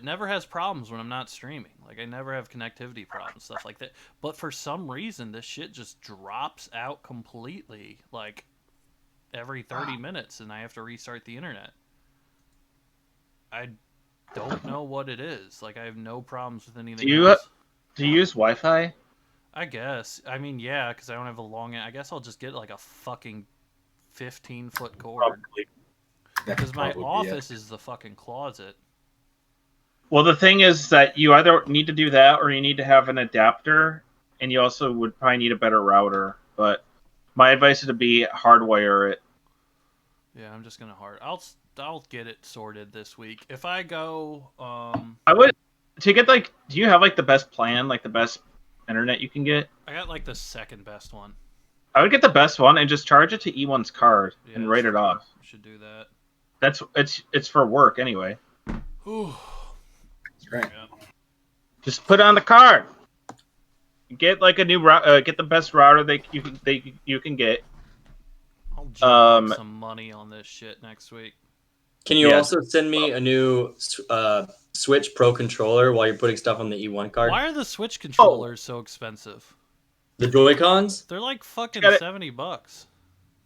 It never has problems when I'm not streaming. Like, I never have connectivity problems, stuff like that. But for some reason, this shit just drops out completely, like, every 30 minutes, and I have to restart the internet. I don't know what it is. Like, I have no problems with anything else. Do you use Wi-Fi? I guess. I mean, yeah, because I don't have a long... I guess I'll just get, like, a fucking 15-foot cord. Because my office is the fucking closet. Well, the thing is that you either need to do that or you need to have an adapter, and you also would probably need a better router. But my advice would be hardwire it. Yeah, I'm just gonna I'll get it sorted this week. If I go, I would to get like. Do you have like the best plan, like the best internet you can get? I got like the second best one. I would get the best one and just charge it to E1's card and write it off. Should do that. It's for work anyway. Ooh. That's right. Yeah. Just put on the card. Get like a new get the best router you can get. I'll jump some money on this shit next week. Can you also send me a new Switch Pro controller while you're putting stuff on the E1 card? Why are the Switch controllers so expensive? The Joy-Cons? They're like fucking $70. Just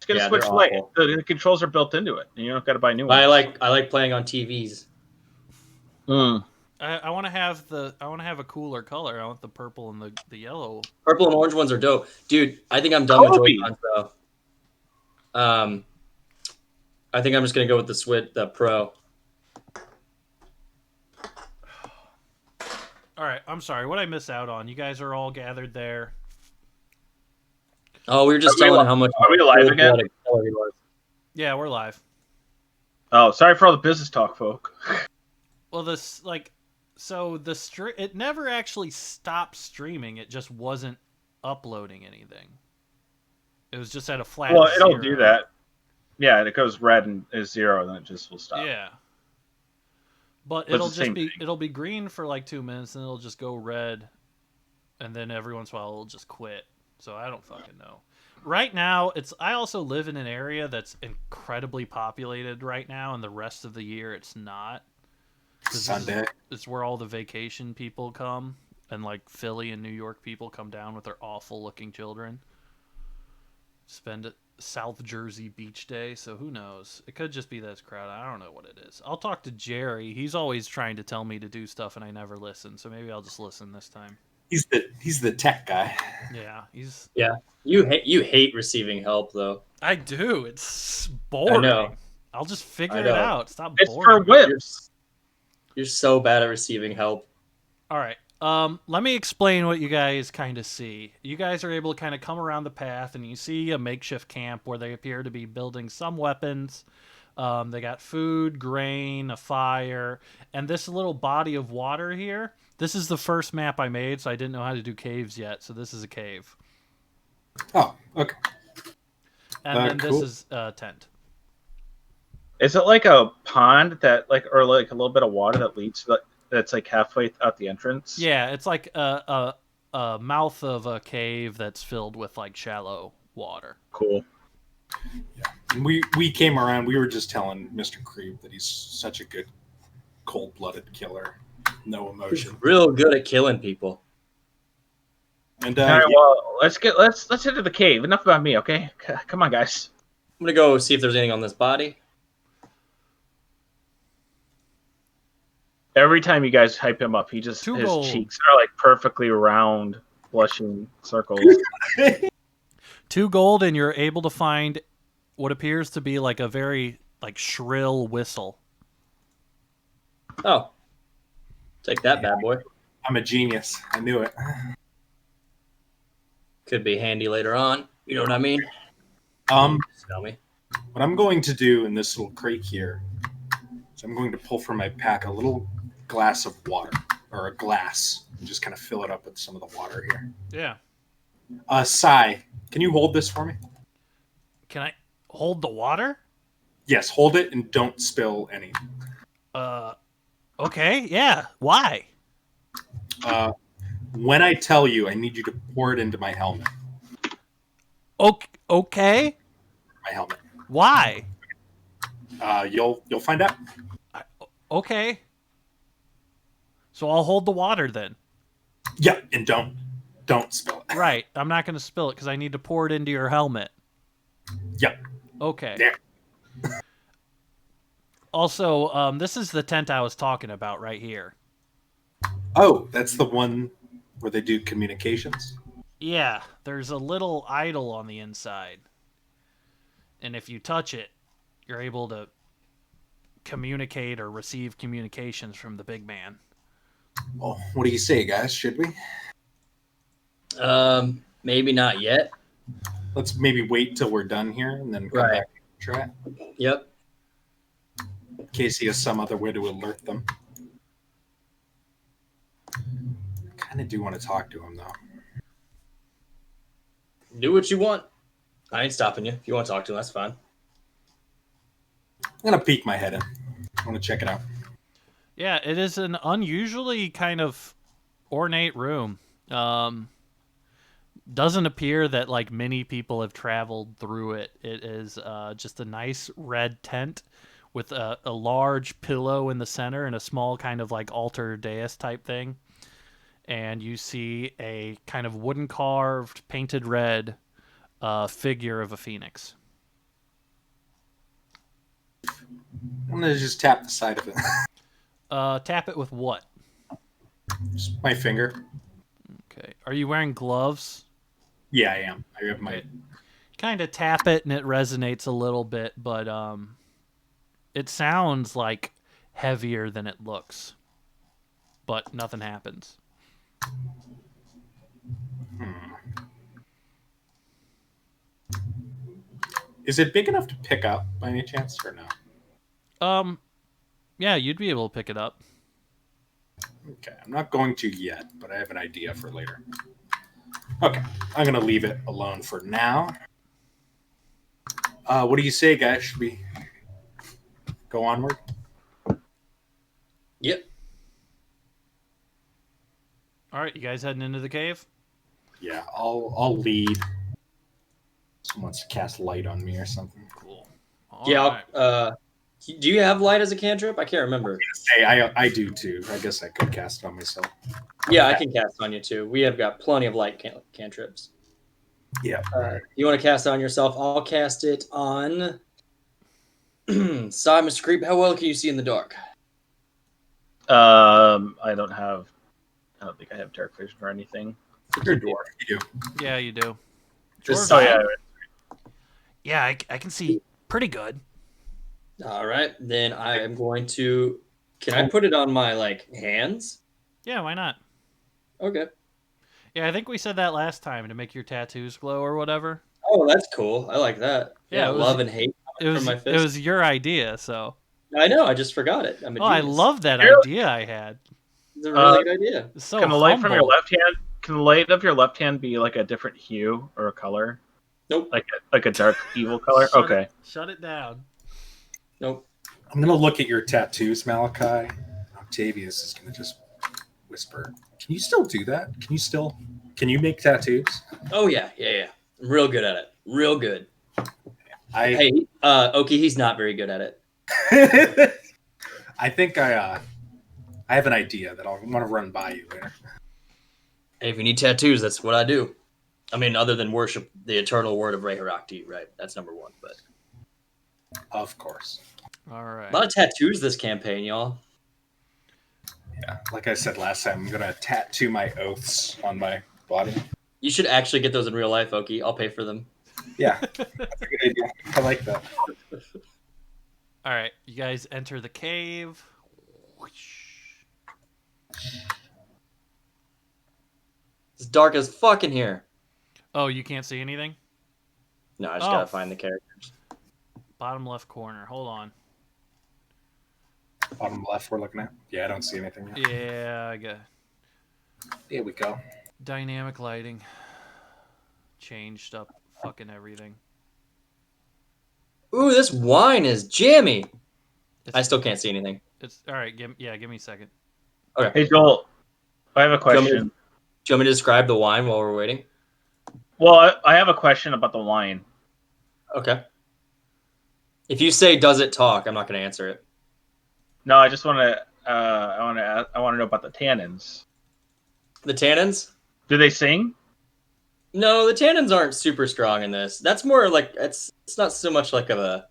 get a Switch Lite. The controls are built into it, and you don't got to buy new ones. I like playing on TVs. I want to have a cooler color. I want the purple and the yellow. Purple and orange ones are dope, dude. I think I'm done with Joy-Cons though. I think I'm just gonna go with the Pro. All right, I'm sorry. What I miss out on? You guys are all gathered there. Oh, we were just telling how much. Are we live again? Yeah, we're live. Oh, sorry for all the business talk, folk. Well, it never actually stopped streaming. It just wasn't uploading anything. It was just at a flat. Well, it'll do that. Yeah, it goes red and is 0, then it just will stop. Yeah. But it'll be green for like 2 minutes, and it'll just go red, and then every once in a while it'll just quit. So I don't fucking know. Right now, I also live in an area that's incredibly populated right now, and the rest of the year it's not. Sunday. It's where all the vacation people come, and like Philly and New York people come down with their awful-looking children. Spend it. South Jersey Beach Day, so who knows? It could just be this crowd. I don't know what it is. I'll talk to Jerry. He's always trying to tell me to do stuff, and I never listen. So maybe I'll just listen this time. He's the tech guy. Yeah, You hate receiving help though. I do. It's boring. I know. I'll just figure it out. Stop. It's boring. for whips. You're so bad at receiving help. All right. Let me explain what you guys kind of see. You guys are able to kind of come around the path, and you see a makeshift camp where they appear to be building some weapons. They got food, grain, a fire, and this little body of water here. This is the first map I made, so I didn't know how to do caves yet, so this is a cave. Oh, okay. And then cool. this is a tent. Is it like a pond or like a little bit of water that leads to that's like halfway out the entrance? Yeah, it's like a mouth of a cave that's filled with like shallow water. Cool. Yeah. We came around. We were just telling Mr. Creep that he's such a good cold-blooded killer. No emotion. He's real good at killing people. And all right, well, let's head to the cave. Enough about me, okay? Come on, guys. I'm gonna go see if there's anything on this body. Every time you guys hype him up, his cheeks are like perfectly round, blushing circles. 2 gold, and you're able to find what appears to be like a very like shrill whistle. Oh, take that, bad boy. I'm a genius. I knew it. Could be handy later on. You know what I mean? Tell me. What I'm going to do in this little crate here is I'm going to pull from my pack a little glass of water, or a glass, and just kind of fill it up with some of the water here. Yeah. Sai, can you hold this for me? Can I hold the water? Yes, hold it and don't spill any. Okay, yeah. Why? When I tell you, I need you to pour it into my helmet. Okay. My helmet. Why? You'll find out. Okay. So I'll hold the water then. Yeah, and don't spill it. Right. I'm not going to spill it because I need to pour it into your helmet. Yep. Okay. There. Also, this is the tent I was talking about right here. Oh, that's the one where they do communications? Yeah, there's a little idol on the inside. And if you touch it, you're able to communicate or receive communications from the big man. Well, what do you say, guys? Should we? Maybe not yet. Let's maybe wait till we're done here and then come back and try it. Yep. In case he has some other way to alert them. I kind of do want to talk to him, though. Do what you want. I ain't stopping you. If you want to talk to him, that's fine. I'm going to peek my head in. I want to check it out. Yeah, it is an unusually kind of ornate room. Doesn't appear that like many people have traveled through it. It is just a nice red tent with a large pillow in the center and a small kind of like altar dais type thing. And you see a kind of wooden carved, painted red figure of a phoenix. I'm going to just tap the side of it. Tap it with what? Just my finger. Okay. Are you wearing gloves? Yeah, I am. I have my... Kind of tap it and it resonates a little bit, but it sounds like heavier than it looks. But nothing happens. Is it big enough to pick up by any chance or no? Yeah, you'd be able to pick it up. Okay, I'm not going to yet, but I have an idea for later. Okay, I'm going to leave it alone for now. What do you say, guys? Should we go onward? Yep. All right, you guys heading into the cave? Yeah, I'll lead. Someone wants to cast light on me or something. Cool. Yeah. Right. Do you have light as a cantrip? I can't remember. Hey, I do too. I guess I could cast it on myself. Yeah, I can cast on you too. We have got plenty of light cantrips. Yeah. You want to cast it on yourself? I'll cast it on. Sorry, Mr. Creep. How well can you see in the dark? I don't think I have dark vision or anything. You're a dwarf. You do. Yeah, you do. Oh yeah. Yeah, I can see pretty good. All right, then I am going to. Can I put it on my hands? Yeah, why not? Okay. Yeah, I think we said that last time to make your tattoos glow or whatever. Oh, that's cool. I like that. Yeah, love and hate from my fist. It was your idea, so. I know. I just forgot it. I'm a genius. I love that idea I had. It's a really good idea. It's so can the light from your humble. left hand? Can the light of your left hand be like a different hue or a color? Nope. Like a dark evil color? Okay. Shut it down. Nope. I'm gonna look at your tattoos, Malachi. Octavius is gonna just whisper. Can you still do that? Can you make tattoos? Oh yeah. I'm real good at it. Real good. Hey, Oki, he's not very good at it. I think I have an idea that I'll want to run by you later. Hey, if you need tattoos, that's what I do. I mean, other than worship the eternal word of Reharakti, right? That's number one. But Of course. All right. a lot of tattoos this campaign, y'all. Yeah, like I said last time, I'm gonna tattoo my oaths on my body. You should actually get those in real life, Oki. I'll pay for them. Yeah, that's a good idea. I like that. All right, you guys enter the cave. It's dark as fuck in here. Oh, you can't see anything? No, I just gotta find the characters. Bottom left corner. Hold on. Bottom left we're looking at. Yeah, I don't see anything yet. Yeah, I got There we go. dynamic lighting. Changed up fucking everything. Ooh, this wine is jammy. I still can't see anything. It's all right. Give me a second. Okay. Hey Joel, I have a Do you want me question. to describe the wine while we're waiting? Well, I have a question about the wine. Okay. If you say, does it talk, I'm not going to answer it. No, I just want to I want to know about the tannins. The tannins? Do they sing? No, the tannins aren't super strong in this. That's more like it's not so much like of a.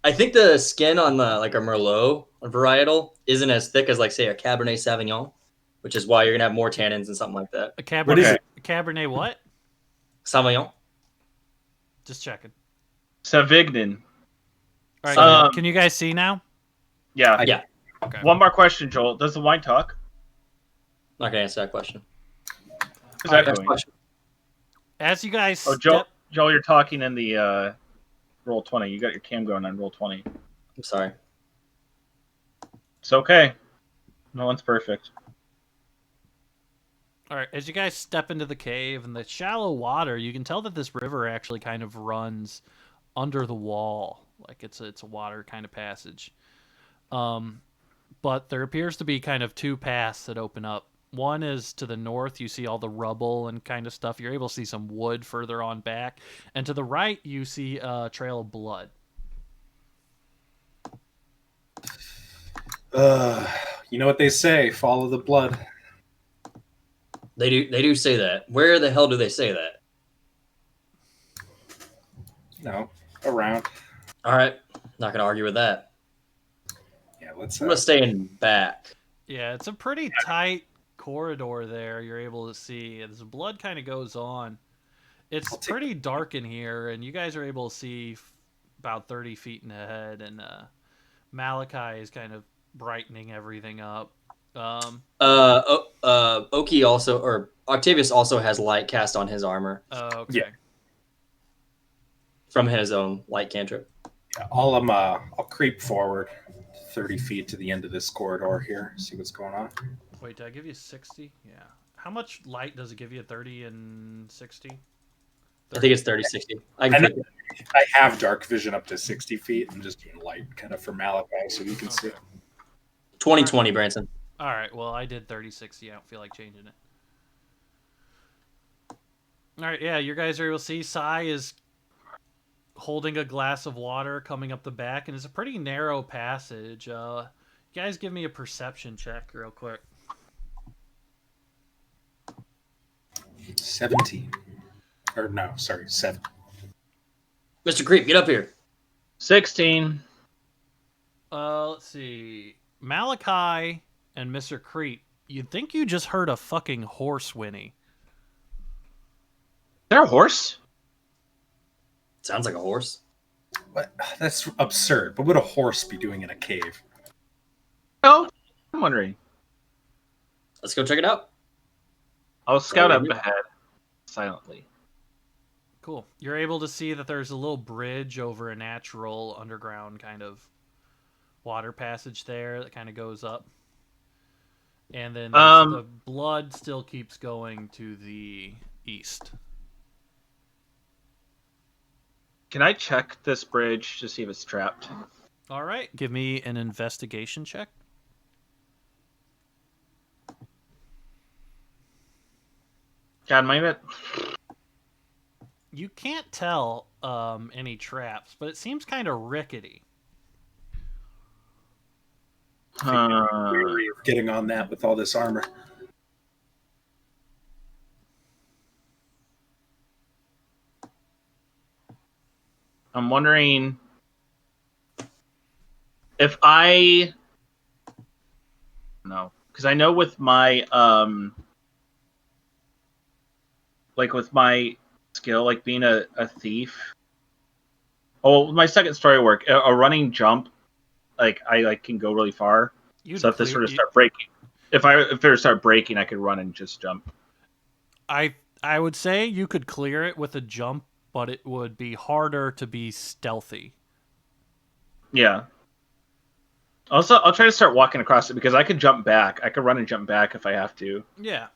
I think the skin on the like a Merlot varietal isn't as thick as like say a Cabernet Sauvignon, which is why you're gonna have more tannins and something like that. A Cabernet. What is it? A Cabernet what? Sauvignon. Just checking. Savignon. All right. Can you guys see now? Yeah. Yeah. Okay. One more question, Joel. Does the wine talk? I'm not gonna answer that question. Is All right, that Next going? question. As you guys Oh, Joel, you're talking in the roll 20. You got your cam going on roll 20. I'm sorry. It's okay. No one's perfect. All right, as you guys step into the cave and the shallow water, you can tell that this river actually kind of runs under the wall, like it's a water kind of passage. But there appears to be kind of two paths that open up. One is to the north, you see all the rubble and kind of stuff. You're able to see some wood further on back. And to the right, you see a trail of blood. You know what they say, follow the blood. They do say that. Where the hell do they say that? No, around. All right, not gonna argue with that. Yeah, let's. I'm gonna stay in back. Yeah, it's a pretty tight corridor there. You're able to see as the blood kind of goes on. It's pretty dark in here, and you guys are able to see about 30 feet ahead, and Malachi is kind of brightening everything up. Oki also, or Octavius also has light cast on his armor. Okay. Yeah. From his own light cantrip. Yeah, I'll creep forward 30 feet to the end of this corridor here. See what's going on. Wait, did I give you 60? Yeah. How much light does it give you? 30 and 60? 30? I think it's 30, 60. I have dark vision up to 60 feet. I'm just doing light kind of for Malachi so you can see. 2020, Branson. All right. Well, I did 30, 60. I don't feel like changing it. All right. Yeah, you guys are able to see Sai is holding a glass of water coming up the back, and it's a pretty narrow passage. You guys give me a perception check real quick. 17. Or no, sorry, 7. Mr. Creep, get up here. 16. Let's see. Malachi and Mr. Creep, you'd think you just heard a fucking horse whinny. Is there a horse? Sounds like a horse. What? That's absurd. What would a horse be doing in a cave? Oh, I'm wondering. Let's go check it out. I'll scout up ahead silently. Cool. You're able to see that there's a little bridge over a natural underground kind of water passage there that kind of goes up. And then the blood still keeps going to the east. Can I check this bridge to see if it's trapped? All right. Give me an investigation check. God, my You can't tell any traps, but it seems kind of rickety. Weary of getting on that with all this armor. I'm wondering if I no, because I know with my like with my skill, like being a thief. Oh, my second story work, a running jump, like I can go really far. So if this were to start breaking, if it were to start breaking, I could run and just jump. I would say you could clear it with a jump, but it would be harder to be stealthy. Yeah. Also, I'll try to start walking across it because I could jump back. I could run and jump back if I have to. Yeah.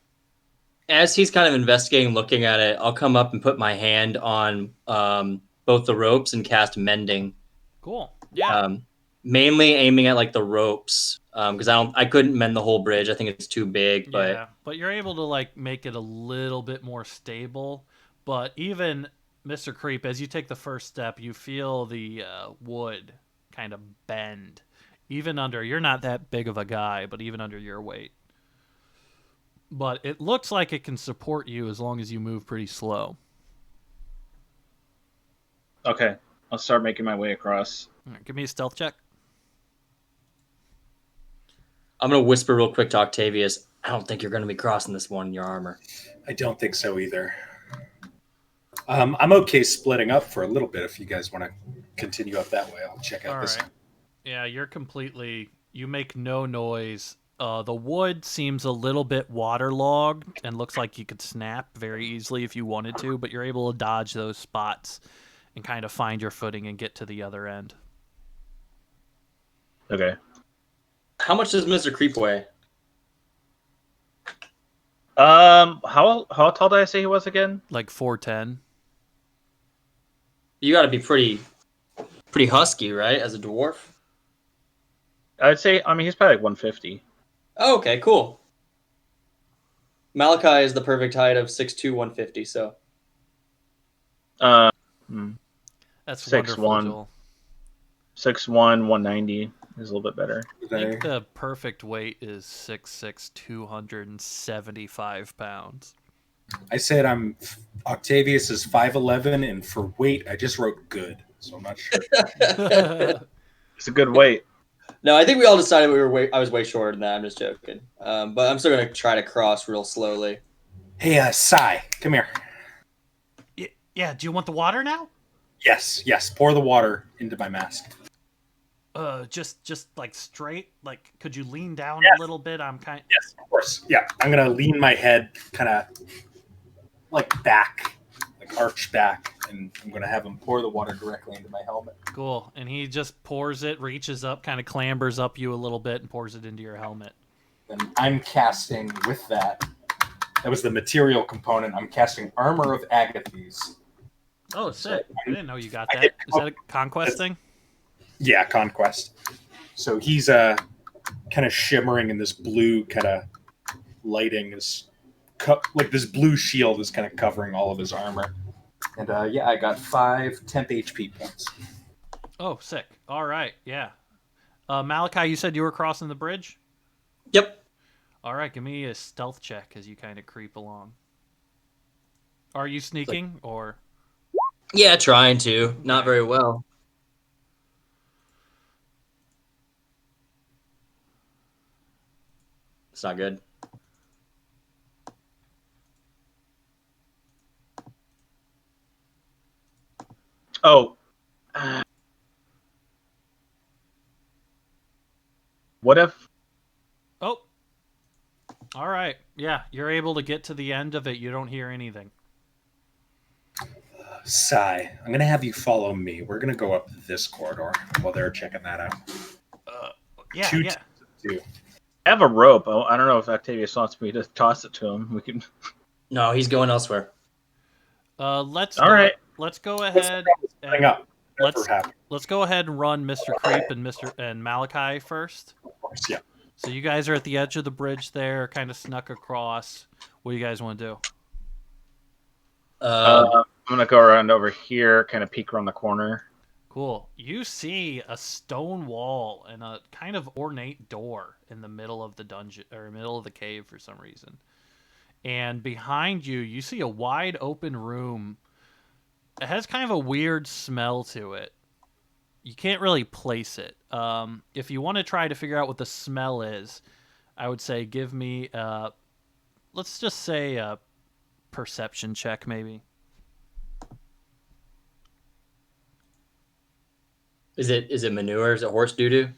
As he's kind of investigating, looking at it, I'll come up and put my hand on both the ropes and cast mending. Cool. Yeah. Mainly aiming at like the ropes because I couldn't mend the whole bridge. I think it's too big. But yeah, but you're able to like make it a little bit more stable. But even Mr. Creep, as you take the first step, you feel the wood kind of bend Even under, you're not that big of a guy, but even under your weight. But it looks like it can support you as long as you move pretty slow. Okay, I'll start making my way across. All right, give me a stealth check. I'm gonna whisper real quick to Octavius. I don't think you're gonna be crossing this one in your armor. I don't think so either. I'm okay splitting up for a little bit if you guys want to continue up that way. I'll check out this. Right. Yeah, you're completely. You make no noise. The wood seems a little bit waterlogged and looks like you could snap very easily if you wanted to, but you're able to dodge those spots and kind of find your footing and get to the other end. Okay. How much does Mr. Creep weigh? How tall did I say he was again? Like 4'10". You got to be pretty husky, right? As a dwarf. I'd say. I mean, he's probably like 150. Oh, okay, cool. Malachi is the perfect height of 6'2", 150. So. That's 6'1". wonderful, Joel. 6'1", 190 is a little bit better. I think the perfect weight is 6'6", 275 pounds. I said Octavius is 5'11", and for weight, I just wrote good, so I'm not sure. It's a good weight. No, I think we all decided I was way shorter than that. I'm just joking. But I'm still gonna try to cross real slowly. Hey, Sai, come here. Yeah, do you want the water now? Yes. Pour the water into my mask. Just like straight. Like, could you lean down a little bit? Yes, of course. Yeah, I'm gonna lean my head kind of like back, like arch back, and I'm gonna have him pour the water directly into my helmet. Cool. And he just pours it, reaches up, kind of clambers up you a little bit, and pours it into your helmet. And I'm casting with that. That was the material component. I'm casting Armor of Agathes. Oh, sick. I didn't know you got that. Is that a conquest thing? Yeah, conquest. So he's kind of shimmering in this blue kind of lighting. Like this blue shield is kind of covering all of his armor. And I got 5 temp HP points. Oh, sick. All right, yeah. Malachi, you said you were crossing the bridge? Yep. All right, give me a stealth check as you kind of creep along. Are you sneaking, or...? Yeah, trying to. Not very well. It's not good. Oh. What if... Oh. All right. Yeah, you're able to get to the end of it. You don't hear anything. Sai, I'm going to have you follow me. We're going to go up this corridor while they're checking that out. Yeah. I have a rope. I don't know if Octavius wants me to toss it to him. We can... No, he's going elsewhere. Let's go ahead. Let's go ahead and run Mr. Creep and Malachi first. Of course, yeah. So you guys are at the edge of the bridge there, kind of snuck across. What do you guys want to do? I'm going to go around over here, kind of peek around the corner. Cool. You see a stone wall and a kind of ornate door in the middle of the dungeon, or middle of the cave for some reason. And behind you, you see a wide open room. It has kind of a weird smell to it. You can't really place it. If you want to try to figure out what the smell is, I would say give me, let's just say a perception check, maybe. Is it manure? Is it horse doo-doo?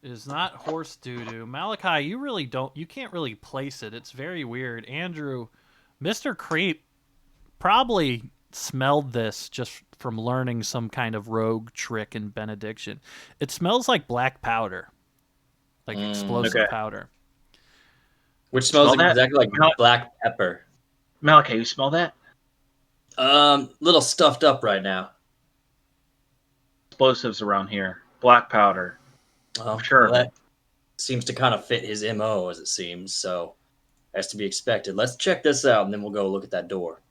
It is not horse doo-doo. Malachi, you can't really place it. It's very weird. Andrew, Mr. Creep probably smelled this just from learning some kind of rogue trick in Benediction. It smells like black powder. Like explosive powder. Which smells exactly like black pepper. Malachi, you smell that? Little stuffed up right now. Explosives around here. Black powder. Oh, sure. Well, that seems to kind of fit his MO, as it seems, so has to be expected. Let's check this out, and then we'll go look at that door.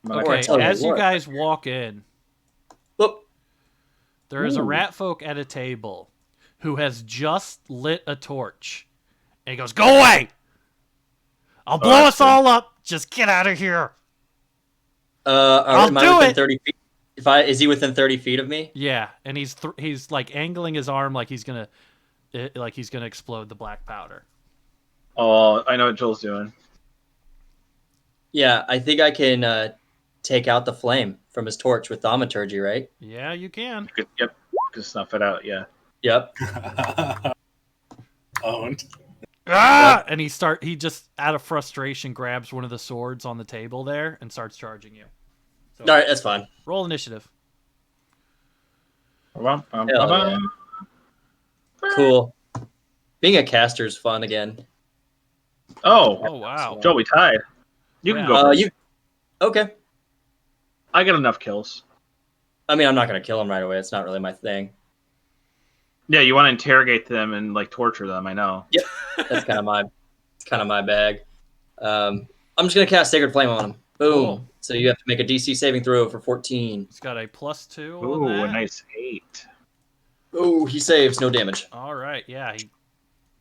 Okay, as you guys walk in, whoop. There is a Ooh. rat folk at a table who has just lit a torch. And he goes, "Go away! I'll blow that's us good. all up. Just get out of here." Am I do within it. 30 feet? Is he within 30 feet of me? Yeah, and he's like angling his arm like he's gonna explode the black powder. Oh, I know what Joel's doing. Yeah, I think I can take out the flame from his torch with thaumaturgy, right? Yeah, you can. Yep, you can snuff it out. Yeah. Yep. Owned. Ah! And he just out of frustration grabs one of the swords on the table there and starts charging you. So, All right, that's fine. roll initiative. Hell yeah. Cool. Being a caster is fun again. Oh, Oh wow. Joel, we tied. You can Yeah. go first. Okay. I got enough kills. I mean, I'm not gonna kill him right away. It's not really my thing. Yeah, you want to interrogate them and like torture them. I know. That's kind of my bag. I'm just gonna cast Sacred Flame on him. Boom. Cool. So you have to make a DC saving throw for 14. He's got a +2 on Ooh, that. a nice 8. Oh, he saves, no damage. All right, yeah, he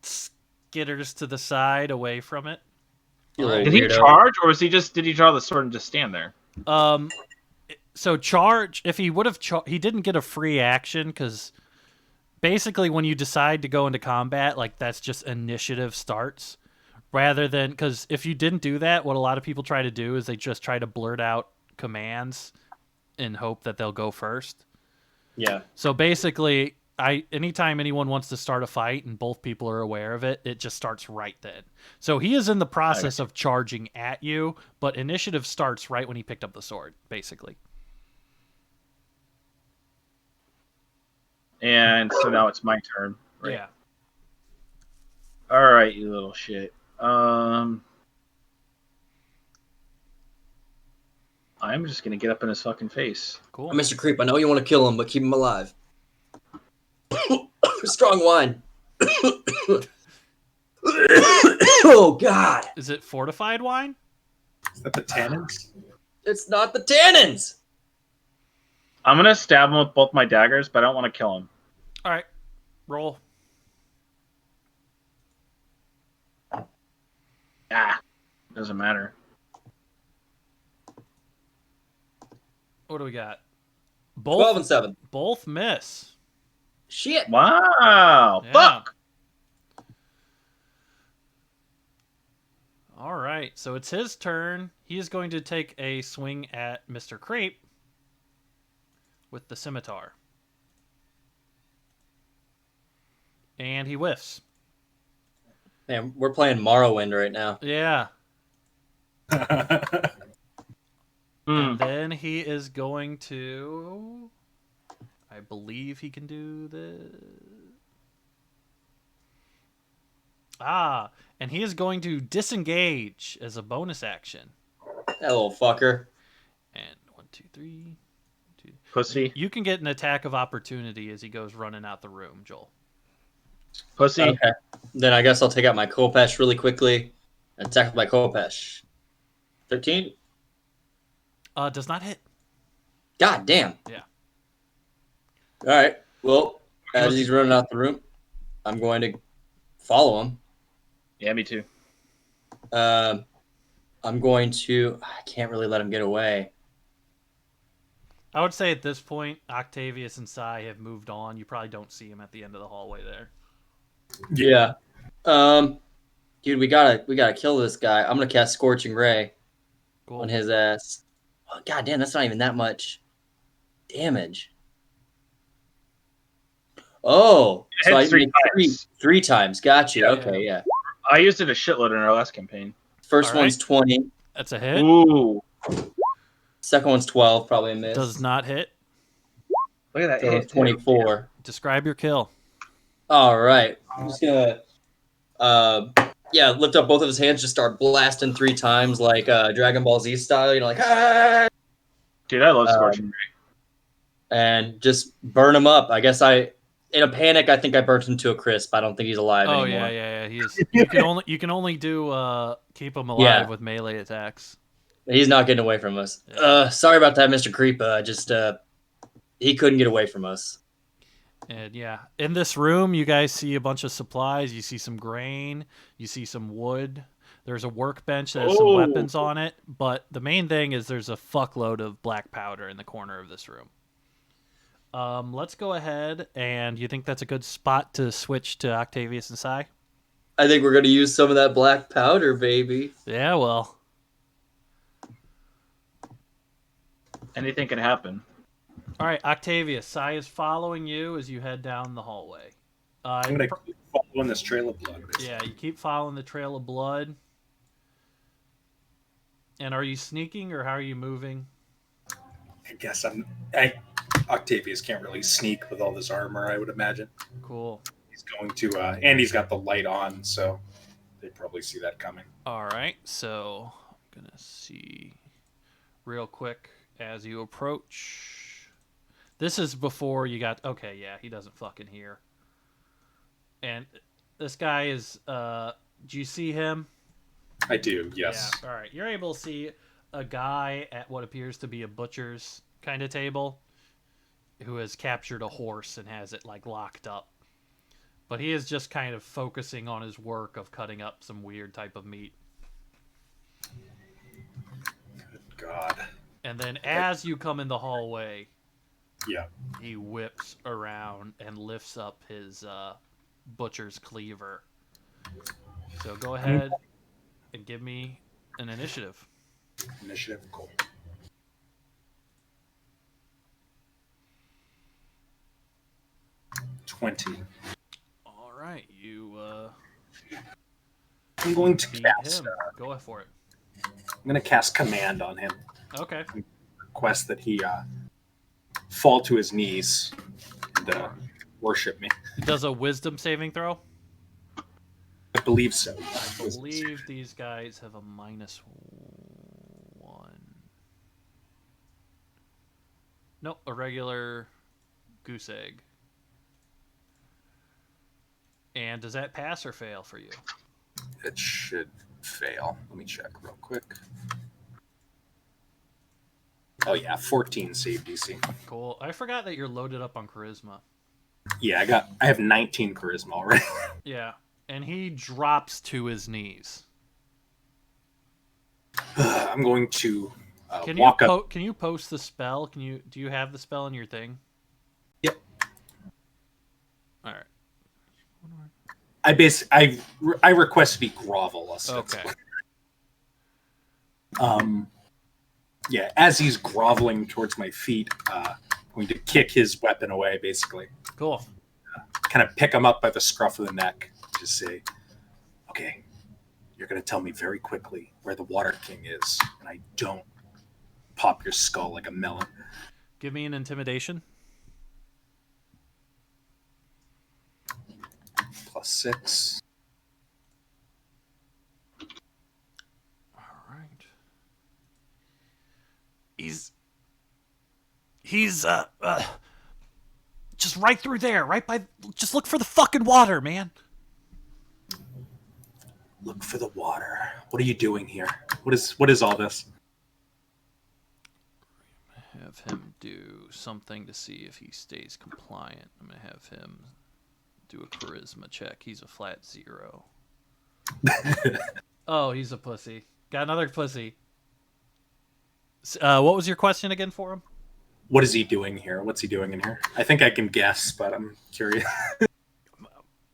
skitters to the side away from it. You All little right. Did he weirdo. charge, or did he draw the sword and just stand there? So charge. If he would have, he didn't get a free action because basically when you decide to go into combat, like that's just initiative starts, rather than because if you didn't do that, what a lot of people try to do is they just try to blurt out commands in hope that they'll go first. Yeah. So basically, anytime anyone wants to start a fight and both people are aware of it, it just starts right then. So he is in the process of charging at you, but initiative starts right when he picked up the sword, basically. And so now it's my turn. Right? Yeah. All right, you little shit. I'm just gonna get up in his fucking face. Cool. Mr. Creep, I know you want to kill him, but keep him alive. Strong wine. Oh, God. Is it fortified wine? Is that the tannins? It's not the tannins. I'm gonna stab him with both my daggers, but I don't want to kill him. All right. Roll. Ah, doesn't matter. What do we got? 12 and 7. Both miss. Shit. Wow. Yeah. Fuck. All right. So it's his turn. He is going to take a swing at Mr. Creep with the scimitar. And he whiffs. Man, we're playing Morrowind right now. Yeah. Hmm. And then he is going to... I believe he can do this. And he is going to disengage as a bonus action. That little fucker. And 1, 2, 3. Pussy. You can get an attack of opportunity as he goes running out the room, Joel. Pussy. Okay. Then I guess I'll take out my Kopesh really quickly. Attack with my Kopesh. 13? Does not hit. God damn. Yeah. All right. Well, as he's running out the room, I'm going to follow him. Yeah, me too. I'm going to... I can't really let him get away. I would say at this point, Octavius and Sai have moved on. You probably don't see him at the end of the hallway there. Yeah. Dude, we gotta kill this guy. I'm gonna cast Scorching Ray on his ass. Oh, God damn, that's not even that much damage. Oh, It so I hits three made times. three times. Got you. Yeah. Okay, yeah. I used it a shitload in our last campaign. First All right. one's 20. That's a hit. Ooh. Second one's 12. Probably a miss. Does not hit. Look at that Third hit. one's 24. Describe your kill. All right. I'm just gonna, lift up both of his hands, just start blasting 3 times like Dragon Ball Z style. You know, like ah! Dude, I love Scorching Ray. And just burn him up. I guess in a panic, I think I burnt him to a crisp. I don't think he's alive Oh anymore. yeah. He is. You can only do keep him alive Yeah. with melee attacks. He's not getting away from us. Yeah. Sorry about that, Mr. Creep. He couldn't get away from us. And yeah, in this room, you guys see a bunch of supplies. You see some grain. You see some wood. There's a workbench that has some weapons on it. But the main thing is there's a fuckload of black powder in the corner of this room. Let's go ahead, and you think that's a good spot to switch to Octavius and Sai? I think we're going to use some of that black powder, baby. Yeah, well. Anything can happen. All right, Octavius, Sai is following you as you head down the hallway. I'm going to keep following this trail of blood. Basically. Yeah, you keep following the trail of blood. And are you sneaking, or how are you moving? I guess Octavius can't really sneak with all this armor, I would imagine. Cool. He's going to, and he's got the light on, so they probably see that coming. All right, so I'm going to see real quick as you approach. This is before you got, okay, yeah, he doesn't fucking hear. And this guy is, do you see him? I do, yes. Yeah, all right. You're able to see a guy at what appears to be a butcher's kind of table who has captured a horse and has it like locked up. But he is just kind of focusing on his work of cutting up some weird type of meat. Good God. And then as you come in the hallway, yeah, he whips around and lifts up his butcher's cleaver. So go ahead and give me an initiative. Initiative, cool. $20. All right, you. I'm going to beat cast. him. Go for it. I'm going to cast command on him. Okay. Request that he fall to his knees and worship me. Does a wisdom saving throw? I believe so. I believe these guys have a -1. Nope, a regular goose egg. And does that pass or fail for you? It should fail. Let me check real quick. Oh yeah, 14 save DC. Cool. I forgot that you're loaded up on charisma. Yeah, I have 19 charisma already. Yeah, and he drops to his knees. I'm going to Can walk you up. Can you post the spell? Do you have the spell in your thing? Yep. All right. I request to be grovel. Okay. Yeah, as he's groveling towards my feet, I'm going to kick his weapon away, basically. Cool. Kind of pick him up by the scruff of the neck. Just say, okay, you're going to tell me very quickly where the Water King is, and I don't pop your skull like a melon. Give me an intimidation. +6. All right. He's just right through there, right by. Just look for the fucking water, man. Look for the water. What are you doing here? What is all this? Have him do something to see if he stays compliant. I'm gonna have him do a charisma check. He's a flat 0. Oh, he's a pussy. Got another pussy. What was your question again for him? What is he doing here? What's he doing in here? I think I can guess, but I'm curious.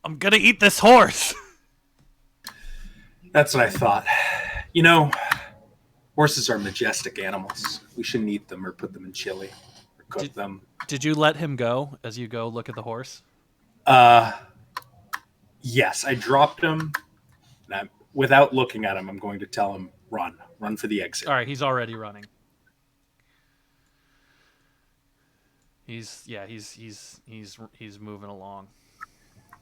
I'm gonna eat this horse. That's what I thought. You know, horses are majestic animals. We shouldn't eat them or put them in chili or cook them. Did you let him go as you go look at the horse? Yes, I dropped him. And without looking at him, I'm going to tell him, run for the exit. All right, he's already running. He's moving along.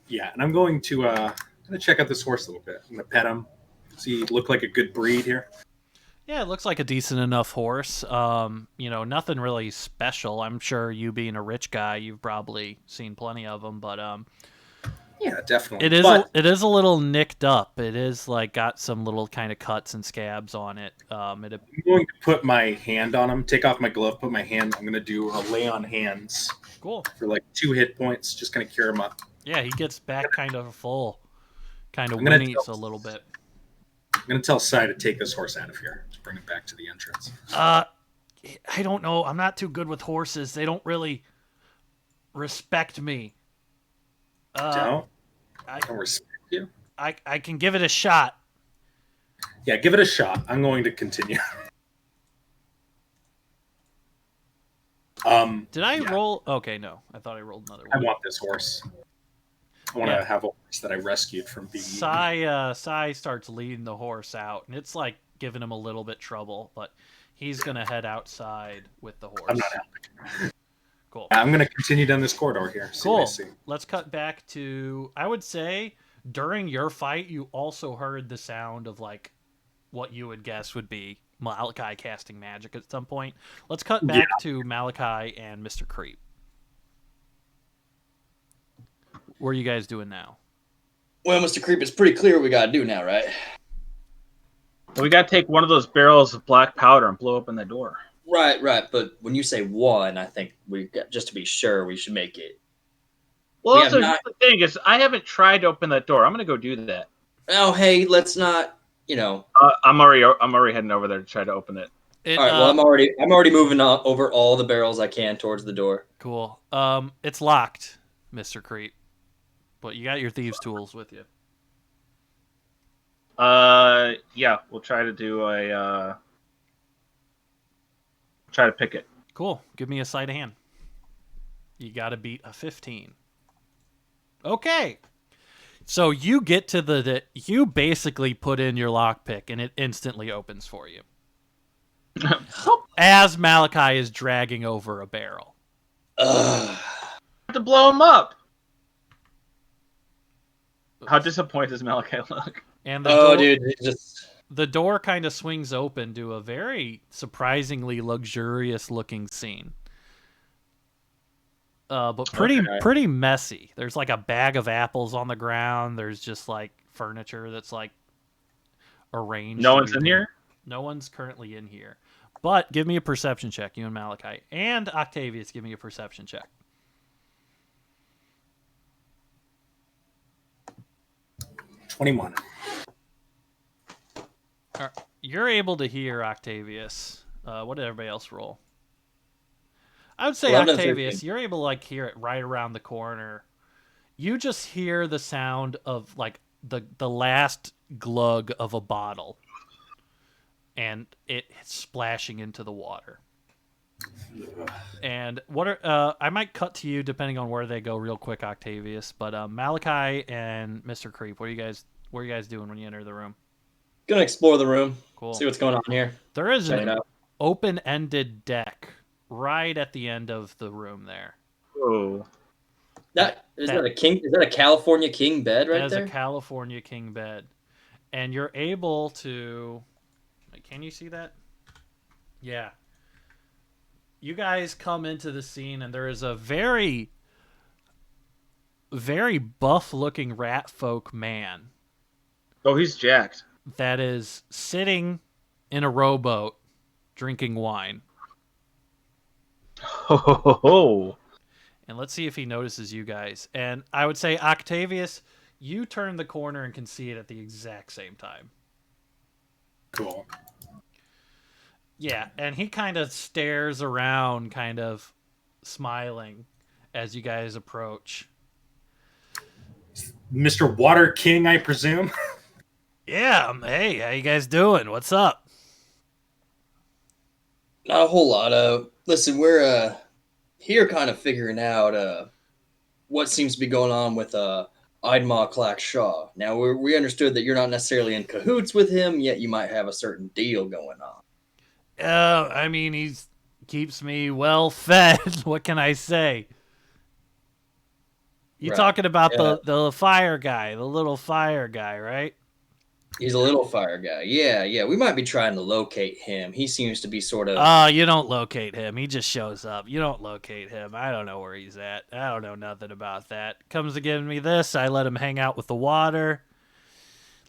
Yeah, and I'm going to check out this horse a little bit. I'm going to pet him. Does he look like a good breed here? Yeah, it looks like a decent enough horse. Nothing really special. I'm sure you being a rich guy, you've probably seen plenty of them, but Yeah, definitely. It is a little nicked up. It is like got some little kind of cuts and scabs on it. I'm going to put my hand on him, take off my glove, put my hand. I'm going to do a lay on hands. Cool. For like 2 hit points, just kind of cure him up. Yeah, he gets back kind of full, kind of whinnies a little bit. I'm going to tell Sai to take this horse out of here to bring it back to the entrance. I don't know. I'm not too good with horses. They don't really respect me. I don't respect you. I can give it a shot. Yeah, give it a shot. I'm going to continue. Did I roll? Okay, no. I thought I rolled another one. I want this horse. I want to have a horse that I rescued from being eaten. Sai starts leading the horse out, and it's like giving him a little bit trouble, but he's going to head outside with the horse. I'm not helping. Cool. I'm going to continue down this corridor here. Cool. Let's cut back to, I would say, during your fight, you also heard the sound of like what you would guess would be Malachi casting magic at some point. Let's cut back to Malachi and Mr. Creep. What are you guys doing now? Well, Mr. Creep, it's pretty clear what we got to do now, right? We got to take one of those barrels of black powder and blow open the door. Right. But when you say one, I think we got, just to be sure, we should make it. Well, also, the thing is, I haven't tried to open that door. I'm going to go do that. Oh, hey, let's not, you know. I'm already heading over there to try to open it. All right. Well, I'm already moving over all the barrels I can towards the door. Cool. It's locked, Mr. Creep, but you got your thieves' tools with you. Yeah, we'll try to do try to pick it. Cool. Give me a sleight of hand. You got to beat a 15. Okay. So you get to you basically put in your lockpick and it instantly opens for you. As Malachi is dragging over a barrel. I have to blow him up. How disappointed does Malachi look? And the door kind of swings open to a very surprisingly luxurious looking scene. But pretty messy. There's like a bag of apples on the ground. There's just like furniture that's like arranged. No one's in here? No one's currently in here. But give me a perception check, you and Malachi. And Octavius, give me a perception check. $21. You're able to hear Octavius. What did everybody else roll? I would say Octavius, you're able to like hear it right around the corner. You just hear the sound of like the last glug of a bottle, and it splashing into the water. And I might cut to you depending on where they go real quick, Octavius. But Malachi and Mr. Creep, what are you guys doing when you enter the room? Gonna explore the room. Cool. See what's going on here. There is an open-ended deck right at the end of the room there. Oh. Is that a California king bed right there? That is a California king bed. And you're able to... Can you see that? Yeah. You guys come into the scene and there is a very, very buff-looking rat folk man. Oh, he's jacked. That is sitting in a rowboat drinking wine. Oh. And let's see if he notices you guys. And I would say, Octavius, you turn the corner and can see it at the exact same time. Cool. Yeah, and he kind of stares around, kind of smiling as you guys approach. Mr. Water King, I presume? Yeah, hey, how you guys doing? What's up? Not a whole lot. Listen, we're here kind of figuring out what seems to be going on with Idma Clack Shaw. Now, we understood that you're not necessarily in cahoots with him, yet you might have a certain deal going on. I mean, he keeps me well fed. What can I say? You talking about the fire guy, the little fire guy, right? He's a little fire guy. Yeah. We might be trying to locate him. He seems to be sort of. You don't locate him. He just shows up. You don't locate him. I don't know where he's at. I don't know nothing about that. Comes to give me this. I let him hang out with the water.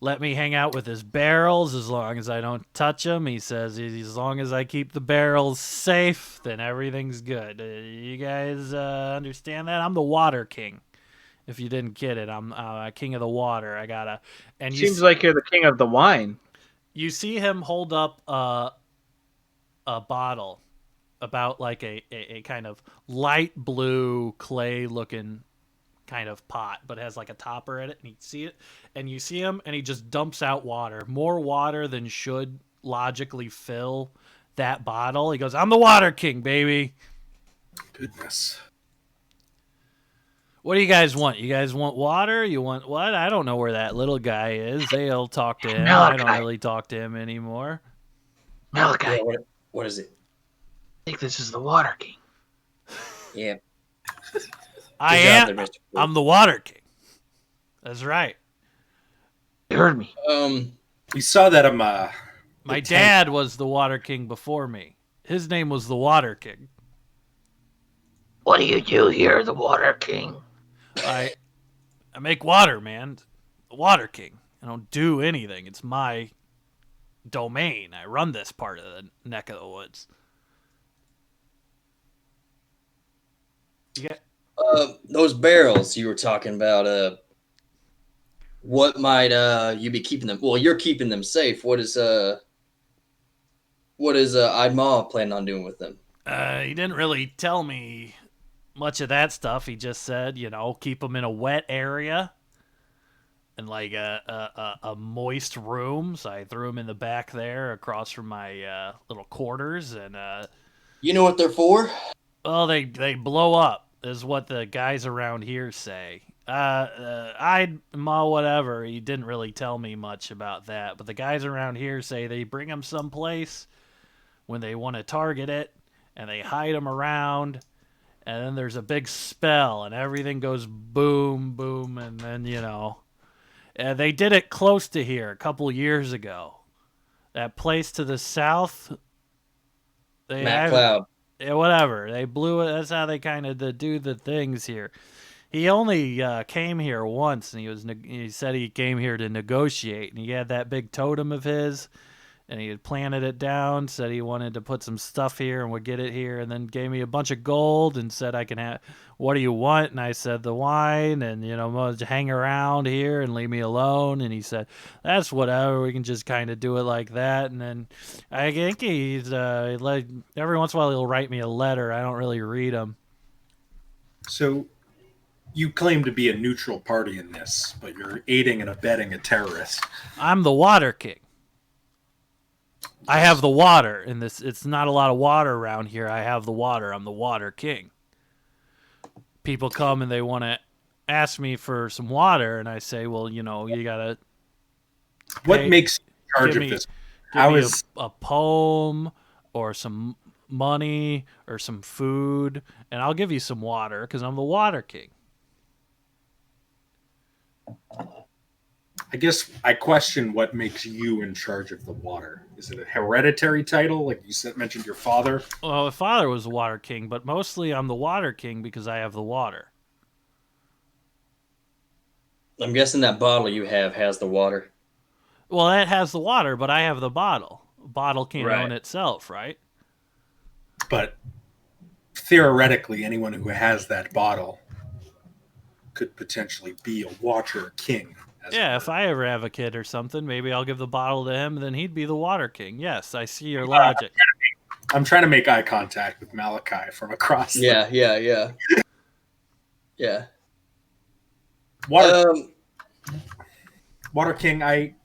Let me hang out with his barrels as long as I don't touch them. He says as long as I keep the barrels safe, then everything's good. You guys understand that? I'm the water king. If you didn't get it, I'm king of the water. I gotta. And you Seems like you're the king of the wine. you see him hold up a bottle, about like a kind of light blue clay looking kind of pot, but it has like a topper in it, and you see him, and he just dumps out water, more water than should logically fill that bottle. He goes, "I'm the water king, baby." Goodness. What do you guys want? You guys want water? You want what? I don't know where that little guy is. They'll talk to him. I don't really talk to him anymore. Malachi, Yeah, what is it? I think this is the Water King. Yeah. I Good job am. there, Mr. I'm the water king. That's right. You heard me. We saw that My dad was the water king before me. His name was the Water King. What do you do here, the Water King? I make water, man. The Water King. I don't do anything. It's my domain. I run this part of the neck of the woods. You get Those barrels you were talking about, what might you be keeping them? Well, you're keeping them safe. What is Idma planning on doing with them? he didn't really tell me much of that stuff. He just said, keep them in a wet area and like a moist room. So I threw them in the back there across from my little quarters, and You know what they're for? well, they blow up, is what the guys around here say. Whatever. He didn't really tell me much about that, but the guys around here say they bring them someplace when they want to target it, and they hide them around, and then there's a big spell, and everything goes boom, boom, and then, they did it close to here a couple years ago. That place to the south, Matt Cloud. yeah, whatever. They blew it. That's how they kind of do the things here. He only came here once, and he said he came here to negotiate. And he had that big totem of his, and he had planted it down. Said he wanted to put some stuff here and would get it here, and then gave me a bunch of gold and said, "I can have. What do you want?" And I said, "The wine, and hang around here and leave me alone." And he said, "That's whatever. We can just kind of do it like that." And then I think he's like every once in a while he'll write me a letter. I don't really read them. So you claim to be a neutral party in this, but you're aiding and abetting a terrorist. I'm the Water King. I have the water in this. It's not a lot of water around here. I have the water. I'm the Water King. People come and they want to ask me for some water, and I say, well, you gotta. What makes you in charge of this? Give me a poem or some money or some food, and I'll give you some water because I'm the Water King. I guess I question what makes you in charge of the water. Is it a hereditary title, like you mentioned your father? Well, my father was the Water King, but mostly I'm the Water King because I have the water. I'm guessing that bottle you have has the water. Well, that has the water, but I have the bottle. A bottle can't own itself, right? But theoretically, anyone who has that bottle could potentially be a Water King. Yeah, if I ever have a kid or something, maybe I'll give the bottle to him, and then he'd be the Water King. Yes, I see your logic. I'm trying to make eye contact with Malachi from across. Yeah. Water King,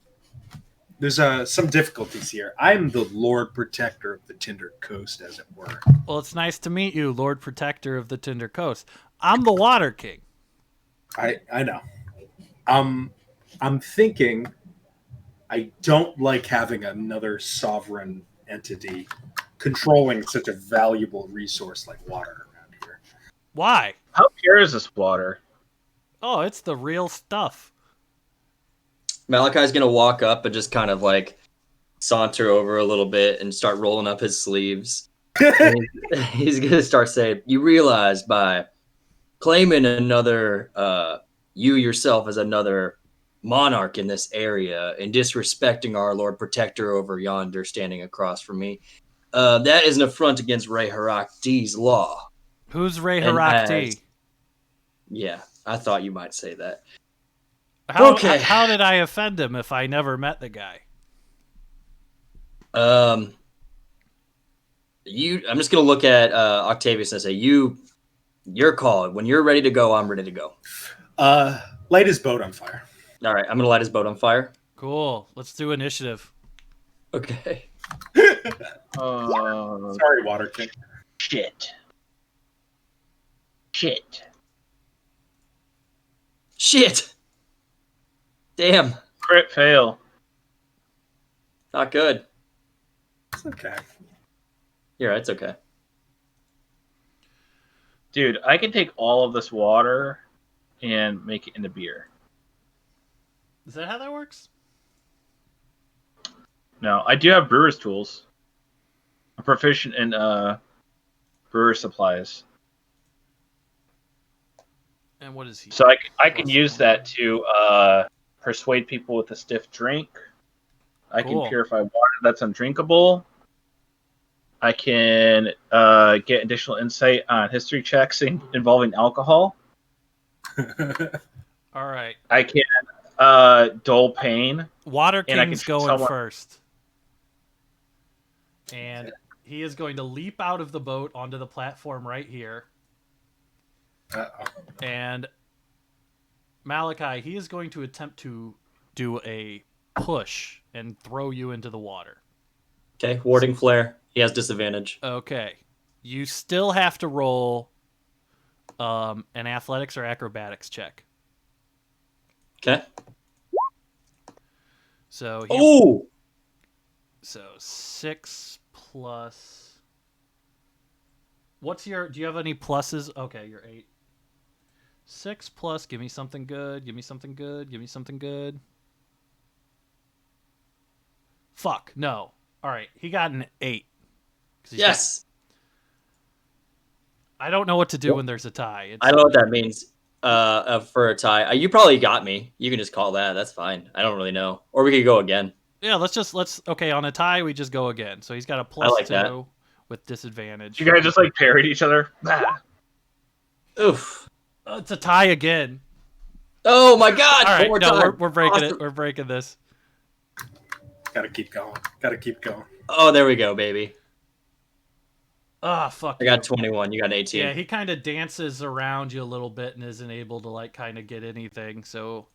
there's some difficulties here. I'm the Lord Protector of the Tinder Coast, as it were. Well, it's nice to meet you, Lord Protector of the Tinder Coast. I'm the Water King. I know. I'm thinking I don't like having another sovereign entity controlling such a valuable resource like water around here. Why? How pure is this water? Oh, it's the real stuff. Malachi's gonna walk up and just kind of like saunter over a little bit and start rolling up his sleeves. He's gonna start saying, "You realize by claiming another, you yourself as another monarch in this area and disrespecting our Lord Protector over yonder, standing across from me, that is an affront against Ray Harakdi's law." Who's Ray And Harakdi? Yeah, I thought you might say that. Okay. How did I offend him if I never met the guy? I'm just gonna look at Octavius and say, your call. When you're ready to go, I'm ready to go. Light his boat on fire. All right, I'm gonna light his boat on fire. Cool. Let's do initiative. Okay. Sorry, Water King. Shit. Damn. Crit fail. Not good. It's okay. You're right. It's okay. Dude, I can take all of this water and make it into beer. Is that how that works? No, I do have brewer's tools. I'm proficient in brewer supplies. And what is he? So I can use that to persuade people with a stiff drink. I Cool. can purify water that's undrinkable. I can get additional insight on history checks involving alcohol. All right. I can dull pain. Water And I can King's shoot going someone- first. And he is going to leap out of the boat onto the platform right here. Uh-oh. And Malachi, he is going to attempt to do a push and throw you into the water. Okay. Warding flare. He has disadvantage. Okay. You still have to roll an athletics or acrobatics check. Okay. So Oh. So 6 plus. What's your? Do you have any pluses? Okay, you're 8. 6 plus. Give me something good. Give me something good. Give me something good. Fuck no. All right, he got an 8. 'Cause he's Yes. I don't know what to do when there's a tie. I don't know what that means. For a tie, you probably got me. You can just call that. That's fine. I don't really know. Or we could go again. Yeah, let's okay, on a tie we just go again. So he's got a plus like 2 that. with disadvantage. You guys just like parried each other. Ah. Oof. It's a tie again. Oh my God! All right, One more no, time. we're breaking Awesome. it. We're breaking this. Gotta keep going. Oh, there we go, baby. Ah, fuck. I got 21. You got an 18. Yeah, he kind of dances around you a little bit and isn't able to like kind of get anything. So,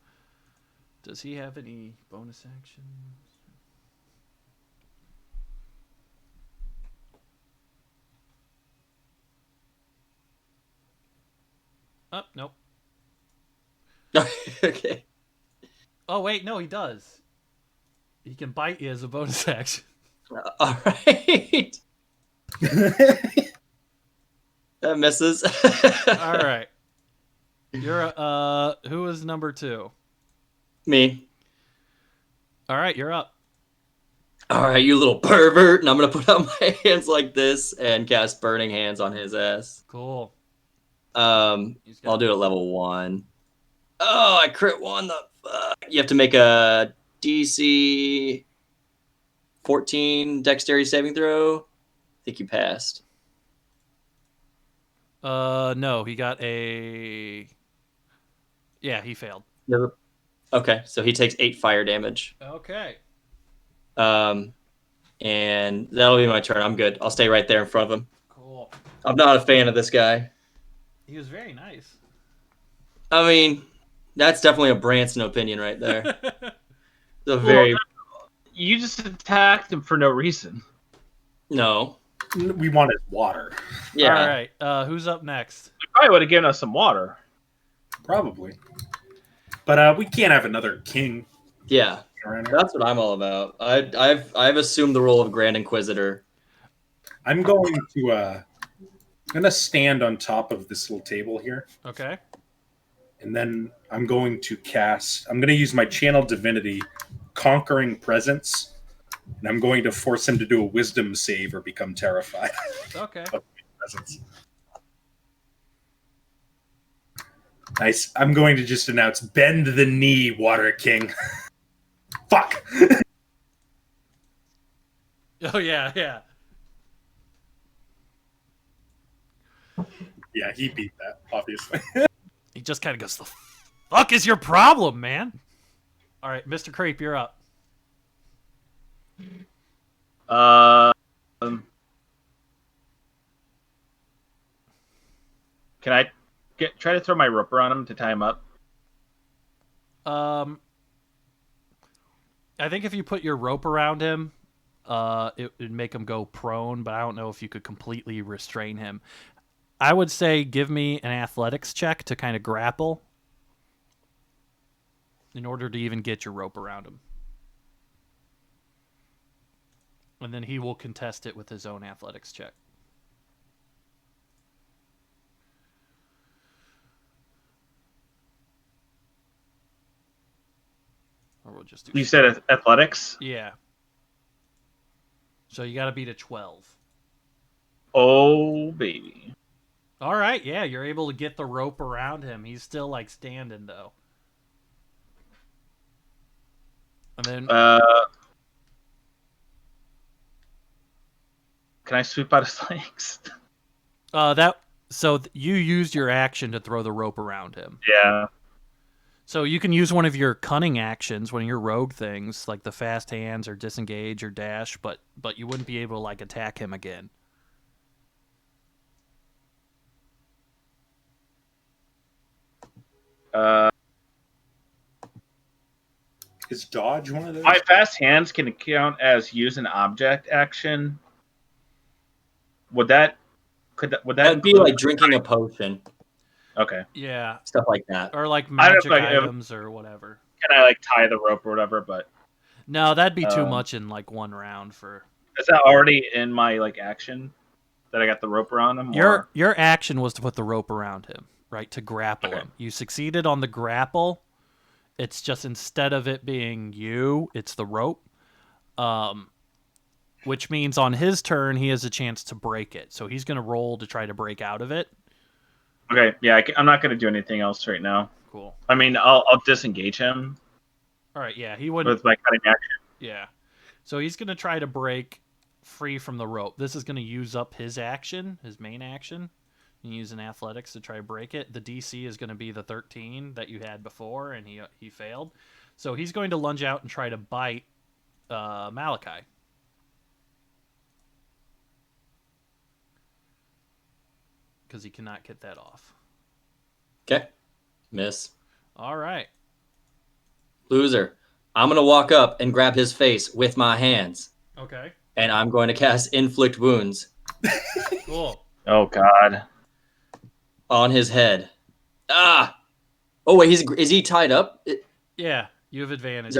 does he have any bonus actions? Oh, nope. Okay. Oh, wait, no, he does. He can bite you as a bonus action. All right. That misses. All right. You're who is number 2? Me. All right, you're up. All right, you little pervert. And I'm going to put out my hands like this and cast Burning Hands on his ass. Cool. I'll do it at level 1. Oh, I crit 1. The fuck? You have to make a DC 14 dexterity saving throw. I think you passed. No, he got a. Yeah, he failed. Okay, so he takes 8 fire damage. Okay. And that'll be my turn. I'm good. I'll stay right there in front of him. Cool. I'm not a fan of this guy. He was very nice. I mean, that's definitely a Branson opinion right there. The very You just attacked him for no reason. no. We wanted water. Yeah. All right. Who's up next? You probably would have given us some water. Probably. But we can't have another king Yeah. around here. That's what I'm all about. I've assumed the role of Grand Inquisitor. I'm going to stand on top of this little table here, Okay. And then I'm going to use my channel divinity, Conquering Presence, and I'm going to force him to do a wisdom save or become terrified. Okay. of presence. Nice. I'm going to just announce, bend the knee, Water King. Fuck. Oh yeah, yeah. Yeah, he beat that, obviously. He just kind of goes, "The fuck is your problem, man?" All right, Mr. Creep, you're up. Can I try to throw my rope around him to tie him up? I think if you put your rope around him, it would make him go prone, but I don't know if you could completely restrain him. I would say give me an athletics check to kind of grapple in order to even get your rope around him. And then he will contest it with his own athletics check. Or we'll just do... You said athletics? Yeah. So you got to beat a 12. Oh, baby. All right, yeah, you're able to get the rope around him. He's still, like, standing, though. And then... Can I sweep out his legs? You used your action to throw the rope around him. Yeah. So you can use one of your cunning actions, one of your rogue things, like the fast hands or disengage or dash, but you wouldn't be able to, like, attack him again. Is dodge one of those? My fast hands can count as use an object action. Would that That'd be like drinking a potion. Okay. Yeah. Stuff like that. Or like magic like, items or whatever. Can I like tie the rope or whatever? But no, that'd be too much in like one round for. Is that already in my like action that I got the rope around him? Your action was to put the rope around him, right? To grapple him. You succeeded on the grapple. It's just instead of it being you, it's the rope. Which means on his turn he has a chance to break it. So he's going to roll to try to break out of it. Okay, yeah, I'm not going to do anything else right now. Cool. I mean, I'll disengage him. All right, yeah, he wouldn't. With my cutting action. Yeah. So he's going to try to break free from the rope. This is going to use up his action, his main action. You use an athletics to try to break it. The DC is going to be the 13 that you had before, and he failed. So he's going to lunge out and try to bite Malachi. Because he cannot get that off. Okay. Miss. All right. Loser. I'm going to walk up and grab his face with my hands. Okay. And I'm going to cast Inflict Wounds. Cool. Oh, God. On his head. Ah! Oh, wait, is he tied up? Yeah, you have advantage.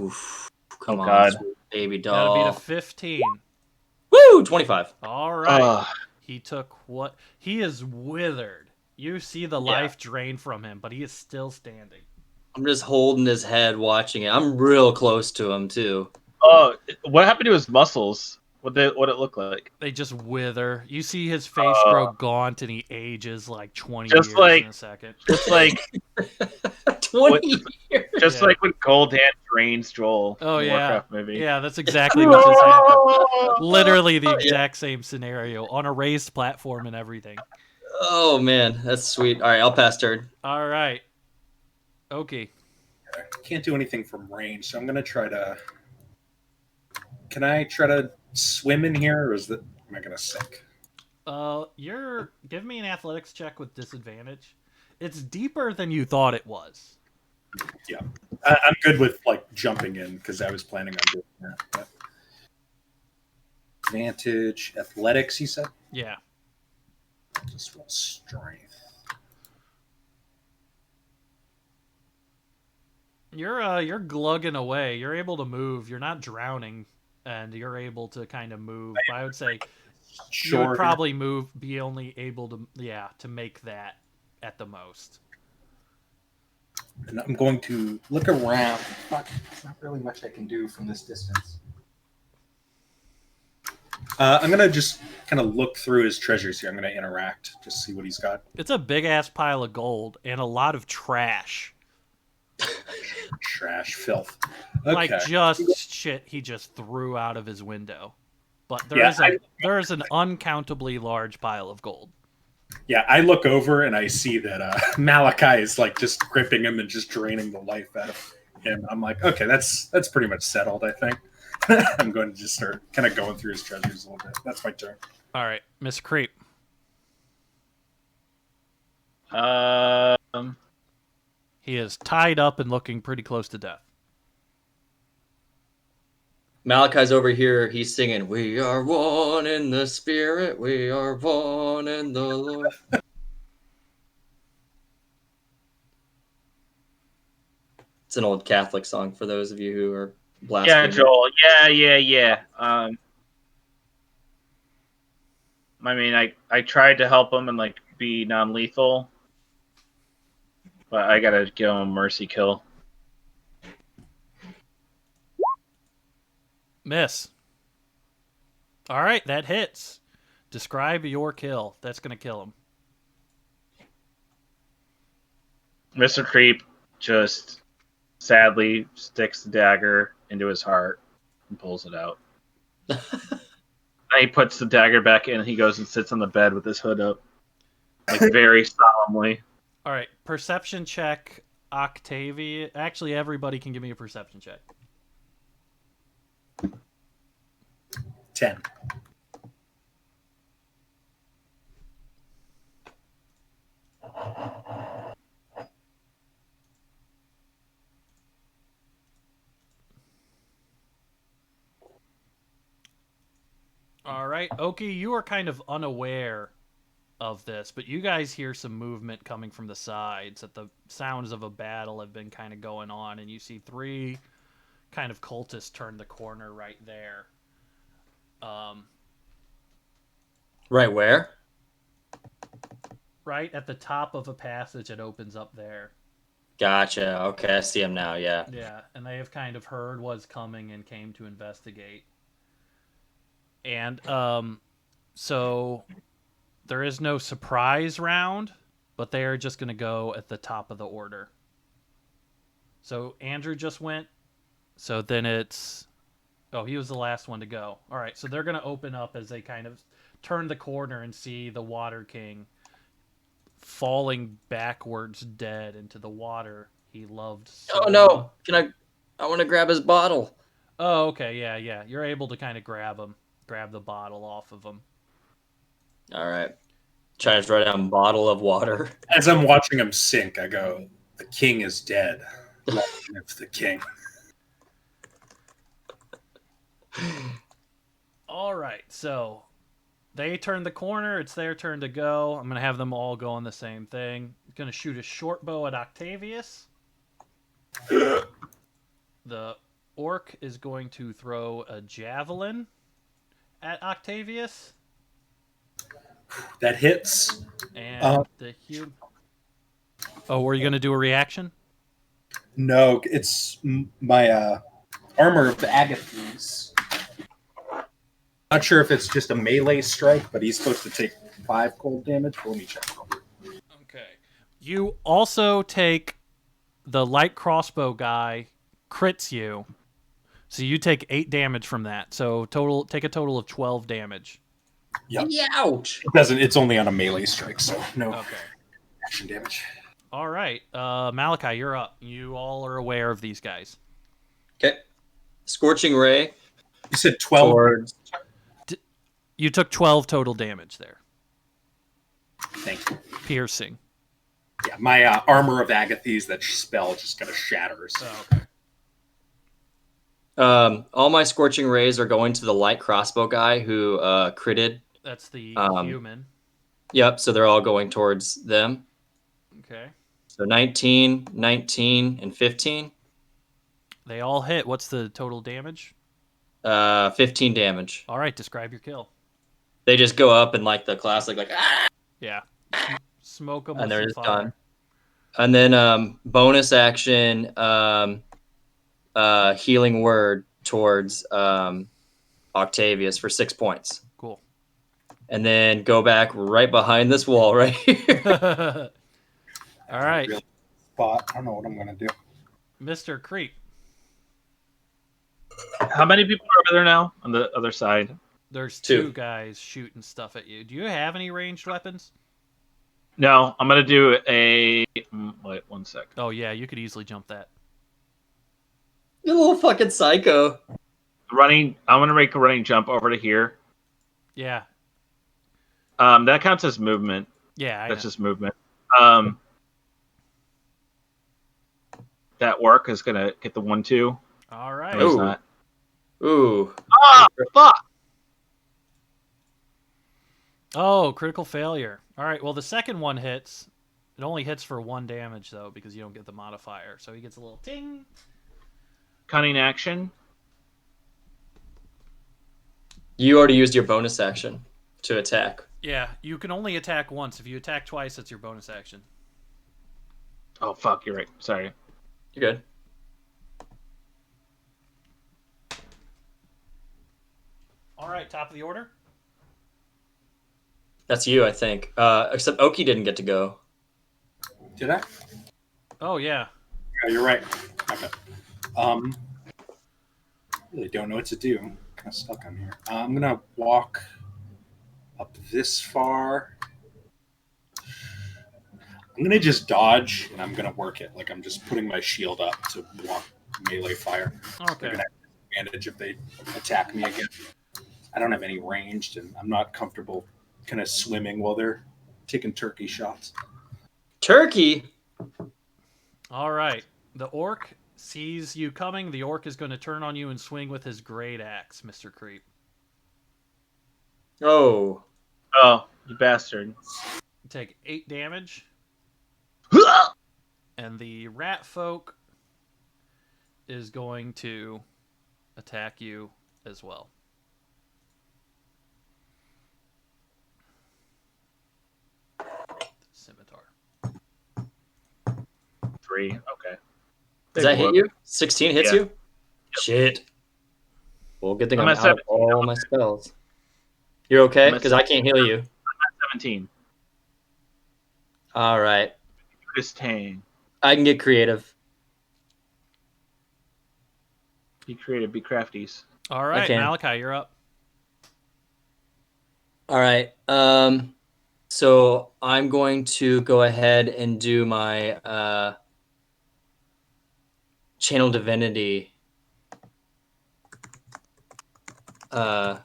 Oof. Come on, God. sweet baby Gotta doll. beat a 15. Woo! 25. All right. He took what? He is withered. You see the life drain from him, but he is still standing. I'm just holding his head, watching it. I'm real close to him, too. Oh, what happened to his muscles? What it look like? They just wither. You see his face grow gaunt, and he ages like 20 just years like, in a second. Just like 20 years. Just like when Cold Hand drains Joel. Oh in the yeah, Warcraft movie. yeah, that's exactly what just happened. Literally the exact same scenario on a raised platform and everything. Oh man, that's sweet. All right, I'll pass turn. All right. Okay. Can't do anything from range, so I'm gonna try to. Can I try to swim in here, or am I gonna sink? Give me an athletics check with disadvantage. It's deeper than you thought it was. Yeah, I'm good with like jumping in because I was planning on doing that. But... Advantage, athletics, you said? Yeah. Just roll strength. You're glugging away. You're able to move. You're not drowning, and you're able to kind of move. I would say you would probably be only able to make that at the most. And I'm going to look around. Fuck, there's not really much I can do from this distance. I'm going to just kind of look through his treasures here. I'm going to interact, just see what he's got. It's a big-ass pile of gold and a lot of trash. Trash, filth. Okay. Like just shit he just threw out of his window. But there is an uncountably large pile of gold. Yeah, I look over and I see that Malachi is like just gripping him and just draining the life out of him. I'm like, okay, that's pretty much settled, I think. I'm going to just start kind of going through his treasures a little bit. That's my turn. All right, Miss Creep. He is tied up and looking pretty close to death. Malachi's over here. He's singing, "We are one in the spirit. We are one in the Lord." It's an old Catholic song for those of you who are blaspheming. Yeah, Joel. Yeah. I mean, I tried to help him and like be non-lethal, but I gotta give him a mercy kill. Miss. All right, that hits. Describe your kill. That's gonna kill him. Mr. Creep just sadly sticks the dagger into his heart and pulls it out. Then he puts the dagger back in and he goes and sits on the bed with his hood up. Like very solemnly. All right, perception check, Octavia. Actually, everybody can give me a perception check. 10. All right, Oki, you are kind of unaware of this, but you guys hear some movement coming from the sides. That the sounds of a battle have been kind of going on, and you see 3 kind of cultists turn the corner right there. Right where? Right at the top of a passage that opens up there. Gotcha. Okay, I see him now. Yeah. Yeah, and they have kind of heard what's coming and came to investigate. And so there is no surprise round, but they are just going to go at the top of the order. So Andrew just went. So then it's... Oh, he was the last one to go. All right, so they're going to open up as they kind of turn the corner and see the Water King falling backwards dead into the water he loved so Oh no! I want to grab his bottle. Oh, okay, yeah. You're able to kind of grab the bottle off of him. All right. Trying to write down bottle of water. As I'm watching him sink, I go, "The king is dead. Long live the king." All right, so they turn the corner. It's their turn to go. I'm going to have them all go on the same thing. Going to shoot a short bow at Octavius. The orc is going to throw a javelin at Octavius. That hits. And the human... Oh, were you going to do a reaction? No, it's my armor of the Agathys. Not sure if it's just a melee strike, but he's supposed to take 5 cold damage. Let me check. Okay. You also take the light crossbow guy crits you, so you take 8 damage from that. So take a total of 12 damage. Yep. Ouch! It doesn't. It's only on a melee strike, so no action damage. All right, Malachi, you're up. You all are aware of these guys. Okay. Scorching Ray. You said 12. You took 12 total damage there. Thank you. Piercing. Yeah, my armor of Agathys, that spell just kind of shatters. Oh, okay. All my scorching rays are going to the light crossbow guy who critted. That's the human. Yep, so they're all going towards them. Okay. So 19, 19, and 15. They all hit. What's the total damage? 15 damage. All right, describe your kill. They just go up and like the classic, like, ah! Yeah. Smoke them And with they're some just fire. done. And then bonus action, healing word towards Octavius for 6 points. Cool. And then go back right behind this wall right here. All right. Really spot. I don't know what I'm gonna do. Mr. Creep. How many people are over there now on the other side? There's Two. 2 guys shooting stuff at you. Do you have any ranged weapons? No, I'm gonna do a. Wait, 1 sec. Oh yeah, you could easily jump that. You little fucking psycho. I'm gonna make a running jump over to here. Yeah. That counts as movement. Yeah, That's just movement. That work is gonna get the 1-2. All right. No, it's Ooh. not. Ooh. Ah, fuck! Oh, critical failure. All right. Well, the second one hits. It only hits for 1 damage though, because you don't get the modifier. So he gets a little ting. Cunning action. You already used your bonus action to attack. Yeah, you can only attack once. If you attack twice, it's your bonus action. Oh fuck! You're right. Sorry. You're good. All right, top of the order. That's you, I think. Except Oki didn't get to go. Did I? Oh yeah. Yeah, you're right. Okay. Really don't know what to do. I'm kind of stuck on here. I'm gonna walk up this far. I'm gonna just dodge, and I'm gonna work it. Like I'm just putting my shield up to block melee fire. Okay. They're gonna have advantage if they attack me again. I don't have any ranged, and I'm not comfortable kind of swimming while they're taking turkey shots. Turkey? All right. The orc sees you coming. The orc is going to turn on you and swing with his great axe, Mr. Creep. Oh. Oh, you bastard! You take 8 damage. And the rat folk is going to attack you as well. Scimitar. 3. Okay. Does that hit you? 16 hits Yeah. you? Shit. Well, good thing I'm I'm at out of all my spells. You're okay? I'm at Because I can't heal you. 17. All right. Christine. I can get creative. Be creative. Be crafties. All right, can. Malachi, you're up. All right. So I'm going to go ahead and do my channel divinity. So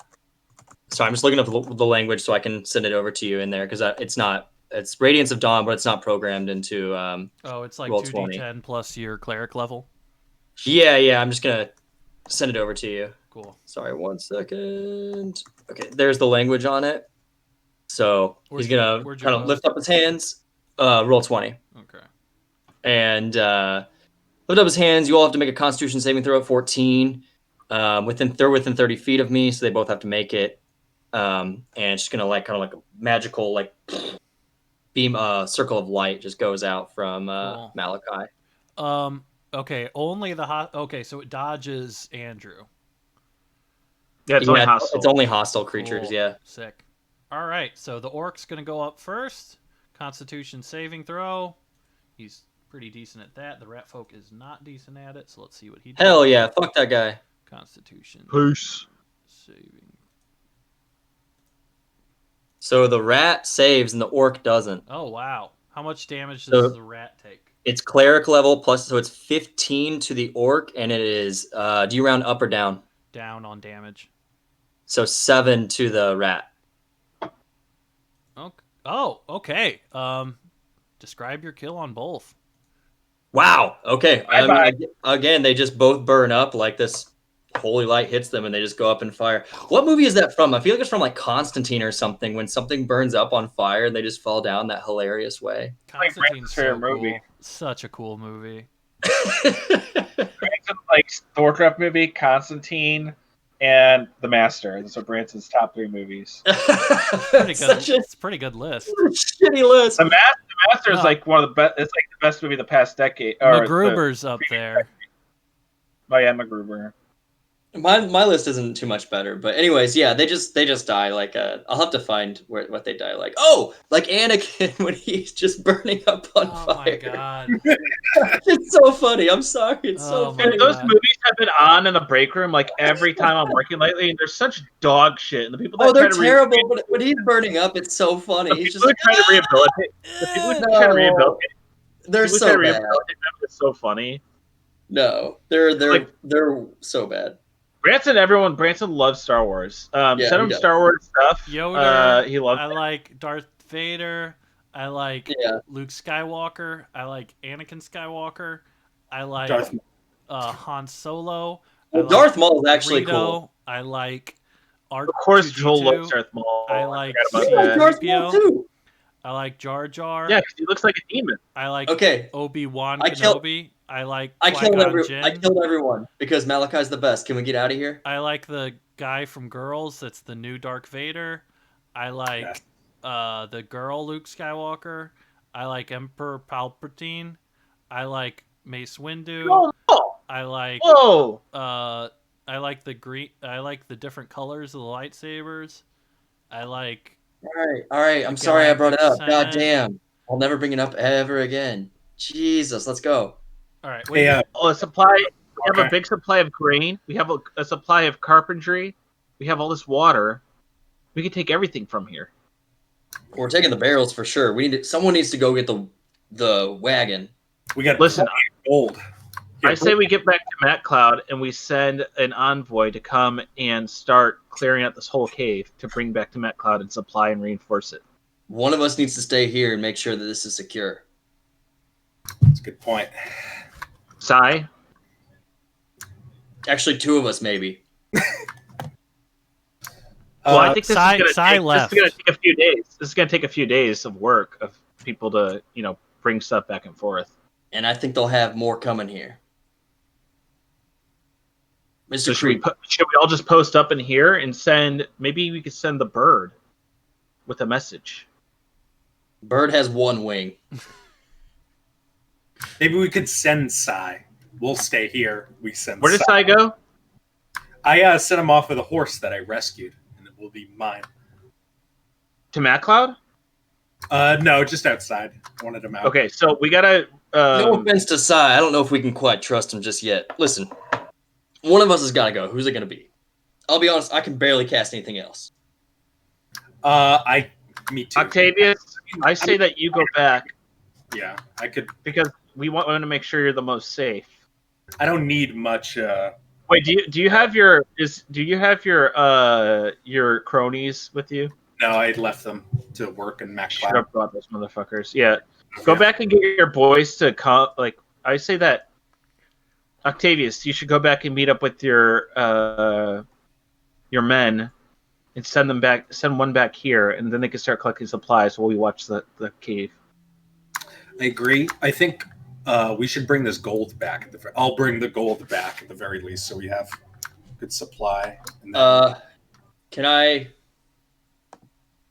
I'm just looking up the language so I can send it over to you in there because it's Radiance of Dawn, but it's not programmed into. Oh, it's like roll 2d10 plus your cleric level. Yeah. I'm just gonna send it over to you. Cool. Sorry, 1 second. Okay, there's the language on it. So he's gonna where'd you kind of post? lift up his hands, roll 20, Okay. and lift up his hands. You all have to make a Constitution saving throw at 14. They're within 30 feet of me, so they both have to make it. And it's just gonna kind of like a magical beam, circle of light just goes out from Cool. Malachi. Okay, only the okay, so it dodges Andrew. Yeah, it's only hostile. It's only hostile creatures. Cool. Yeah. Sick. All right, so the orc's gonna go up first. Constitution saving throw. He's pretty decent at that. The rat folk is not decent at it, so let's see what he does. Hell yeah! Fuck that guy. Constitution Peace. saving. So the rat saves and the orc doesn't. Oh wow! How much damage does the rat take? It's cleric level plus, so it's 15 to the orc, and it is. Do you round up or down? Down on damage. So 7 to the rat. Okay. Oh, okay. Describe your kill on both. Wow. Okay. Bye-bye. Again, they just both burn up like this. Holy light hits them, and they just go up in fire. What movie is that from? I feel like it's from like Constantine or something. When something burns up on fire, and they just fall down that hilarious way. Constantine's so favorite cool. movie. Such a cool movie. Branson's like Warcraft movie, Constantine, and The Master. Those are Branson's top 3 movies. Pretty good. It's a pretty good list. Shitty list. The Master is like one of the best. It's like the best movie of the past decade. MacGruber's up there. By MacGruber. My list isn't too much better, but anyways, yeah, they just die. Like, I'll have to find what they die like. Oh, like Anakin when he's just burning up on fire. Oh my god, it's so funny. I'm sorry, it's so funny. And those movies have been on in the break room like every time I'm working lately, and they're such dog shit. And the people that they're try to terrible. But when he's burning up, it's so funny. He's just like, trying to rehabilitate. The people who try to rehabilitate. They're so bad. It's so funny. No, they're so bad. Branson loves Star Wars. Send him Star Wars stuff. Yoda. He loves. I like Darth Vader. I like Luke Skywalker. I like Anakin Skywalker. I like Han Solo. Darth Maul is actually cool. I like Of course, Joel loves Darth Maul. I like Darth Maul too. I like Jar Jar. Yeah, because he looks like a demon. I like Obi-Wan Kenobi. I killed everyone because Malachi's the best. Can we get out of here? I like the guy from Girls. That's the new Darth Vader. I like the girl Luke Skywalker. I like Emperor Palpatine. I like Mace Windu. I like I like the green. I like the different colors of the lightsabers. I like. All right. I'm sorry I brought it up. God damn. I'll never bring it up ever again. Jesus, let's go. All right. A supply. We have a big supply of grain. We have a supply of carpentry. We have all this water. We can take everything from here. We're taking the barrels for sure. Someone needs to go get the wagon. We got gold. I say we get back to Matt Cloud and we send an envoy to come and start clearing out this whole cave to bring back to Matt Cloud and supply and reinforce it. One of us needs to stay here and make sure that this is secure. That's a good point. Sai? Actually, two of us, maybe. Well, I think this is going to take a few days. This is going to take a few days of work of people to, bring stuff back and forth. And I think they'll have more coming here. So should we all just post up in here and maybe we could send the bird with a message? Bird has one wing. Maybe we could send Sai. We'll stay here. Where does Sai go? I sent him off with a horse that I rescued, and it will be mine. To Matt Cloud? No, just outside. I wanted him out. Okay, so we gotta. No offense to Sai, I don't know if we can quite trust him just yet. Listen, one of us has got to go. Who's it going to be? I'll be honest, I can barely cast anything else. Me too. Octavius, I say that you go back. Yeah, I could, because we want to make sure you're the most safe. I don't need much. Wait, do you have your cronies with you? No, I left them to work in Mac. Should have brought those motherfuckers. Yeah. Go back and get your boys to come. Like, I say that, Octavius, you should go back and meet up with your men and send them back. Send one back here, and then they can start collecting supplies while we watch the cave. I agree. I think we should bring this gold back. I'll bring the gold back at the very least, so we have good supply. And then... Can I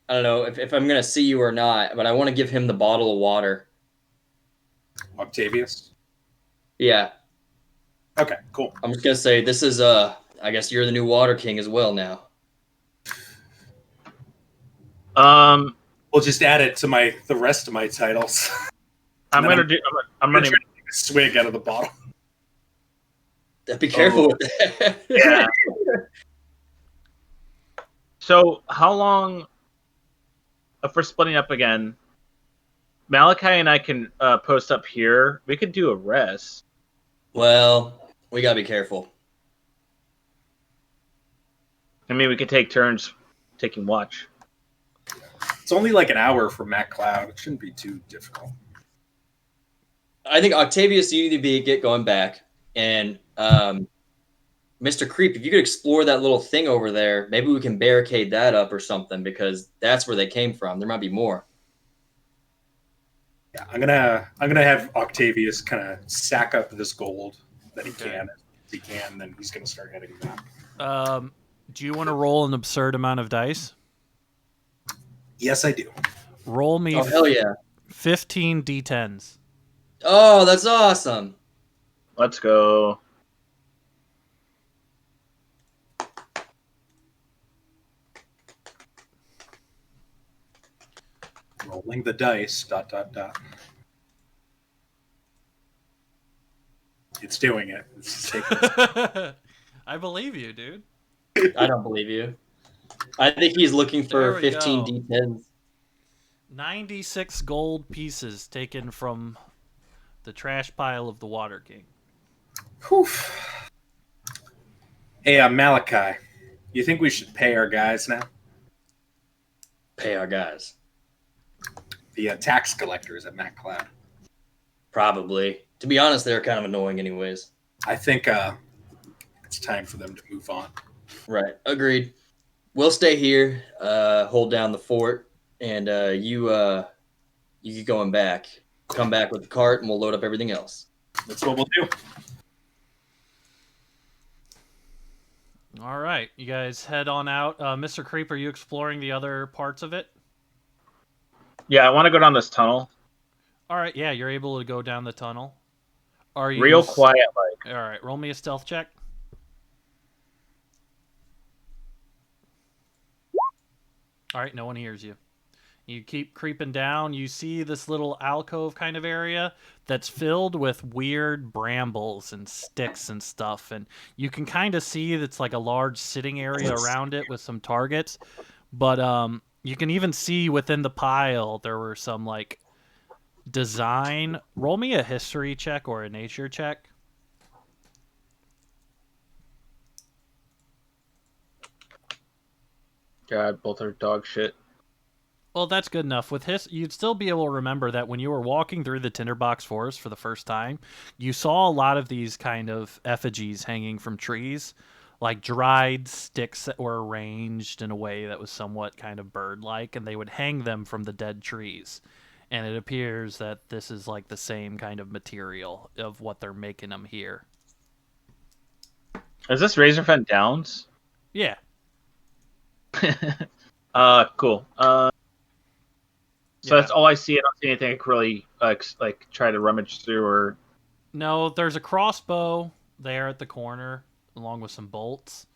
don't know if I'm going to see you or not, but I want to give him the bottle of water. Octavius? Yeah. Okay, cool. I'm just going to say, this is, I guess you're the new Water King as well now. We'll just add it to the rest of my titles. I'm gonna take a swig out of the bottle. Be careful with that. Yeah. So how long, if we're splitting up again, Malachi and I can post up here. We could do a rest. Well, we gotta be careful. I mean, we could take turns taking watch. It's only like an hour from Matt Cloud. It shouldn't be too difficult. I think Octavius, you need to get going back. And Mr. Creep, if you could explore that little thing over there, maybe we can barricade that up or something, because that's where they came from. There might be more. Yeah, I'm gonna have Octavius kind of sack up this gold that he can. If he can, then he's gonna start heading back. Do you want to roll an absurd amount of dice? Yes, I do. Roll me. Oh, hell yeah. 15 D10s. Oh, that's awesome. Let's go. Rolling the dice. ... It's doing it. It's taking I believe you, dude. I don't believe you. I think he's looking There for we 15 go. D10s. 96 gold pieces taken from the trash pile of the Water King. Whew. Hey, Malachi, you think we should pay our guys now? Pay our guys. The tax collectors at Matt Cloud. Probably. To be honest, they're kind of annoying anyways. I think it's time for them to move on. Right. Agreed. We'll stay here, hold down the fort, and you keep going back. Come back with the cart, and we'll load up everything else. That's what we'll do. All right, you guys head on out. Mr. Creep, are you exploring the other parts of it? Yeah, I want to go down this tunnel. All right, yeah, you're able to go down the tunnel. Are you real quiet, like. All right, roll me a stealth check. All right, no one hears you. You keep creeping down. You see this little alcove kind of area that's filled with weird brambles and sticks and stuff. And you can kind of see that's like a large sitting area around it with some targets. But you can even see within the pile there were some like design. Roll me a history check or a nature check. God, both are dog shit. Well, that's good enough. With you'd still be able to remember that when you were walking through the Tinderbox Forest for the first time, you saw a lot of these kind of effigies hanging from trees, like dried sticks that were arranged in a way that was somewhat kind of bird-like, and they would hang them from the dead trees. And it appears that this is like the same kind of material of what they're making them here. Is this Razorfen Downs? Yeah. Cool. So Yeah. that's all I see. I don't see anything I could really like try to rummage through or. No, there's a crossbow there at the corner, along with some bolts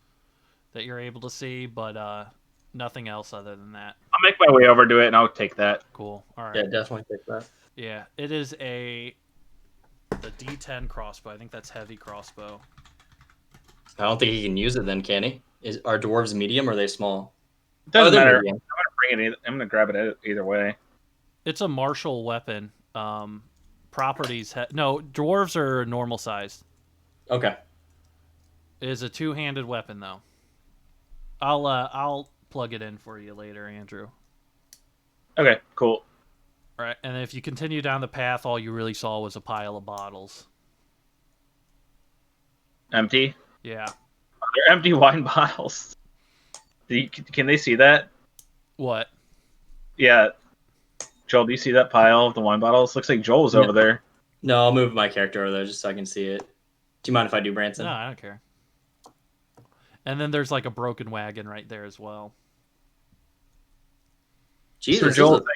that you're able to see, but nothing else other than that. I'll make my way over to it and I'll take that. Cool. All right. Yeah, definitely take that. Yeah, it is the D10 crossbow. I think that's heavy crossbow. I don't think he can use it then, can he? Are dwarves medium or are they small? Doesn't they're matter. medium. I'm gonna bring it. I'm gonna grab it either way. It's a martial weapon. Properties. No, dwarves are normal sized. Okay. It is a two-handed weapon though. I'll plug it in for you later, Andrew. Okay, cool. All right, and if you continue down the path, all you really saw was a pile of bottles. Empty. Yeah. They're empty wine bottles. Can they see that? What? Yeah. Joel, do you see that pile of the wine bottles? Looks like Joel's over there. No, I'll move my character over there just so I can see it. Do you mind if I do, Branson? No, I don't care. And then there's like a broken wagon right there as well. Jesus, Joel,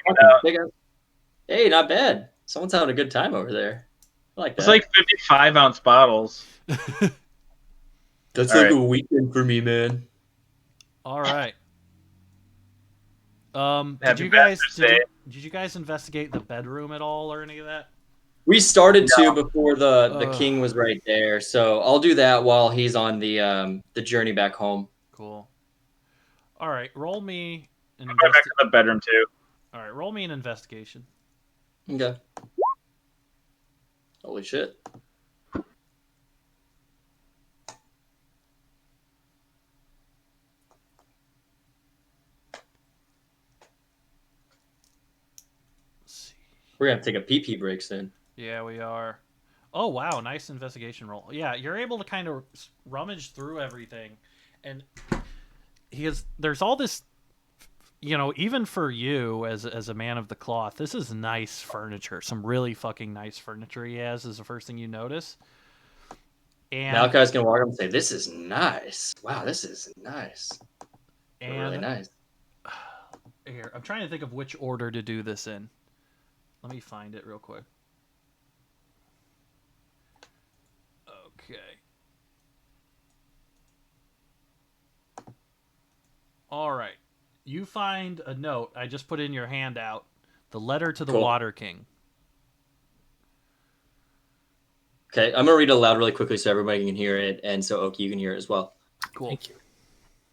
hey, not bad. Someone's having a good time over there. I like that. It's like 55-ounce bottles. That's All like right. a weekend for me, man. All right. Did Happy you guys Bastard's Day. did you guys investigate the bedroom at all or any of that? We started to before the king was right there, so I'll do that while he's on the journey back home. Cool. All right, roll me an Go back to the bedroom too. All right, roll me an investigation. Okay. Holy shit. Let's see. We're gonna take a pee break soon. Yeah, we are. Oh wow, nice investigation roll. Yeah, you're able to kind of rummage through everything, and there's all this, even for you as a man of the cloth, this is nice furniture. Some really fucking nice furniture he has is the first thing you notice. And Malachi's gonna walk up and say, "This is nice. Wow, this is nice. And really nice." Here, I'm trying to think of which order to do this in. Let me find it real quick. Okay. All right. You find a note. I just put in your handout. The letter to the Cool. Water King. Okay, I'm gonna read it aloud really quickly so everybody can hear it, and so Oki, you can hear it as well. Cool. Thank you.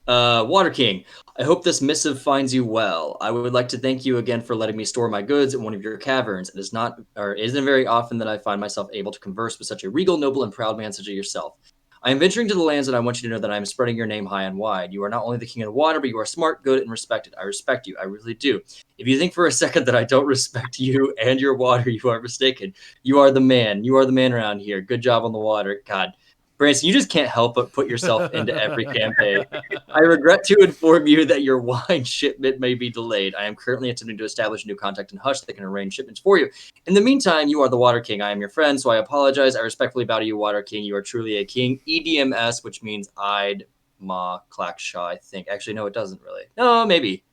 Water King, I hope this missive finds you well. I would like to thank you again for letting me store my goods in one of your caverns. It is not, or isn't very often that I find myself able to converse with such a regal, noble, and proud man such as yourself. I am venturing to the lands, and I want you to know that I am spreading your name high and wide. You are not only the king of the water, but you are smart, good, and respected. I respect you. I really do. If you think for a second that I don't respect you and your water, you are mistaken. You are the man. You are the man around here. Good job on the water. God. Branson, you just can't help but put yourself into every campaign. I regret to inform you that your wine shipment may be delayed. I am currently attempting to establish a new contact in Hush that can arrange shipments for you. In the meantime, you are the Water King. I am your friend, so I apologize. I respectfully bow to you, Water King. You are truly a king. EDMS, which means I'd Ma Clackshaw, I think. Actually, no, it doesn't really. No, maybe.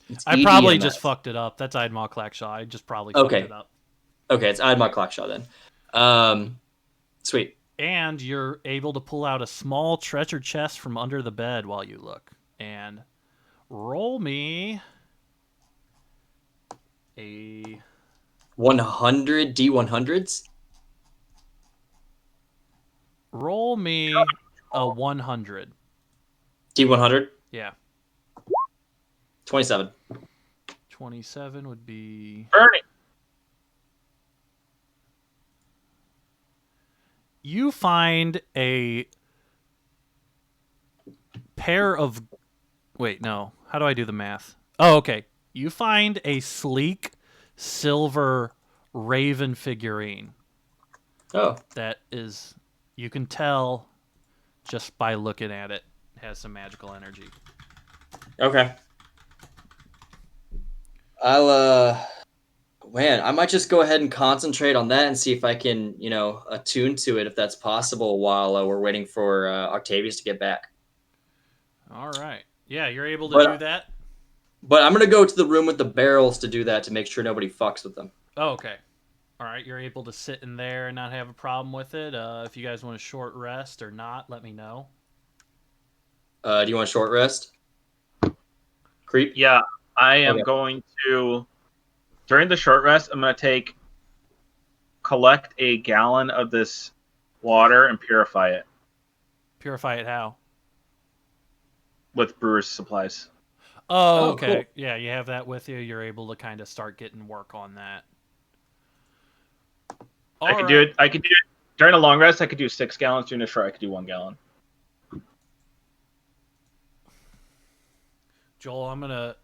It's I probably EDMS. just fucked it up. That's Idma Clackshaw. I just probably fucked it up. Okay, it's I'd Ma Clackshaw then. Sweet. And you're able to pull out a small treasure chest from under the bed while you look. And roll me a 100 D100s? Roll me a 100. D100? Yeah. 27. 27 would be... Bernie. You find a pair of... Wait, no. How do I do the math? Oh, okay. You find a sleek silver raven figurine. Oh. That is... You can tell just by looking at it. It has some magical energy. Okay. Man, I might just go ahead and concentrate on that and see if I can, attune to it if that's possible while we're waiting for Octavius to get back. All right. Yeah, you're able to do that? But I'm going to go to the room with the barrels to do that to make sure nobody fucks with them. Oh, okay. All right, you're able to sit in there and not have a problem with it. If you guys want a short rest or not, let me know. Do you want a short rest? Creep? Yeah, I am going to... During the short rest, I'm going to collect a gallon of this water and purify it. Purify it how? With brewer's supplies. Oh, okay. Cool. Yeah, you have that with you. You're able to kind of start getting work on that. I could do it during a long rest. I could do 6 gallons. During a short, I could do 1 gallon. Joel, I'm gonna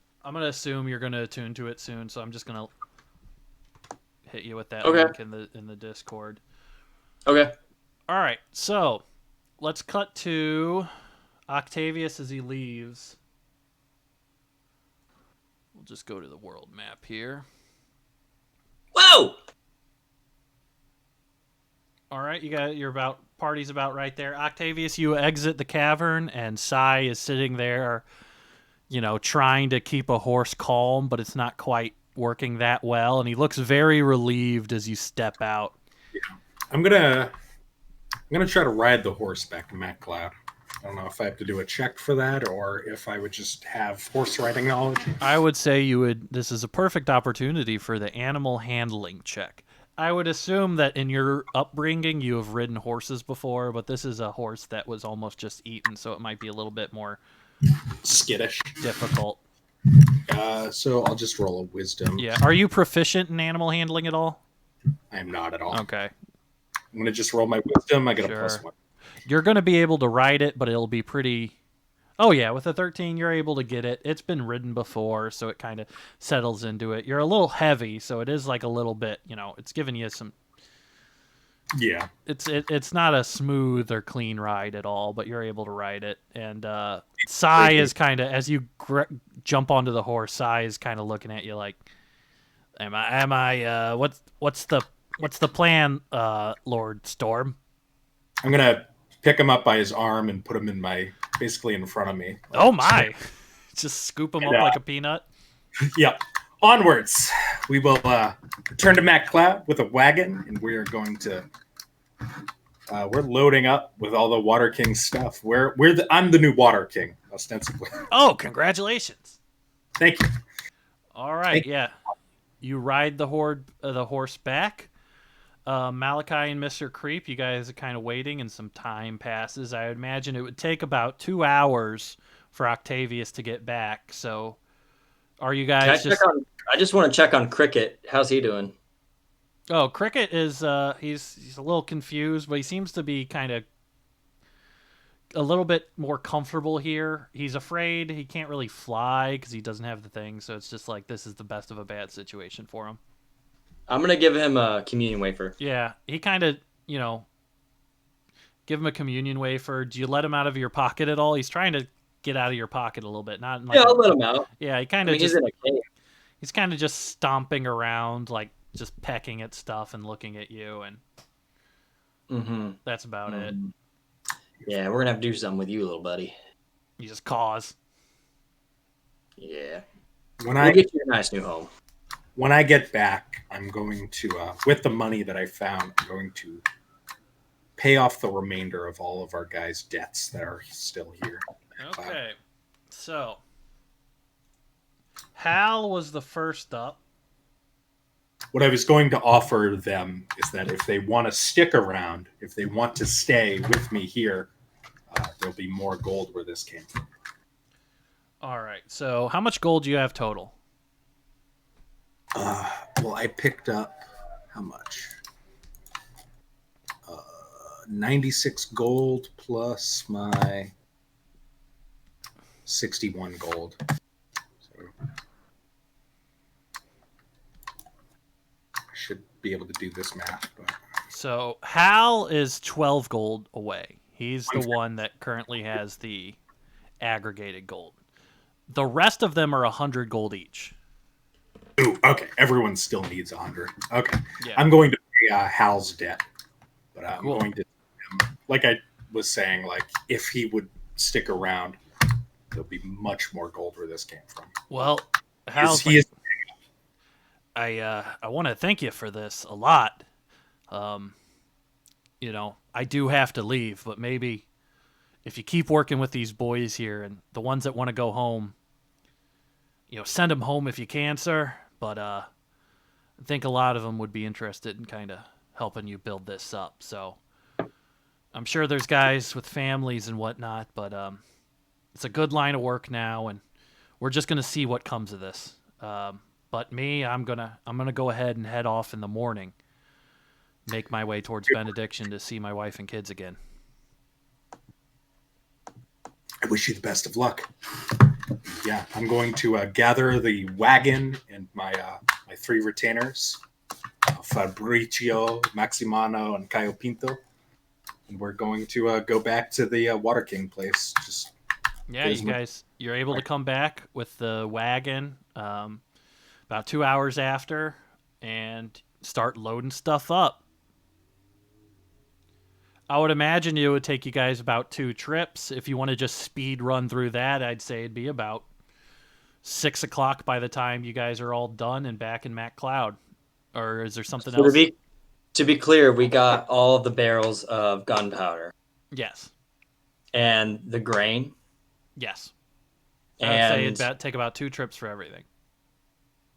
assume you're gonna attune to it soon, so I'm just gonna hit you with that link in the Discord. Okay. All right, so let's cut to Octavius as he leaves. We'll just go to the world map here. Whoa! All right, party's about right there. Octavius, you exit the cavern, and Sai is sitting there, trying to keep a horse calm, but it's not quite working that well, and he looks very relieved as you step out. Yeah. I'm gonna try to ride the horse back to MacLeod. I don't know if I have to do a check for that or if I would just have horse riding knowledge. I would say this is a perfect opportunity for the animal handling check. I would assume that in your upbringing you have ridden horses before, but this is a horse that was almost just eaten, so it might be a little bit more skittish, difficult. So I'll just roll a wisdom. Yeah. Are you proficient in animal handling at all? I am not at all. Okay. I'm going to just roll my wisdom. I got a +1. You're going to be able to ride it, but it'll be pretty... Oh, yeah, with a 13, you're able to get it. It's been ridden before, so it kind of settles into it. You're a little heavy, so it is like a little bit, it's giving you some... Yeah. It's not a smooth or clean ride at all, but you're able to ride it. And Sai is kind of, as you jump onto the horse, Sai is kind of looking at you like, am I what's the plan, Lord Storm? I'm going to pick him up by his arm and put him basically in front of me. Oh my. Just scoop him up like a peanut. Yeah. onwards. We will return to MacCloud with a wagon, and we are going to. We're loading up with all the Water King stuff. I'm the new Water King, ostensibly. Oh, congratulations! Thank you. All right, yeah. You ride the horse back. Malachi and Mr. Creep, you guys are kind of waiting, and some time passes. I would imagine it would take about 2 hours for Octavius to get back. So, are you guys I just want to check on Cricket. How's he doing? Oh, Cricket is he's a little confused, but he seems to be kind of a little bit more comfortable here. He's afraid he can't really fly because he doesn't have the thing, so it's just like this is the best of a bad situation for him. I'm gonna give him a communion wafer. Yeah, he kind of, give him a communion wafer. Do you let him out of your pocket at all? He's trying to get out of your pocket a little bit. Not in like I'll let him out. Yeah, he kind of he's in a cave. He's kind of just stomping around, like just pecking at stuff and looking at you, and that's about it. Yeah, we're gonna have to do something with you, little buddy. You just cause. Yeah. We'll get you a nice new home. When I get back, I'm going to, with the money that I found, I'm going to pay off the remainder of all of our guys' debts that are still here. Okay. So, Hal was the first up. What I was going to offer them is that if they want to stick around, if they want to stay with me here, there'll be more gold where this came from. All right. So, how much gold do you have total? Well, I picked up how much? 96 gold plus my 61 gold. So I should be able to do this math. But... So Hal is 12 gold away. He's the one that currently has the aggregated gold. The rest of them are 100 gold each. Ooh, okay. Everyone still needs 100. Okay. Yeah. I'm going to pay Hal's debt, but I'm Cool. going to, like I was saying, like if he would stick around, there'll be much more gold where this came from. Well, Hal's I want to thank you for this a lot. I do have to leave, but maybe if you keep working with these boys here and the ones that want to go home, send them home if you can, sir. But I think a lot of them would be interested in kind of helping you build this up. So I'm sure there's guys with families and whatnot, but it's a good line of work now, and we're just gonna see what comes of this. But me, I'm gonna go ahead and head off in the morning, make my way towards Benediction to see my wife and kids again. I wish you the best of luck. Yeah, I'm going to gather the wagon and my 3 retainers, Fabricio, Maximano, and Caio Pinto, and we're going to go back to the Water King place. You're able to come back with the wagon about 2 hours after and start loading stuff up. I would imagine it would take you guys about 2 trips. If you want to just speed run through that, I'd say it'd be about 6 o'clock by the time you guys are all done and back in MacCloud. Or is there something else? To be clear, we got all of the barrels of gunpowder. Yes. And the grain. Yes. I'd say it'd take about 2 trips for everything.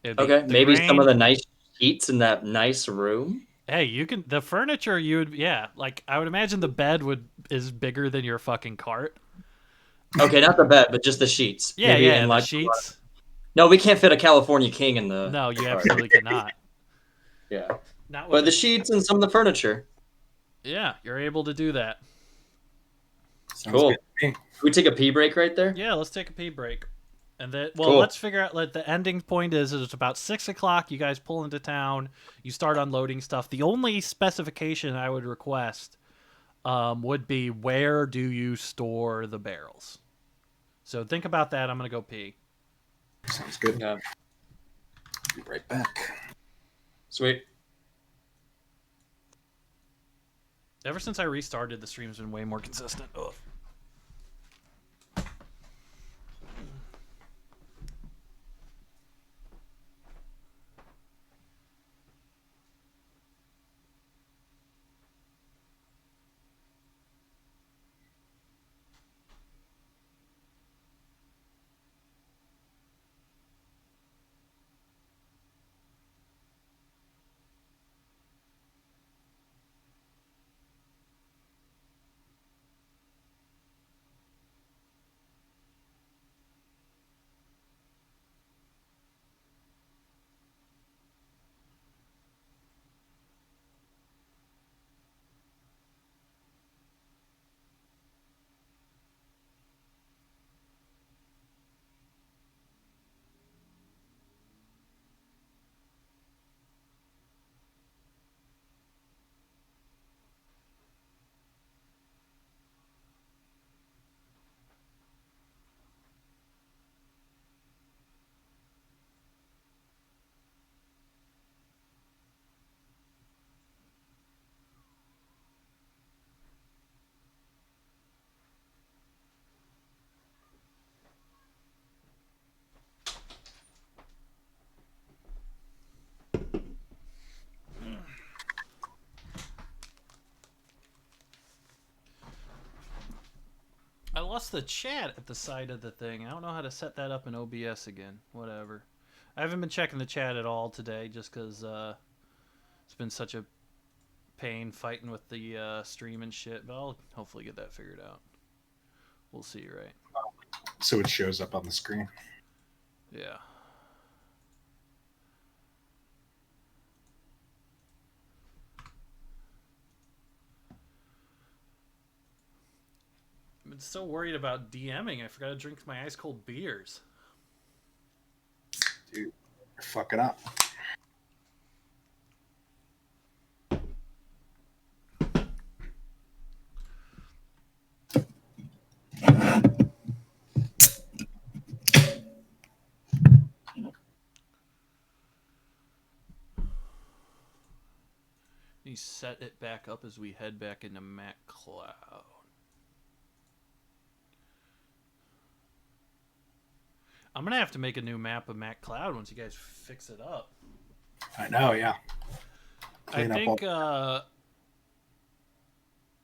Okay, maybe some of the nice sheets in that nice room. Hey, the furniture I would imagine the bed is bigger than your fucking cart. Okay, not the bed, but just the sheets. Yeah, the sheets. No, we can't fit a California King in the. No, you absolutely cannot. Yeah. But the sheets and some of the furniture. Yeah, you're able to do that. Sounds cool. good to me. Can we take a pee break right there? Yeah, let's take a pee break. And then, cool. Let's figure out. The ending point is it's about 6 o'clock. You guys pull into town. You start unloading stuff. The only specification I would request would be where do you store the barrels. So think about that. I'm gonna go pee. Sounds good. Yeah. Be right back. Sweet. Ever since I restarted, the stream's been way more consistent. Ugh. lost the chat at the side of the thing. I don't know how to set that up in OBS again. Whatever. I haven't been checking the chat at all today just because it's been such a pain fighting with the stream and shit. But I'll hopefully get that figured out. We'll see, right? So it shows up on the screen. Yeah. I've been so worried about DMing. I forgot to drink my ice cold beers. Dude, you're fucking up. You set it back up as we head back into Mac Cloud. I'm gonna have to make a new map of Mac Cloud once you guys fix it up. I know, yeah. I think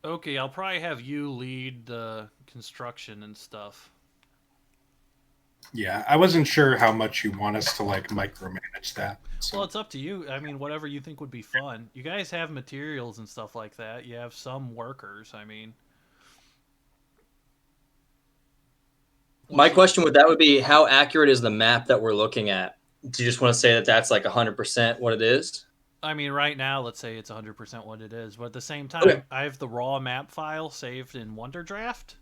okay, I'll probably have you lead the construction and stuff. Yeah, I wasn't sure how much you want us to like micromanage that. So. Well, it's up to you. I mean, whatever you think would be fun. You guys have materials and stuff like that. You have some workers. I mean, my question with that would be, how accurate is the map that we're looking at? Do you just want to say that that's like 100% what it is? I mean, right now, let's say it's 100% what it is. But at the same time, Okay. I have the raw map file saved in Wonderdraft.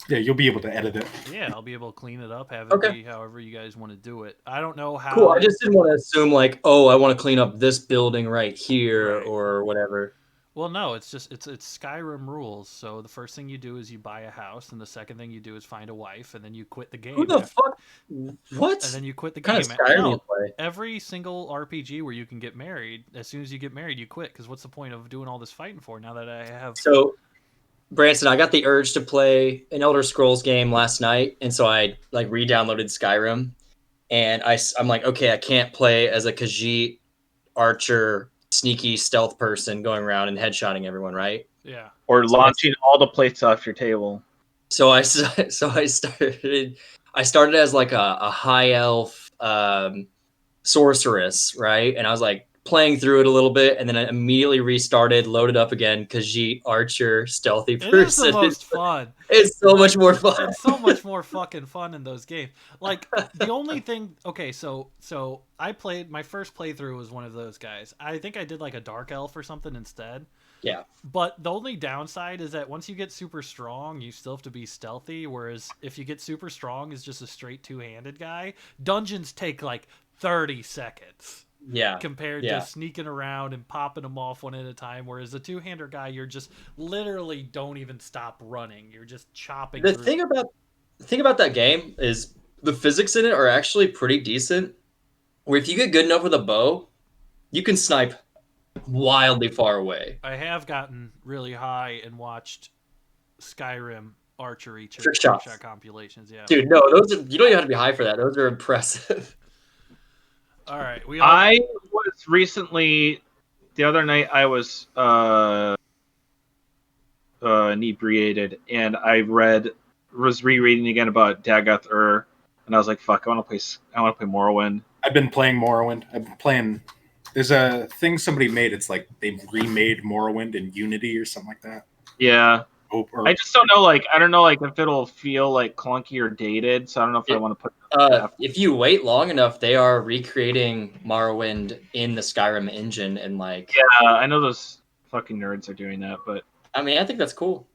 Yeah, you'll be able to edit it. Yeah, I'll be able to clean it up, have it be however you guys want to do it. I don't know how. Cool. I just didn't want to assume like, oh, I want to clean up this building right here or whatever. Well, no, it's just it's Skyrim rules. So the first thing you do is you buy a house, and the second thing you do is find a wife, and then you quit the game. Who the fuck? What? And then you quit the What game. kind of Skyrim you play? Every single RPG where you can get married, as soon as you get married, you quit. Because what's the point of doing all this fighting for now that I have? So, Branson, I got the urge to play an Elder Scrolls game last night, and so I like re-downloaded Skyrim, and I'm like, okay, I can't play as a Khajiit archer, sneaky stealth person going around and headshotting everyone, right? Yeah. Or launching all the plates off your table. So I started as like a high elf sorceress, right? And I was like playing through it a little bit, and then I immediately restarted, loaded up again, Khajiit archer, stealthy person. It is the most fun. It's so much more fun. It's so much more fucking fun in those games. Like the only thing, okay, so I played my first playthrough was one of those guys. I think I did like a dark elf or something instead. Yeah. But the only downside is that once you get super strong, you still have to be stealthy. Whereas if you get super strong as just a straight two-handed guy, dungeons take like 30 seconds. Yeah. Compared to sneaking around and popping them off one at a time. Whereas a two-hander guy, you're just literally don't even stop running. You're just chopping. The thing about that game is the physics in it are actually pretty decent. Where if you get good enough with a bow, you can snipe wildly far away. I have gotten really high and watched Skyrim archery trick shot shots compilations. Yeah, dude, no, those are, you don't even have to be high for that. Those are impressive. All right, I was recently, the other night I was inebriated, and I was rereading again about Dagoth Ur, and I was like, "Fuck, I want to play Morrowind." I've been playing Morrowind. I've been playing. There's a thing somebody made. It's like they remade Morrowind in Unity or something like that. Yeah. I just don't know. Like, I don't know, like if it'll feel like clunky or dated. So I don't know if I want to put. If you wait long enough, they are recreating Morrowind in the Skyrim engine, and like. Yeah, I know those fucking nerds are doing that, but. I mean, I think that's cool.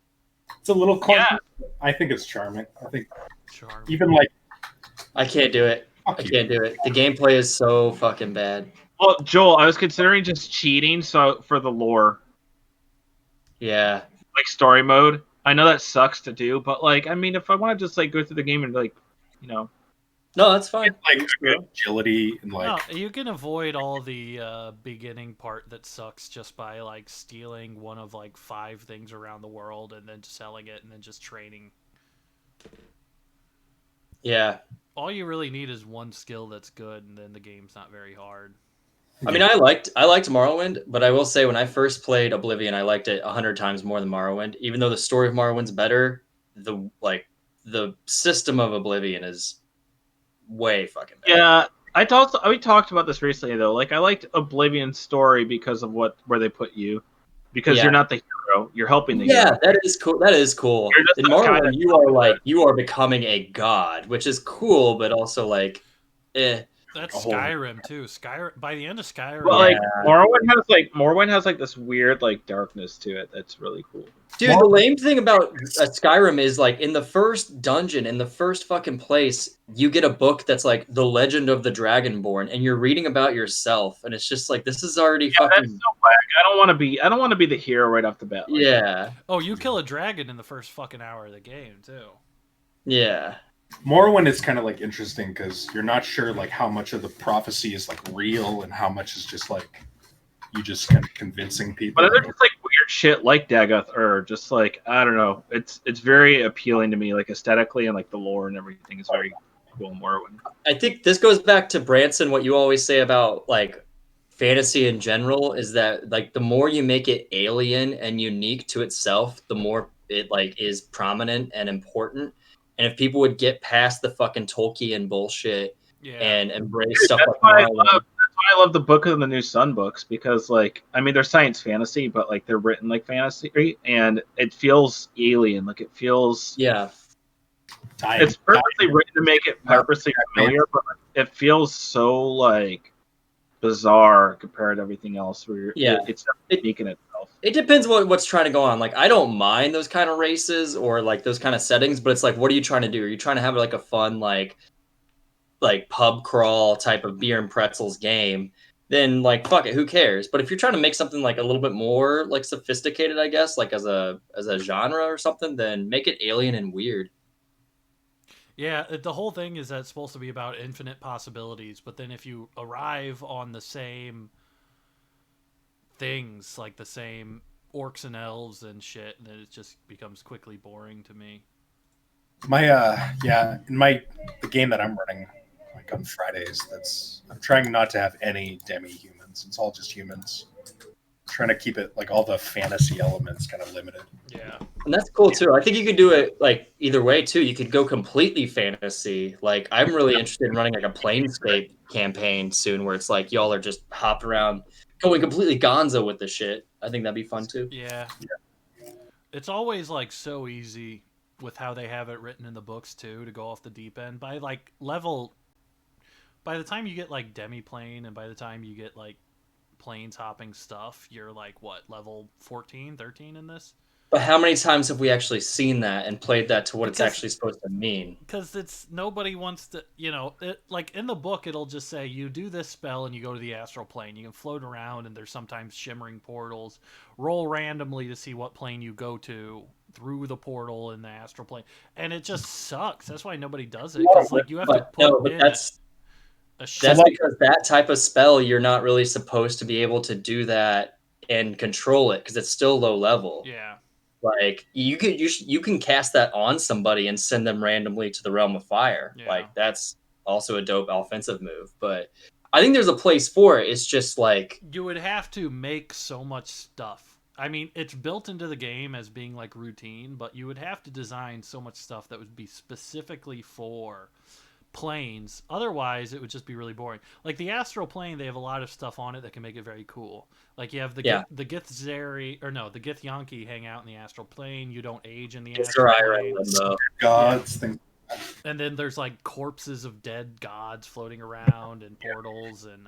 It's a little clunky. Yeah. I think it's charming. I think charming. Even like. I can't do it. I can't do it. The gameplay is so fucking bad. Well, Joel, I was considering just cheating for the lore. Yeah. Like story mode. I know that sucks to do, but like, I mean, if I want to just like go through the game and like, you know. No, that's fine. Like agility and like. No, you can avoid all the beginning part that sucks just by like stealing one of like 5 things around the world and then selling it and then just training. Yeah. All you really need is one skill that's good, and then the game's not very hard. I mean, I liked Morrowind, but I will say when I first played Oblivion, I liked it 100 times more than Morrowind. Even though the story of Morrowind's better, the system of Oblivion is way fucking better. Yeah, we talked about this recently though. Like, I liked Oblivion's story because of where they put you, because you're not the hero. You're helping the hero. That is cool. That is cool. You're just In the guy Morrowind, you are becoming a god, which is cool, but also like, That's Skyrim too. Skyrim, by the end of Skyrim, Well, like Morrowind has like this weird like darkness to it that's really cool. Dude, the lame thing about Skyrim is like in the first dungeon, in the first fucking place, you get a book that's like The Legend of the Dragonborn, and you're reading about yourself, and it's just like this is already fucking. That's so whack. I don't want to be the hero right off the bat. Like that. Oh, you kill a dragon in the first fucking hour of the game too. Yeah. Morrowind is kind of like interesting because you're not sure like how much of the prophecy is like real and how much is just like you just kind of convincing people. But there's just like weird shit like Dagoth, or just like I don't know. It's very appealing to me, like aesthetically and like the lore and everything is very cool in Morrowind. I think this goes back to Branson. What you always say about like fantasy in general is that like the more you make it alien and unique to itself, the more it like is prominent and important. And if people would get past the fucking Tolkien bullshit and embrace stuff like That's why I love the Book of the New Sun books, because like I mean they're science fantasy, but like they're written like fantasy and it feels alien. Like it feels it's purposely written to make it purposely familiar, but it feels so like bizarre compared to everything else where it's unique in itself. It depends what's trying to go on. Like I don't mind those kind of races or like those kind of settings, but it's like what are you trying to do? Are you trying to have like a fun like pub crawl type of beer and pretzels game? Then like fuck it, who cares? But if you're trying to make something like a little bit more like sophisticated, I guess, like as a genre or something, then make it alien and weird. Yeah, the whole thing is that it's supposed to be about infinite possibilities, but then if you arrive on the same things, like the same orcs and elves and shit, then it just becomes quickly boring to me. The game that I'm running like on Fridays, I'm trying not to have any demi-humans. It's all just humans. I'm trying to keep it like all the fantasy elements kind of limited. Yeah. And that's cool too. I think you could do it like either way too. You could go completely fantasy. Like I'm really interested in running like a Planescape campaign soon where it's like y'all are just hopping around going completely gonzo with the shit. I think that'd be fun too. Yeah. It's always like so easy with how they have it written in the books too to go off the deep end. By the time you get like demi-plane and by the time you get like planes hopping stuff, you're like what, level 14, 13 in this? But how many times have we actually seen that and played that to what it's actually supposed to mean? Because it's nobody wants to, like in the book, it'll just say you do this spell and you go to the astral plane. You can float around and there's sometimes shimmering portals. Roll randomly to see what plane you go to through the portal in the astral plane, and it just sucks. That's why nobody does it. Because like you have to put in that's because that type of spell you're not really supposed to be able to do that and control it because it's still low level. Yeah. Like you can cast that on somebody and send them randomly to the realm of fire. Yeah. Like that's also a dope offensive move. But I think there's a place for it. It's just like you would have to make so much stuff. I mean, it's built into the game as being like routine, but you would have to design so much stuff that would be specifically for planes. Otherwise, it would just be really boring. Like the astral plane, they have a lot of stuff on it that can make it very cool. Like you have the Githzeri, or no, the Githyanki hang out in the astral plane. You don't age in the astral plane. Gods. And then there's like corpses of dead gods floating around and portals and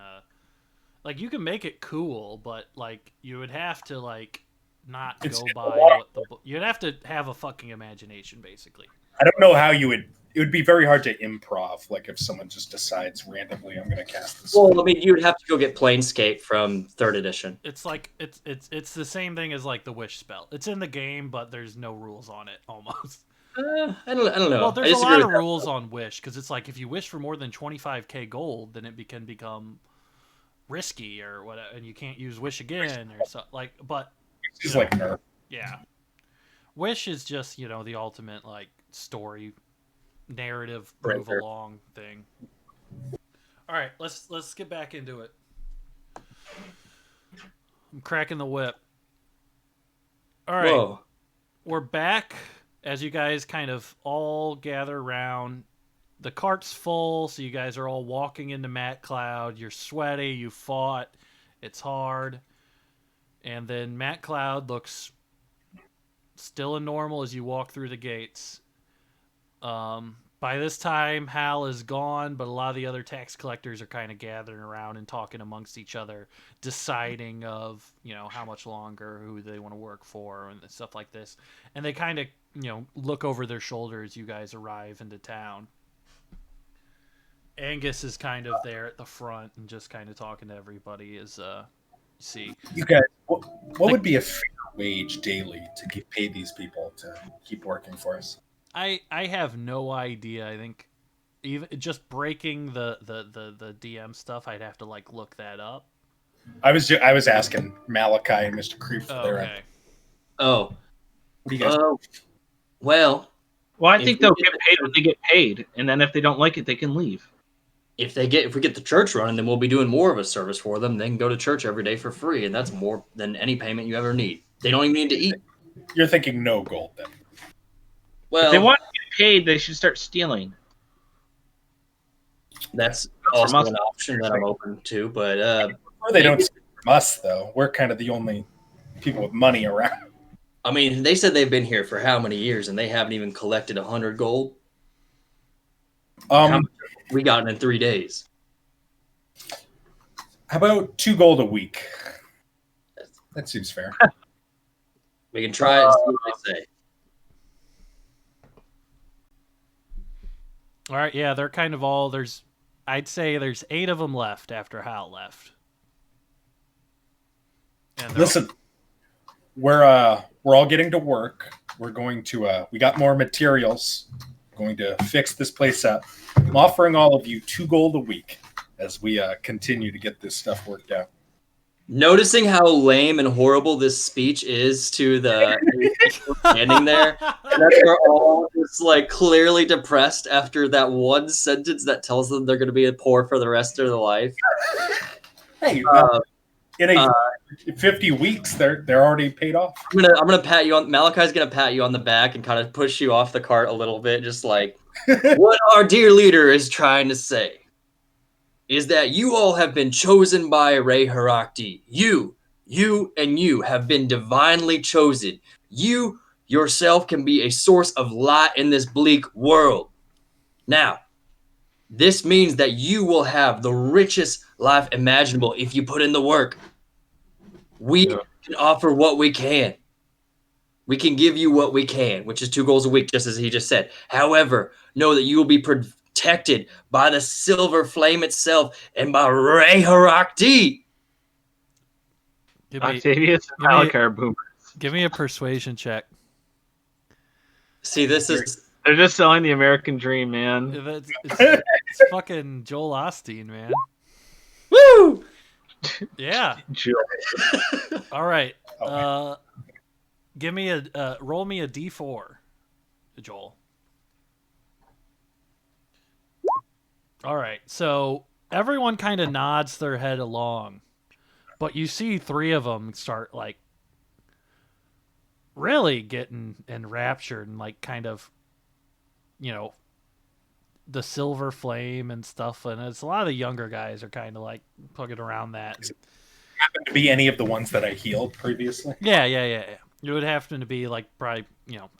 like you can make it cool, but like you would have to like not go by what the book. You'd have to have a fucking imagination, basically. I don't know how you would. It would be very hard to improv, like if someone just decides randomly, I'm going to cast this. Well, I mean, you would have to go get Planescape from 3rd edition. It's like it's the same thing as like the wish spell. It's in the game, but there's no rules on it almost. I don't know. Well, there's a lot of rules on wish because it's like if you wish for more than 25k gold, then it can become risky or whatever, and you can't use wish again or so. Like, but it's like nerf. Yeah, wish is just the ultimate like story. Narrative move along thing. All right, let's get back into it. I'm cracking the whip. All right, We're back as you guys kind of all gather around, the cart's full, so you guys are all walking into Matt Cloud. You're sweaty, you fought, it's hard. And then Matt Cloud looks still and normal as you walk through the gates. By this time, Hal is gone, but a lot of the other tax collectors are kind of gathering around and talking amongst each other, deciding of, how much longer, who they want to work for, and stuff like this. And they kind of, look over their shoulder as you guys arrive into town. Angus is kind of there at the front and just kind of talking to everybody as, you see. You guys, what would be a fair wage daily to pay these people to keep working for us? I have no idea. I think even just breaking the DM stuff, I'd have to look that up. I was asking Malachi and Mr. Creep for their end. Oh, what do you guys? Well, I think they'll get paid what they get paid, and then if they don't like it, they can leave. If we get the church running, then we'll be doing more of a service for them. They can go to church every day for free, and that's more than any payment you ever need. They don't even need to eat. You're thinking no gold then? Well, if they want to get paid, they should start stealing. That's also an option that I'm open to, but or they don't steal from us though. We're kind of the only people with money around. I mean, they said they've been here for how many years, and they haven't even collected 100 gold. How much have we gotten in 3 days? How about 2 gold a week? That seems fair. We can try it and see what they say. All right, yeah, they're kind of all I'd say there's 8 of them left after Hal left. And listen, we're all getting to work. We're going to we got more materials. Going to fix this place up. I'm offering all of you 2 gold a week as we continue to get this stuff worked out. Noticing how lame and horrible this speech is to the standing there, and that they're all just clearly depressed after that one sentence that tells them they're going to be poor for the rest of their life. Hey, in 50 weeks, they're already paid off. I'm gonna pat you on. Malachi's gonna pat you on the back and kind of push you off the cart a little bit, just like what our dear leader is trying to say. Is that you all have been chosen by Ray Harakti. You and you have been divinely chosen. You yourself can be a source of light in this bleak world. Now, this means that you will have the richest life imaginable if you put in the work. We can offer what we can. We can give you what we can, which is 2 goals a week, just as he just said. However, know that you will be protected by the silver flame itself and by Ray Harakti. Octavius and Malachi are boomers. Give me a persuasion check. See, they're just selling the American dream, man. It's fucking Joel Osteen, man. Woo! Yeah. All right. Give me roll me a D4, Joel. All right. So everyone kind of nods their head along, but you see 3 of them start really getting enraptured and kind of, the silver flame and stuff. And it's a lot of the younger guys are kind of plugging around that. Happen to be any of the ones that I healed previously? Yeah. It would happen to be probably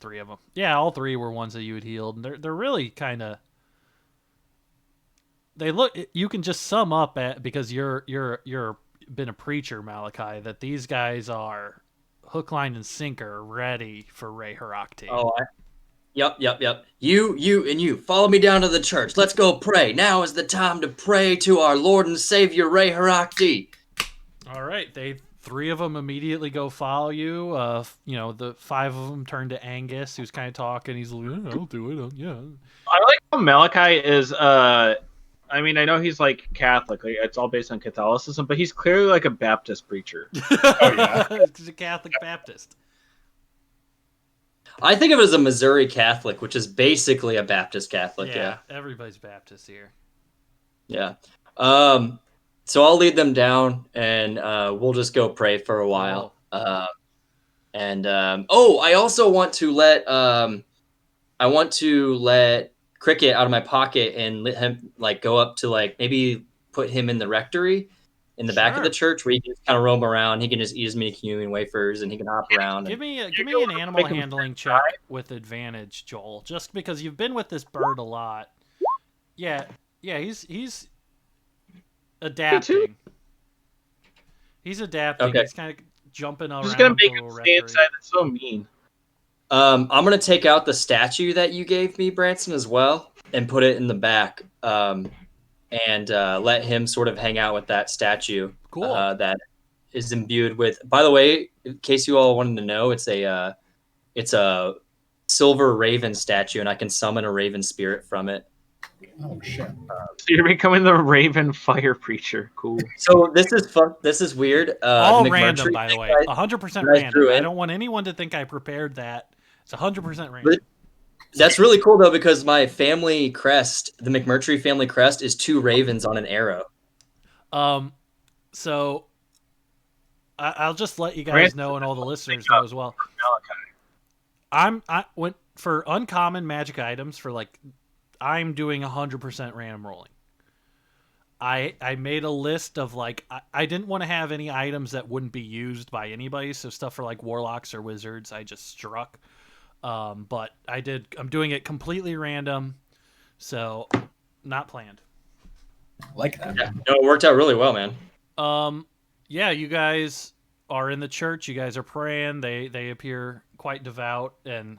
3 of them. Yeah, all 3 were ones that you had healed, and they're really kind of. They look. You can just sum up because you're been a preacher, Malachi, that these guys are hook, line, and sinker, ready for Ray Harakti. Oh, Yep. You and you. Follow me down to the church. Let's go pray. Now is the time to pray to our Lord and Savior, Ray Harakti. All right. 3 of them immediately go follow you. The 5 of them turn to Angus, who's kind of talking. He's like, yeah, I'll do it. Yeah. I like how Malachi is, I mean, I know he's Catholic. It's all based on Catholicism, but he's clearly a Baptist preacher. Oh, yeah. He's a Catholic Baptist. I think of it as a Missouri Catholic, which is basically a Baptist Catholic. Yeah. Everybody's Baptist here. Yeah. So I'll lead them down, and we'll just go pray for a while. I also want to let I want to let Cricket out of my pocket and let him like go up to like maybe put him in the rectory in the back of the church where he can just kind of roam around. He can just eat his mini communion wafers and he can hop around. Give me an animal handling check with advantage, Joel. Just because you've been with this bird a lot. Yeah, he's adapting. He's adapting. Okay. He's kind of jumping around. I'm just gonna make him stay inside. That's so mean. I'm gonna take out the statue that you gave me, Branson, as well, and put it in the back. And let him sort of hang out with that statue. Cool. That is imbued with. By the way, in case you all wanted to know, it's a silver raven statue, and I can summon a raven spirit from it. Oh shit! So you're becoming the Raven Fire Preacher. Cool. So this is fun. This is weird. All random, by the way. 100% random. I don't want anyone to think I prepared that. It's 100% random. That's really cool though, because my family crest, the McMurtry family crest, is 2 ravens on an arrow. So I'll just let you guys know, and all the listeners know as well. I went for uncommon magic items for like. I'm doing 100% random rolling. I made a list of like I didn't want to have any items that wouldn't be used by anybody, so stuff for like warlocks or wizards I just struck. But I'm doing it completely random, so not planned. Like that. Yeah, no, it worked out really well, man. Yeah, you guys are in the church. You guys are praying. They appear quite devout, and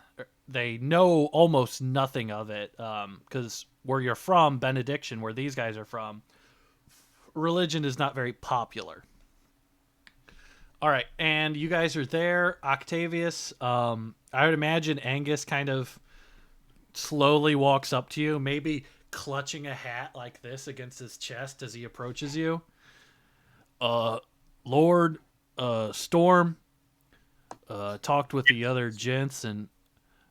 they know almost nothing of it. Because where you're from, Benediction, where these guys are from, religion is not very popular. All right, and you guys are there. Octavius, I would imagine Angus kind of slowly walks up to you, maybe clutching a hat like this against his chest as he approaches you. Lord, Storm, talked with the other gents, and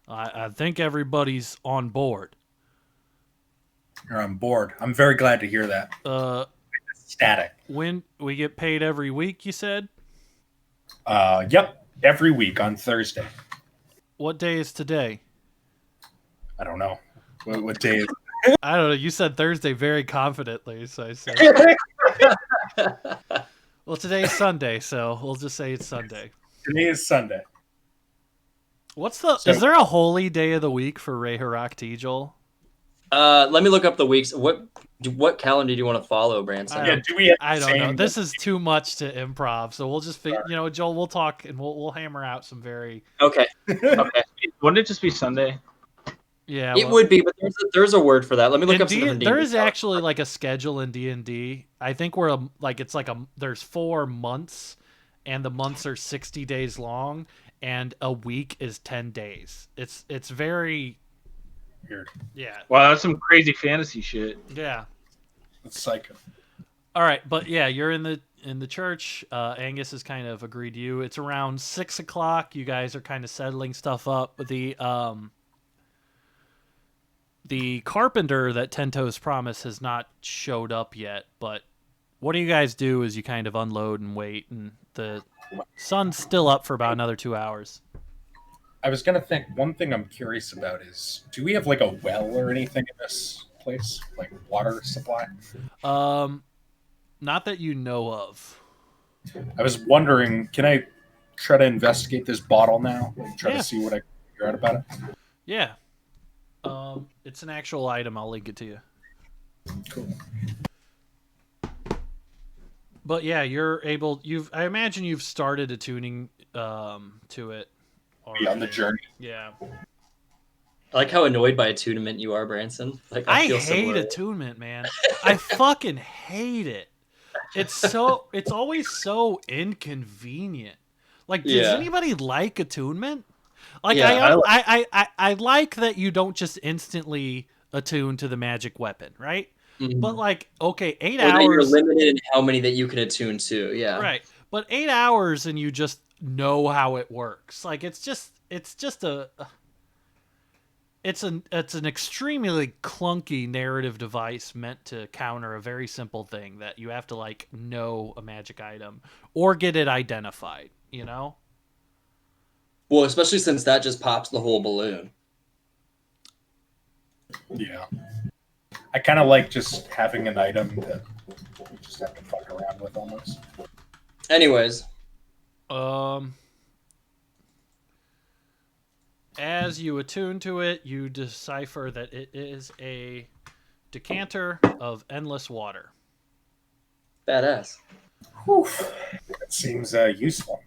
I think everybody's on board. You're on board. I'm very glad to hear that. Static. When we get paid every week, you said? Yep. Every week on Thursday. What day is today? I don't know. What day is I don't know. You said Thursday very confidently, so I said. Well, today's Sunday, so we'll just say it's Sunday. Today is Sunday. Is there a holy day of the week for Ray Harakti, Joel? Let me look up the weeks. What calendar do you want to follow, Branson? I don't know. This is too much to improv, so we'll just Joel, we'll talk and we'll hammer out some very Okay. Wouldn't it just be Sunday? Yeah, it would be, but there's a word for that. Let me look up some different. There is actually like a schedule in D&D. I think there's 4 months, and the months are 60 days long, and a week is 10 days. It's very weird. Yeah. Wow, that's some crazy fantasy shit. Yeah. That's psycho. All right, but yeah, you're in the church. Angus has kind of agreed to you. It's around 6:00. You guys are kind of settling stuff up. The carpenter that Tento's promised has not showed up yet, but what do you guys do as you kind of unload and wait, and the sun's still up for about another 2 hours? I was going to think, one thing I'm curious about is, do we have like a well or anything in this place? Like water supply? Not that you know of. I was wondering, can I try to investigate this bottle now? Like, try to see what I can figure out about it? Yeah. It's an actual item. I'll link it to you. Cool. But yeah, you're able. I imagine you've started attuning to it. Already. On the journey. Yeah. I like how annoyed by attunement you are, Branson. Like I hate attunement, man. I fucking hate it. It's always so inconvenient. Like, does anybody like attunement? Like, I like that you don't just instantly attune to the magic weapon, right? Mm-hmm. But like, okay, 8 hours. You're limited in how many that you can attune to. Yeah. Right. But 8 hours and you just know how it works. Like, it's an extremely clunky narrative device meant to counter a very simple thing that you have to like know a magic item or get it identified, you know? Well, especially since that just pops the whole balloon. Yeah. I kind of like just having an item that you just have to fuck around with almost. Anyways, as you attune to it, you decipher that it is a decanter of endless water. badass. Whew. That seems useful.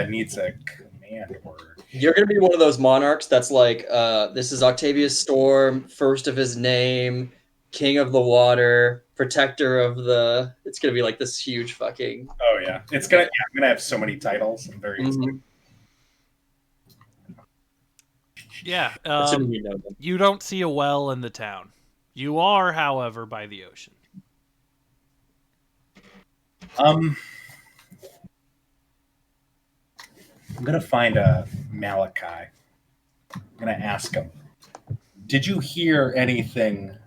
Needs a command word. You're gonna be one of those monarchs that's like, this is Octavius Storm, first of his name, king of the water, protector of the. It's gonna be like this huge fucking. Oh yeah, it's gonna. Yeah, I'm gonna have so many titles. I'm very excited. Yeah, Assuming you know them. you don't see a well in the town. You are, however, by the ocean. I'm gonna find a Malachi. I'm gonna ask him. Did you hear anything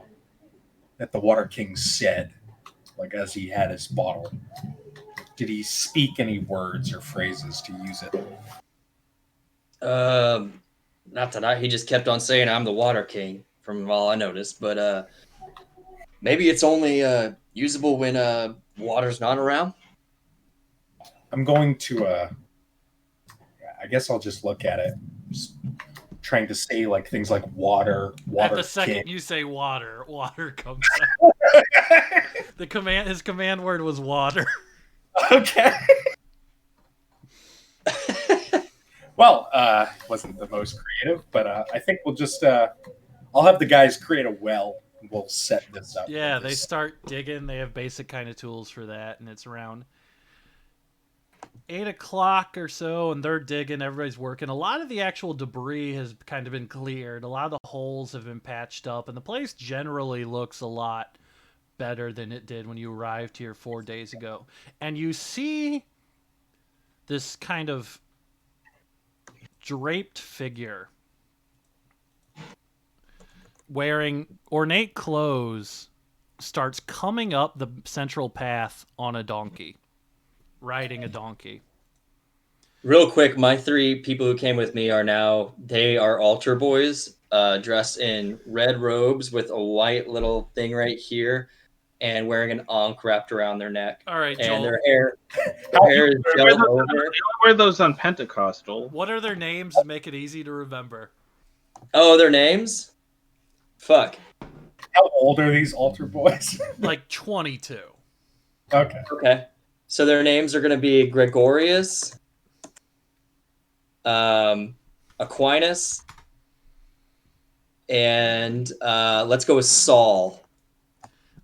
that the Water King said, like as he had his bottle? Did he speak any words or phrases to use it? Not tonight. He just kept on saying, "I'm the Water King," from all I noticed. But maybe it's only usable when water's not around. I'm going to. I guess I'll just look at it. Just trying to say like things like water. At the second King. you say water, water comes out. His command word was water. Okay. Well, wasn't the most creative, but I think we'll just. I'll have the guys create a well. And we'll set this up. Yeah, they start digging. They have basic kind of tools for that, and it's around 8 o'clock or so, and they're digging. Everybody's working. A lot of the actual debris has kind of been cleared. A lot of the holes have been patched up, and the place generally looks a lot better than it did when you arrived here 4 days ago. And you see this kind of draped figure wearing ornate clothes starts coming up the central path on a donkey, riding a donkey. Real quick, my 3 people who came with me they are altar boys, dressed in red robes with a white little thing right here, and wearing an ankh wrapped around their neck. All right, and Joel. their hair is gelled over. They don't wear those on Pentecostal. What are their names to make it easy to remember? Oh, their names? Fuck. How old are these altar boys? Like 22. Okay. So their names are going to be Gregorius, Aquinas, and let's go with Saul.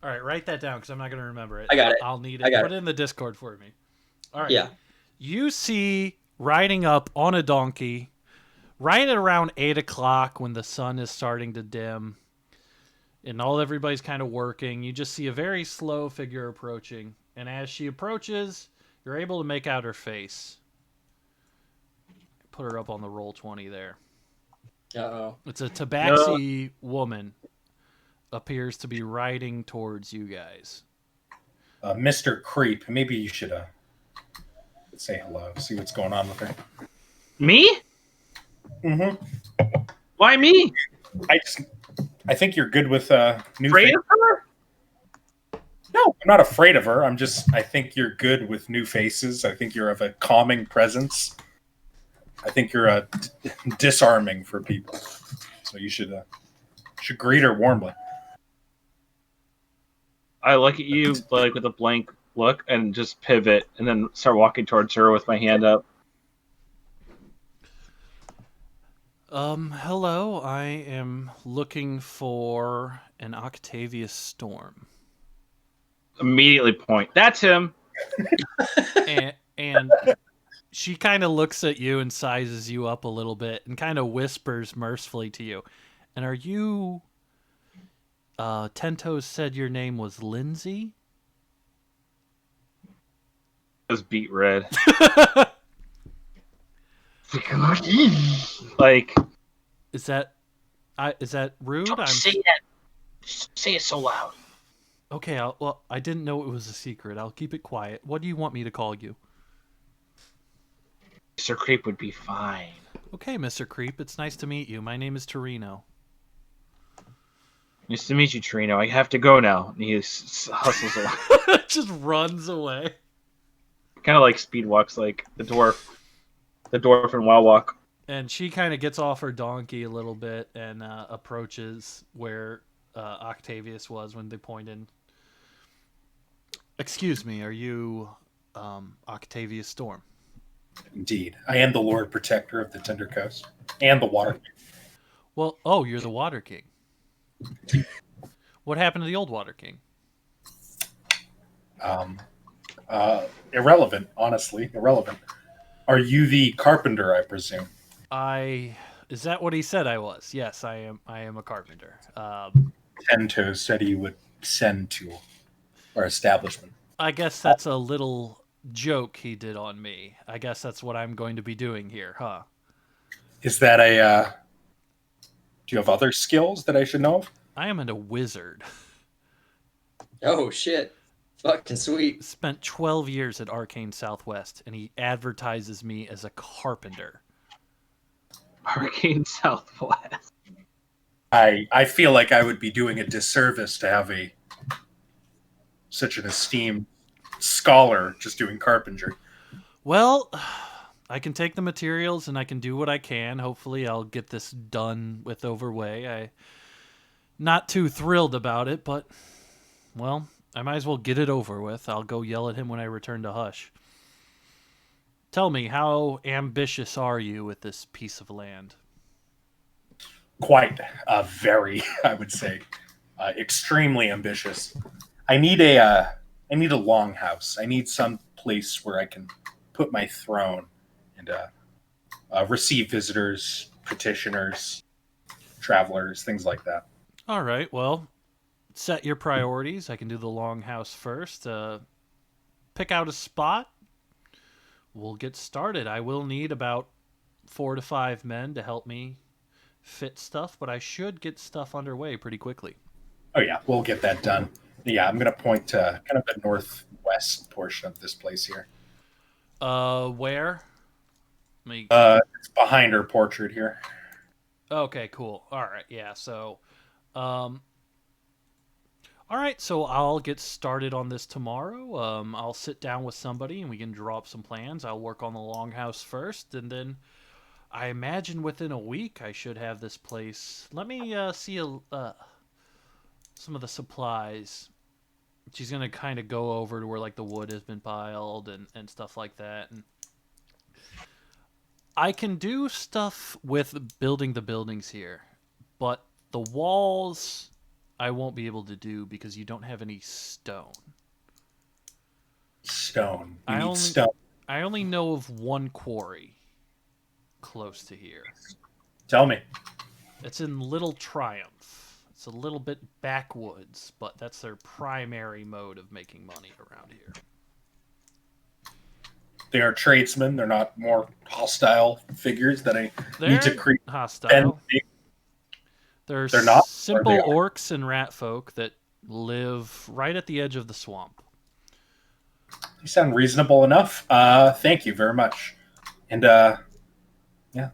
All right, write that down because I'm not going to remember it. I got it. I'll need it. I got Put it in the Discord for me. All right. Yeah. You see riding up on a donkey right at around 8 o'clock when the sun is starting to dim and everybody's kind of working. You just see a very slow figure approaching. And as she approaches, you're able to make out her face. Put her up on the roll 20 there. Uh-oh. It's a tabaxi woman. Appears to be riding towards you guys. Mr. Creep, maybe you should say hello, see what's going on with her. Me? Mm-hmm. Why me? I think you're good with new Afraid faces. of her? No, I'm not afraid of her. I think you're good with new faces. I think you're of a calming presence. I think you're disarming for people. So you should greet her warmly. I look at you like with a blank look and just pivot and then start walking towards her with my hand up. Hello. I am looking for an Octavius Storm. Immediately point. That's him. and she kind of looks at you and sizes you up a little bit and kind of whispers mercifully to you. And are you... Tentos said your name was Lindsay? It was beat red. Like... Is that rude? Don't say that. Just say it so loud. Okay, I didn't know it was a secret. I'll keep it quiet. What do you want me to call you? Mr. Creep would be fine. Okay, Mr. Creep, it's nice to meet you. My name is Torino. Nice to meet you, Trino. I have to go now. And he hustles along. Just runs away. Kind of like speed walks, like the dwarf in Wild Walk. And she kind of gets off her donkey a little bit and approaches where Octavius was when they pointed. Excuse me, are you Octavius Storm? Indeed. I am the Lord Protector of the Tender Coast and the Water. Well, oh, you're the Water King. What happened to the old Water King? Irrelevant, honestly. Irrelevant. Are you the carpenter, I presume? Is that what he said I was? Yes, I am a carpenter. Tento said he would send to our establishment. I guess that's a little joke he did on me. I guess that's what I'm going to be doing here, huh? Is that a... do you have other skills that I should know of? I am a wizard. Oh shit! Fucking sweet. Spent 12 years at Arcane Southwest, and he advertises me as a carpenter. Arcane Southwest. I feel like I would be doing a disservice to have such an esteemed scholar just doing carpentry. Well, I can take the materials and I can do what I can. Hopefully I'll get this done with overway. I'm not too thrilled about it, but, well, I might as well get it over with. I'll go yell at him when I return to Hush. Tell me, how ambitious are you with this piece of land? Quite very, I would say, extremely ambitious. I need a longhouse. I need some place where I can put my throne and receive visitors, petitioners, travelers, things like that. All right, well, set your priorities. I can do the longhouse first. Pick out a spot. We'll get started. I will need about 4 to 5 men to help me fit stuff, but I should get stuff underway pretty quickly. Oh yeah, we'll get that done. Yeah, I'm going to point to kind of the northwest portion of this place here. Where? It's behind her portrait here. Okay, cool. All right, yeah. So, all right. So I'll get started on this tomorrow. I'll sit down with somebody and we can draw up some plans. I'll work on the longhouse first, and then I imagine within a week I should have this place. Let me see some of the supplies. She's gonna kind of go over to where like the wood has been piled and stuff like that. And I can do stuff with building the buildings here, but the walls I won't be able to do because you don't have any stone. Stone. You need stone. I only know of one quarry close to here. Tell me. It's in Little Triumph. It's a little bit backwoods, but that's their primary mode of making money around here. They are tradesmen. They're not more hostile figures that I need to create. Hostile. They're not simple orcs and rat folk that live right at the edge of the swamp. You sound reasonable enough. Thank you very much. And yeah,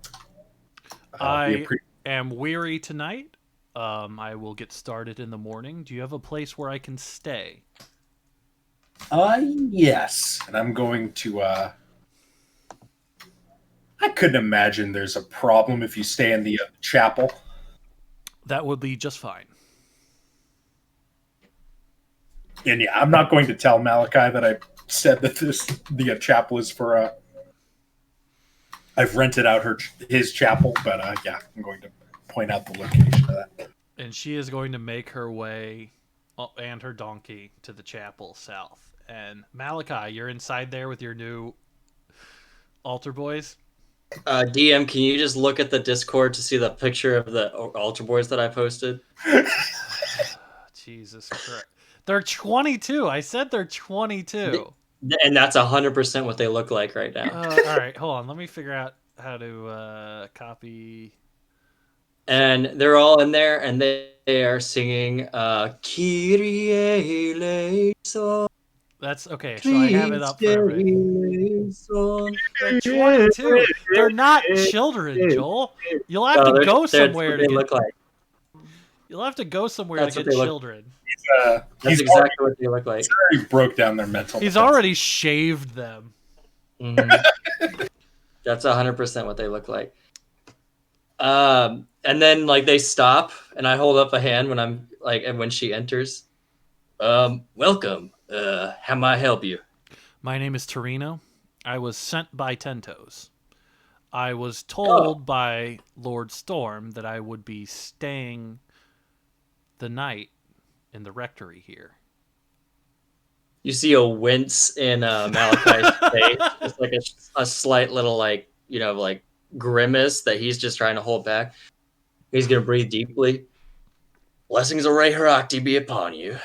I am weary tonight. I will get started in the morning. Do you have a place where I can stay? Yes. And I'm going to I couldn't imagine there's a problem if you stay in the chapel. That would be just fine. And yeah, I'm not going to tell Malachi that I said that the chapel is for I've rented out his chapel, but yeah, I'm going to point out the location of that. And she is going to make her way and her donkey to the chapel south. And Malachi, you're inside there with your new altar boys. DM, can you just look at the Discord to see the picture of the altar boys that I posted? Jesus Christ. They're 22. I said they're 22. And that's 100% what they look like right now. All right, hold on. Let me figure out how to copy. And they're all in there, and they are singing Kyrie eleison. That's okay. So I have it up for everybody. Song. They're 22. They're not children, Joel. You'll have to go somewhere to they get. look like. You'll have to go somewhere That's to what get they look- children. That's exactly what they look like. He broke down their mental. He's defense. already shaved them. Mm-hmm. That's 100% what they look like. And then like they stop, and I hold up a hand when I'm like, and when she enters, welcome. How may I help you? My name is Torino. I was sent by Tentos. I was told by Lord Storm that I would be staying the night in the rectory here. You see a wince in Malachi's face, just like a slight little like like grimace that he's just trying to hold back. He's gonna breathe deeply. Blessings of Ray Harakti be upon you.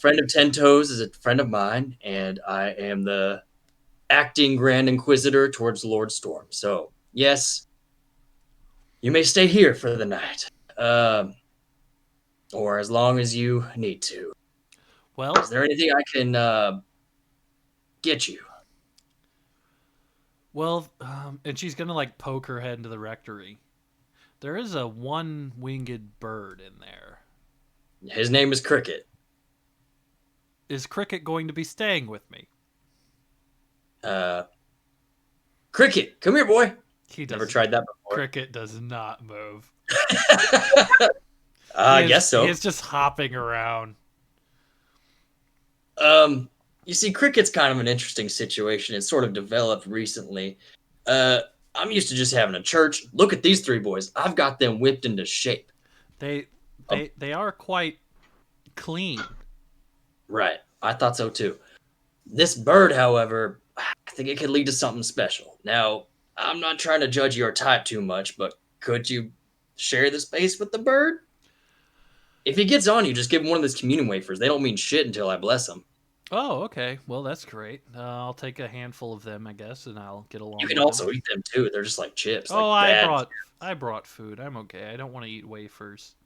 Friend of Ten Toes is a friend of mine, and I am the acting Grand Inquisitor towards Lord Storm. So yes, you may stay here for the night, or as long as you need to. Well, Is there anything I can get you? Well, and she's gonna like poke her head into the rectory. There is a one-winged bird in there. His name is Cricket. Is Cricket going to be staying with me? Cricket, come here, boy. He Never tried that before. Cricket does not move. I guess so. He's just hopping around. You see, Cricket's kind of an interesting situation. It's sort of developed recently. I'm used to just having a church. Look at these three boys. I've got them whipped into shape. They are quite clean. Right. I thought so too. This bird, however, I think it could lead to something special. Now, I'm not trying to judge your type too much, but could you share the space with the bird? If he gets on you, just give him one of those communion wafers. They don't mean shit until I bless them. Oh, okay. Well, that's great. I'll take a handful of them, I guess, and I'll get along. You can with also them. eat them too. They're just like chips. Oh, like I brought food. I'm okay. I don't want to eat wafers.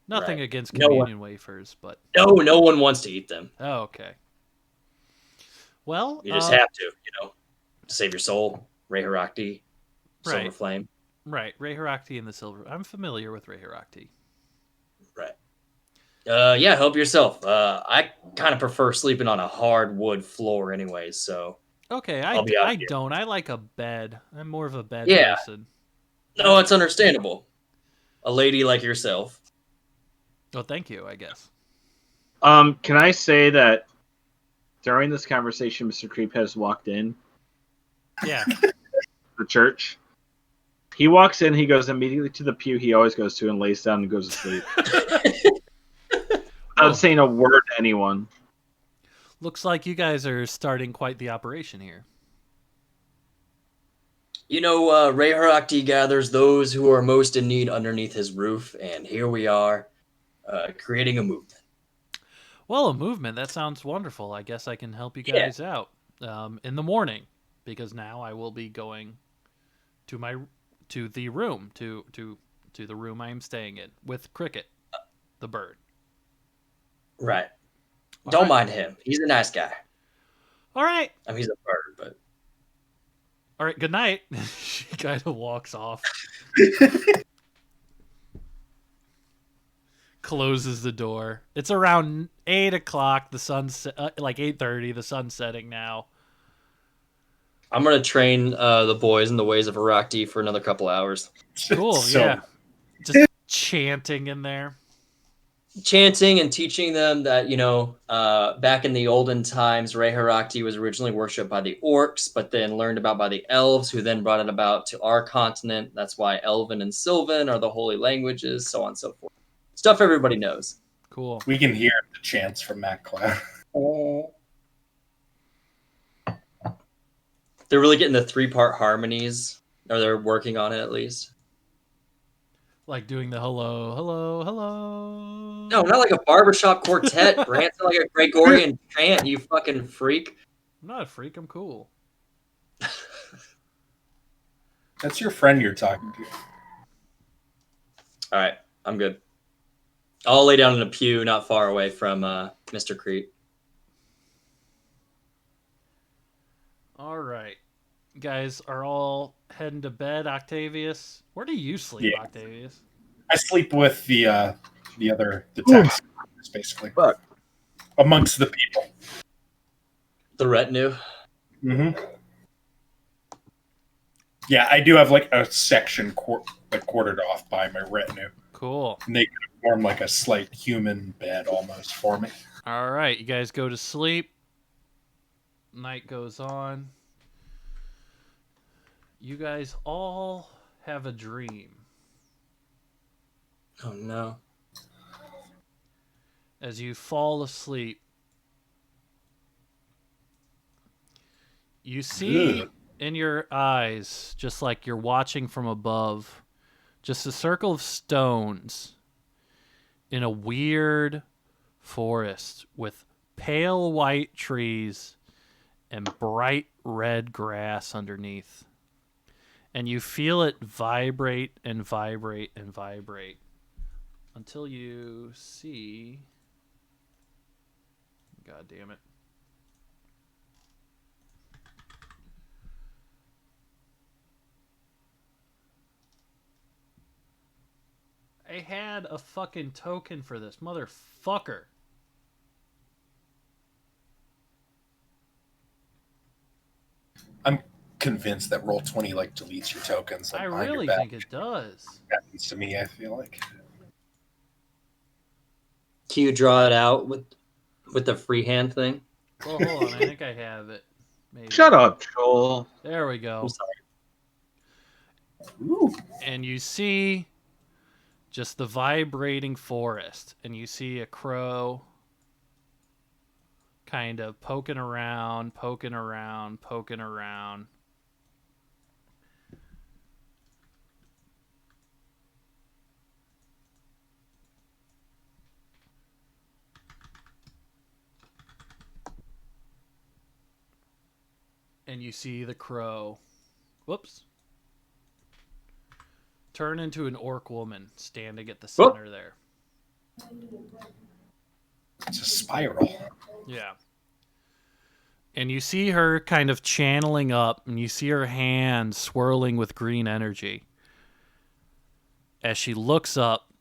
Nothing Right. against communion wafers, but no one wants to eat them. oh, okay. Well, You just have to, to save your soul. Ray Harakti, Silver Right. Flame. Right, Ray Harakti and the Silver. I'm familiar with Ray Harakti. Right. Yeah, help yourself. I kind of prefer sleeping on a hardwood floor, anyways. So Okay, I'll be out I here. don't. I like a bed. I'm more of a bed Yeah. person. no, it's understandable. A lady like yourself. Oh, thank you. I guess. Can I say that during this conversation, Mr. Creep has walked in Yeah. the church. He walks in, he goes immediately to the pew he always goes to and lays down and goes to sleep. Without saying a word to anyone. Looks like you guys are starting quite the operation here. Ray Harakti gathers those who are most in need underneath his roof, and here we are, creating a movement. Well, a movement. That sounds wonderful. I guess I can help you guys out in the morning, because now I will be going to the room to the room I am staying in with Cricket, the bird. Right. All Don't right. mind him. He's a nice guy. All right. I mean, he's a bird, but All right. Good night. She kind of walks off. Closes the door. It's around 8 o'clock. The sun's like 8:30. The sun's setting now. I'm gonna train the boys in the ways of Harakti for another couple hours. Cool. So- Yeah. Just chanting in there. Chanting and teaching them that, back in the olden times, Ray Harakti was originally worshipped by the orcs, but then learned about by the elves, who then brought it about to our continent. That's why Elven and Sylvan are the holy languages, so on and so forth. Stuff everybody knows. Cool. We can hear the chants from Matt Cloud. They're really getting the 3-part harmonies, or they're working on it at least. Like doing the hello, hello, hello. No, not like a barbershop quartet, Branson, like a Gregorian chant, you fucking freak. I'm not a freak. I'm cool. That's your friend you're talking to. All right, I'm good. I'll lay down in a pew not far away from Mr. Crete. All right. You guys are all heading to bed. Octavius, where do you sleep, Yeah. Octavius? I sleep with the tax, basically, Fuck. amongst the people. The retinue. Mm-hmm. Yeah, I do have like a section quartered off by my retinue. Cool. And they form like a slight human bed almost for me. All right, you guys go to sleep. Night goes on. You guys all have a dream. Oh no. As you fall asleep, you see in your eyes, just like you're watching from above, just a circle of stones in a weird forest with pale white trees and bright red grass underneath. And you feel it vibrate and vibrate and vibrate until you see... God damn it. I had a fucking token for this motherfucker. I'm convinced that Roll20 like deletes your tokens. Like, I behind your really back. think it does. Happens to me. I feel like. Can you draw it out with the freehand thing? Well, hold on. I think I have it. Maybe. Shut up, Joel. There we go. I'm sorry. Ooh. And you see just the vibrating forest, and you see a crow kind of poking around, poking around, poking around. And you see the crow, whoops, turn into an orc woman standing at the center there. It's a spiral. Yeah. And you see her kind of channeling up, and you see her hand swirling with green energy as she looks up,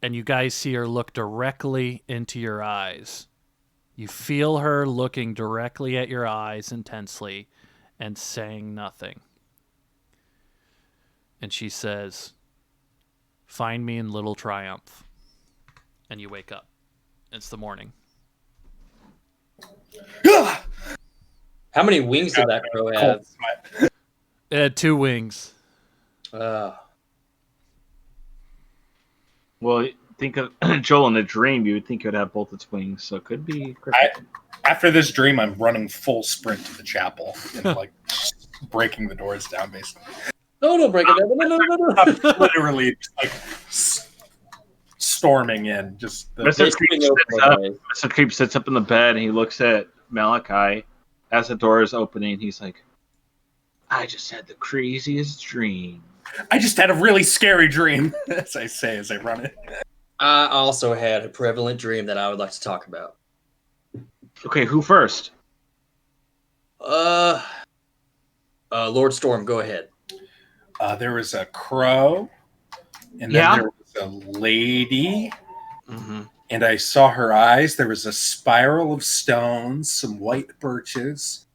and you guys see her look directly into your eyes. You feel her looking directly at your eyes intensely and saying nothing. And she says, "Find me in Little Triumph." And you wake up. It's the morning. How many wings did that crow have? It had 2 wings. Well, think of Joel in a dream. You would think it would have both its wings, so it could be. After this dream, I'm running full sprint to the chapel and like breaking the doors down, basically. No, don't break it down. No. I'm literally just, like storming in. Just Mr. Creep sits up in the bed and he looks at Malachi as the door is opening. He's like, "I just had the craziest dream. I just had a really scary dream," as I say as I run it. I also had a prevalent dream that I would like to talk about. Okay, who first? Lord Storm, go ahead. There was a crow, and then there was a lady, and I saw her eyes. There was a spiral of stones, some white birches,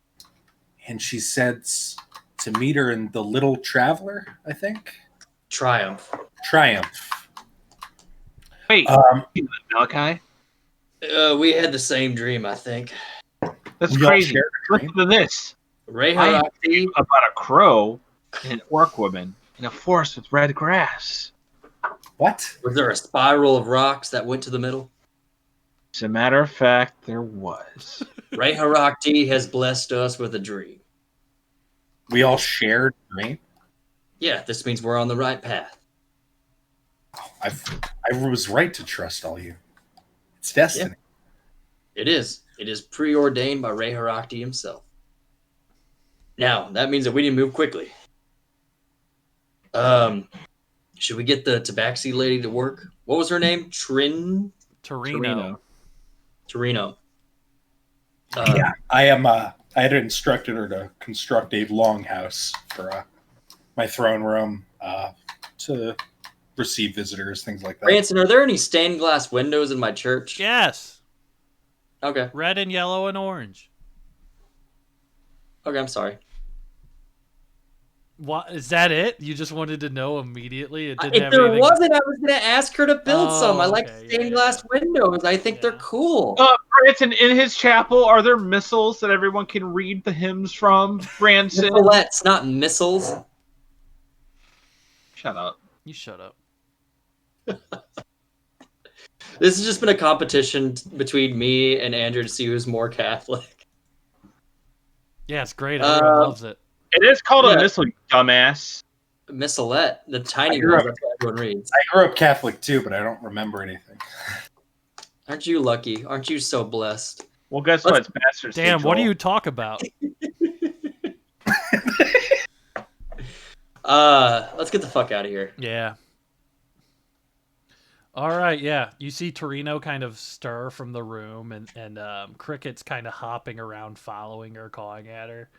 and she said to meet her in the Little Traveler, I think. Triumph. Wait, Malachi? We had the same dream, I think. That's crazy. Listen to this. Ray I Haraki dream about a crow and an orc woman in a forest with red grass. What? Was there a spiral of rocks that went to the middle? As a matter of fact, there was. Ray Haraki has blessed us with a dream. We all shared a dream? Yeah, this means we're on the right path. I was right to trust all you. It's destiny. Yeah. It is. It is preordained by Ray Haraki himself. Now, that means that we need to move quickly. Should we get the tabaxi lady to work? What was her name? Torino. Torino. Yeah, I am I had instructed her to construct a longhouse for my throne room to receive visitors, things like that. Branson, are there any stained glass windows in my church? Yes. Okay. Red and yellow and orange. Okay, I'm sorry. What is that? It? You just wanted to know immediately? It didn't If have there anything. wasn't, I was going to ask her to build some. I like Okay, stained glass windows. I think they're cool. Branson, in his chapel, are there missals that everyone can read the hymns from? Branson, Missalettes, not missiles. shut up. You shut up. This has just been a competition between me and Andrew to see who's more Catholic. Yeah, it's great. Everyone loves it. It is called a missal, you dumbass. Missalette, the tiny ones. That's what everyone reads. I grew up Catholic too, but I don't remember anything. Aren't you lucky? Aren't you so blessed? Well, guess what? It's Bastard's Day, Damn, what do Joel. you talk about? Let's get the fuck out of here. Yeah. All right, yeah. You see Torino kind of stir from the room, and Cricket's kind of hopping around, following her, cawing at her.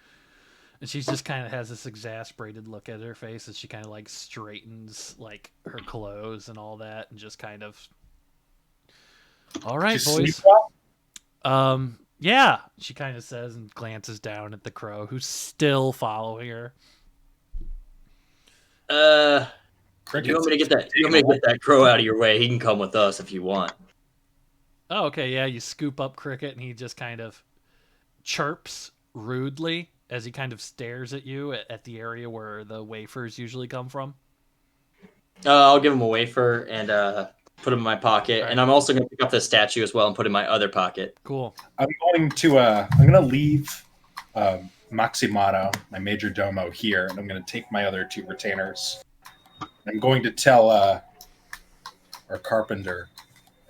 And she just kind of has this exasperated look at her face as she kind of like straightens like her clothes and all that, and just kind of, all right, Just boys. sleepwalk? Yeah, she kind of says and glances down at the crow, who's still following her. Crickets. You want me to get that? You want me to get that crow out of your way? He can come with us if you want. Oh, okay, yeah. You scoop up Cricket, and he just kind of chirps rudely as he kind of stares at you at the area where the wafers usually come from. I'll give him a wafer and put him in my pocket, Right. and I'm also going to pick up the statue as well and put it in my other pocket. Cool. I'm going to leave Maximato, my major domo, here, and I'm going to take my other 2 retainers. I'm going to tell our carpenter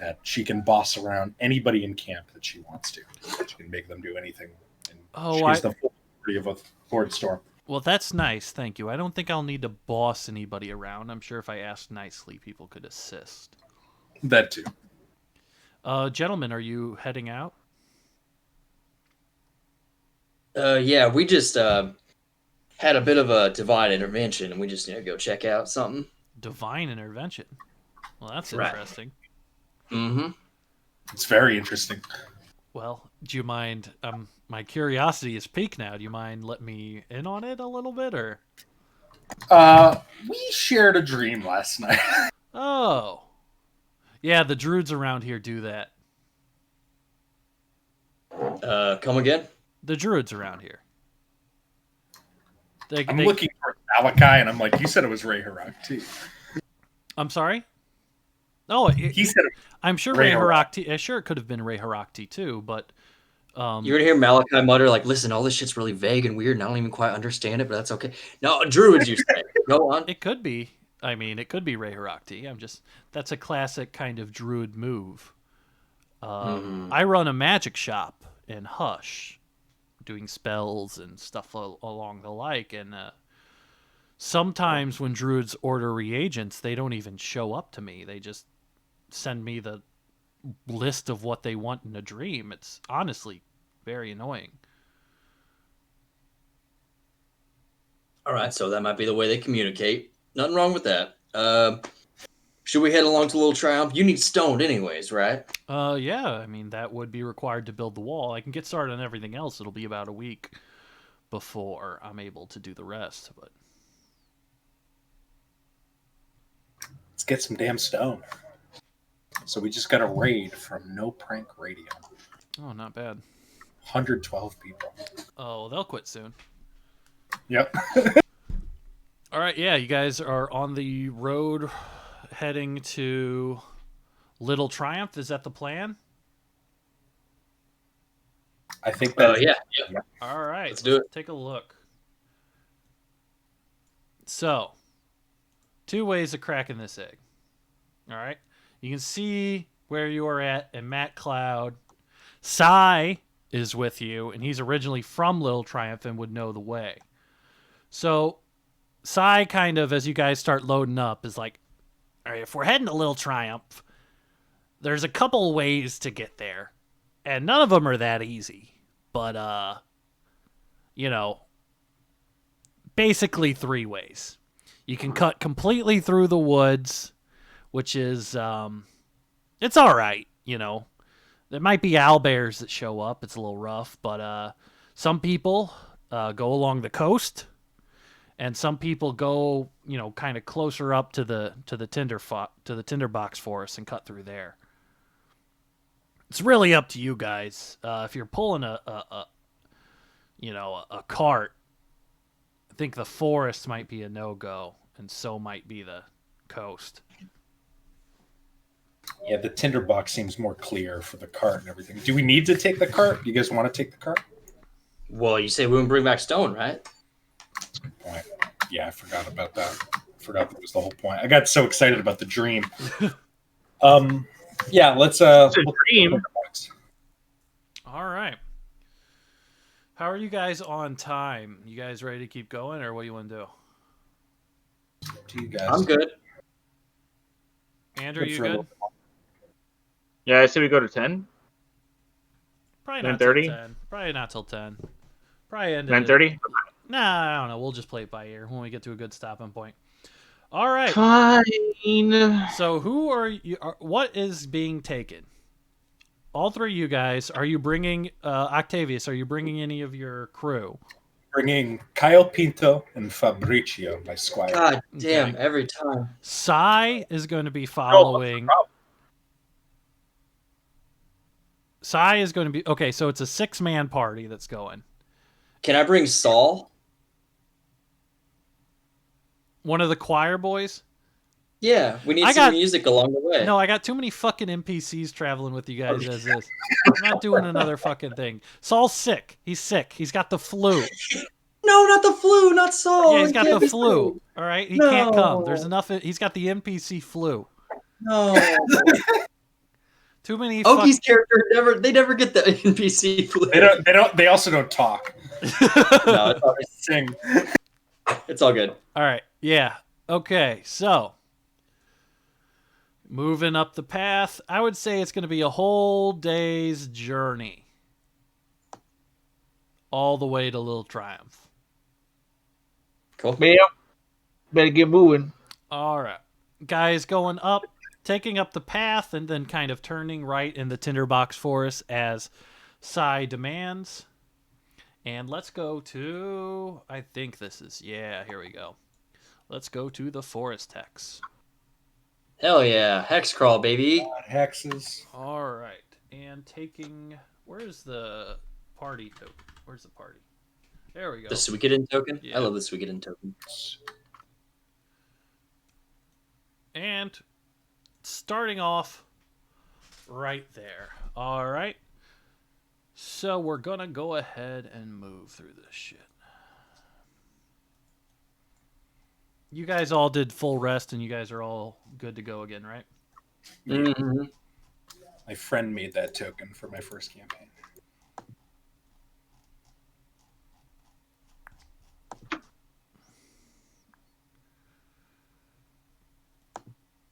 that she can boss around anybody in camp that she wants to. She can make them do anything. And she's the full authority of a Horde Storm. Well, that's nice. Thank you. I don't think I'll need to boss anybody around. I'm sure if I asked nicely, people could assist. That too. Gentlemen, are you heading out? Yeah, we just had a bit of a divine intervention, and we just need to go check out something. Divine intervention. Well, that's Right. interesting. Mm-hmm. It's very interesting. Well, do you mind? My curiosity is piqued now. Do you mind letting me in on it a little bit, or? We shared a dream last night. Oh, yeah. The druids around here do that. Come again? The druids around here. I'm looking for Malachi, and I'm like, you said it was Ray Harak too. I'm sorry. Oh, He said it. I'm sure Ray Harakti. Sure, it could have been Ray Harakti too, but You're gonna hear Malachi mutter like, "Listen, all this shit's really vague and weird, and I don't even quite understand it, but that's okay." No, druids, you say. Go on. it could be. I mean, it could be Ray Harakti. That's a classic kind of druid move. I run a magic shop in Hush, doing spells and stuff along the like, and sometimes when druids order reagents, they don't even show up to me. They just send me the list of what they want in a dream. It's honestly very annoying. All right, so that might be the way they communicate. Nothing wrong with that. Should we head along to Little Triumph? You need stoned anyways, right? Yeah, I mean, that would be required to build the wall. I can get started on everything else. It'll be about a week before I'm able to do the rest, but Let's get some damn stone. So we just got a raid from No Prank Radio. oh, not bad. 112 people. Oh, they'll quit soon. Yep. All right, yeah, you guys are on the road heading to Little Triumph. Is that the plan? I think that. Yeah. All right, Let's do it. Take a look. So, 2 ways of cracking this egg. All right, you can see where you are at, and Matt Cloud. Sai is with you, and he's originally from Little Triumph and would know the way. So, Sai kind of, as you guys start loading up, is like, all right, if we're heading to Little Triumph, there's a couple ways to get there, and none of them are that easy. But you know, basically 3 ways. You can cut completely through the woods, which is it's all right, you know. There might be owlbears that show up. It's a little rough, but some people go along the coast, and some people go, you know, kind of closer up to the tinderbox forest and cut through there. It's really up to you guys. If you're pulling a cart, I think the forest might be a no-go, and so might be the coast. Yeah, the tinderbox seems more clear for the cart and everything. Do we need to take the cart? Do you guys want to take the cart? Well, you say we wouldn't bring back stone, right? That's a good point. Yeah, I forgot about that. I forgot that was the whole point. I got so excited about the dream. Yeah, let's It's a dream. All right. How are you guys on time? You guys ready to keep going, or what do you want to do? To you guys. I'm good. Andrew, you good? Yeah, I say we go to 10. Probably not till 9:30? 10. Probably not till 10. Probably end at 9:30. Nah, I don't know. We'll just play it by ear when we get to a good stopping point. All right. Fine. So who are you? What is being taken? All 3 of you guys. Are you bringing Octavius? Are you bringing any of your crew? Bringing Kyle Pinto and Fabricio, my squire. God damn, Okay. every time. Sai is going to be Oh, following. what's Sai is going to be okay. So it's a 6-man party that's going. Can I bring Saul? One of the choir boys. Yeah, we need I some got- music along the way. No, I got too many fucking NPCs traveling with you guys as is. I'm not doing another fucking thing. Saul's sick. He's sick. He's got the flu. No, not the flu, not Saul. Yeah, he's It got can't the be flu. Saul. All right, he can't come. No. There's enough. He's got the NPC flu. No. Too many. Oki's character never get the NPC flu. They also don't talk. No, it's all, They sing. it's all good. All right. Yeah. Okay. So moving up the path, I would say it's going to be a whole day's journey, all the way to Little Triumph. Cool. Yep. Better get moving. All right, guys, going up, taking up the path, and then kind of turning right in the Tinderbox Forest as Sai demands. And let's go to, I think this is, yeah, here we go. Let's go to the Forest Hex. Hell yeah. Hex crawl, baby. Hexes. All right, and taking, where's the party token? Where's the party? There we go. The Suikoden token? Yeah. I love the Suikoden token. And starting off right there. All right. So we're going to go ahead and move through this shit. You guys all did full rest, and you guys are all good to go again, right? Mm-hmm. My friend made that token for my first campaign.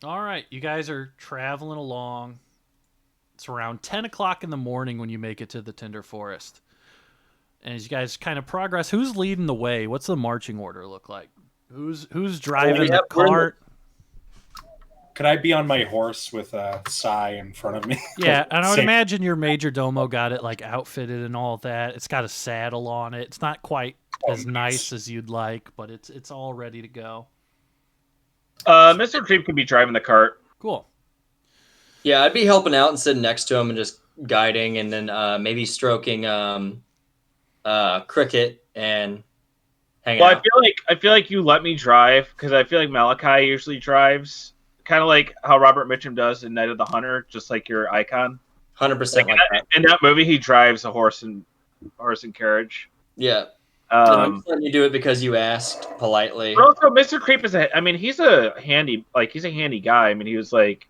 All right. You guys are traveling along. It's around 10 o'clock in the morning when you make it to the Tinder Forest. And as you guys kind of progress, who's leading the way? What's the marching order look like? Who's driving the cart? Could I be on my horse with Sai in front of me? Yeah, and I would Same. imagine your major domo got it like outfitted and all that. It's got a saddle on it. It's not quite as nice as you'd like, but it's all ready to go. Mr. Creep could be driving the cart. Cool. Yeah, I'd be helping out and sitting next to him and just guiding, and then maybe stroking Cricket and hanging Well, out. I feel like you let me drive because I feel like Malachi usually drives, kind of like how Robert Mitchum does in Night of the Hunter, just like your icon. 100% Like like that. in that movie, he drives a horse and carriage. Yeah. I'm Um, just letting you do it because you asked politely. but also, Mr. Creep is he's a handy guy. I mean, he was like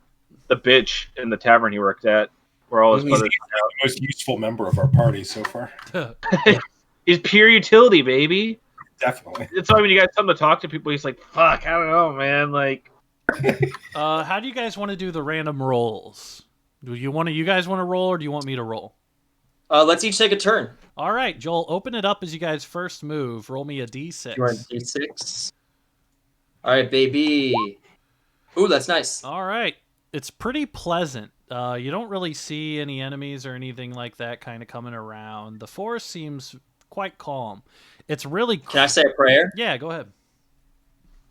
the bitch in the tavern he worked at, where all his He's brothers. the most useful member of our party so far. He's pure utility, baby. Definitely. It's why when you got something to talk to people, he's like, "Fuck, I don't know, man." Like, How do you guys want to do the random rolls? You guys want to roll, or do you want me to roll? Let's each take a turn. All right, Joel, open it up as you guys first move. Roll me a d6. You want D6? All right, baby. Ooh, that's nice. All right. It's pretty pleasant. You don't really see any enemies or anything like that kind of coming around. The forest seems quite calm. It's really... Can I say a prayer? Yeah, go ahead.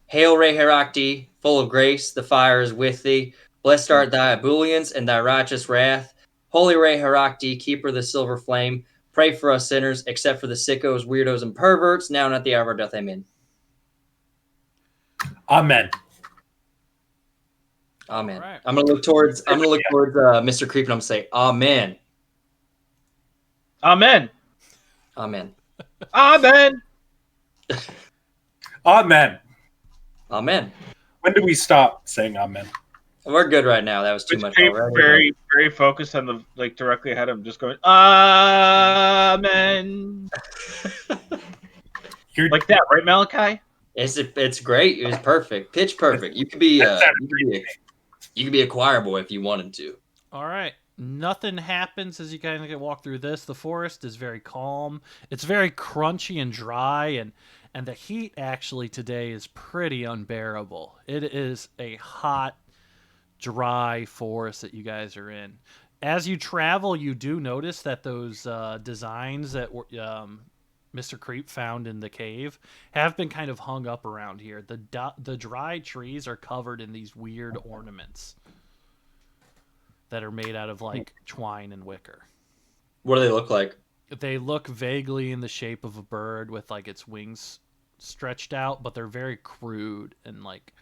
Hail, Re Herakti, full of grace, the fire is with thee. Blessed art thy ebullience and thy righteous wrath. Holy Re Herakti, keeper of the silver flame, pray for us sinners, except for the sickos, weirdos, and perverts, now and at the hour of our death. Amen. Amen. Amen. Right. I'm gonna look towards Mr. Creep and I'm gonna say, Amen. Amen. Amen. Amen. Amen. Amen. When do we stop saying amen? We're good right now. That was too much already. Very, very focused on the directly ahead of him, just going Amen. You're Like that, right, Malachi? It's great. It was perfect. Pitch perfect. You could be a choir boy if you wanted to. All right. Nothing happens as you kind of walk through this. The forest is very calm. It's very crunchy and dry, and the heat actually today is pretty unbearable. It is a hot, dry forest that you guys are in. As you travel, you do notice that those designs that Mr. Creep found in the cave have been kind of hung up around here. The dry trees are covered in these weird ornaments that are made out of like twine and wicker. What do they look like? They look vaguely in the shape of a bird with like its wings stretched out, but they're very crude and like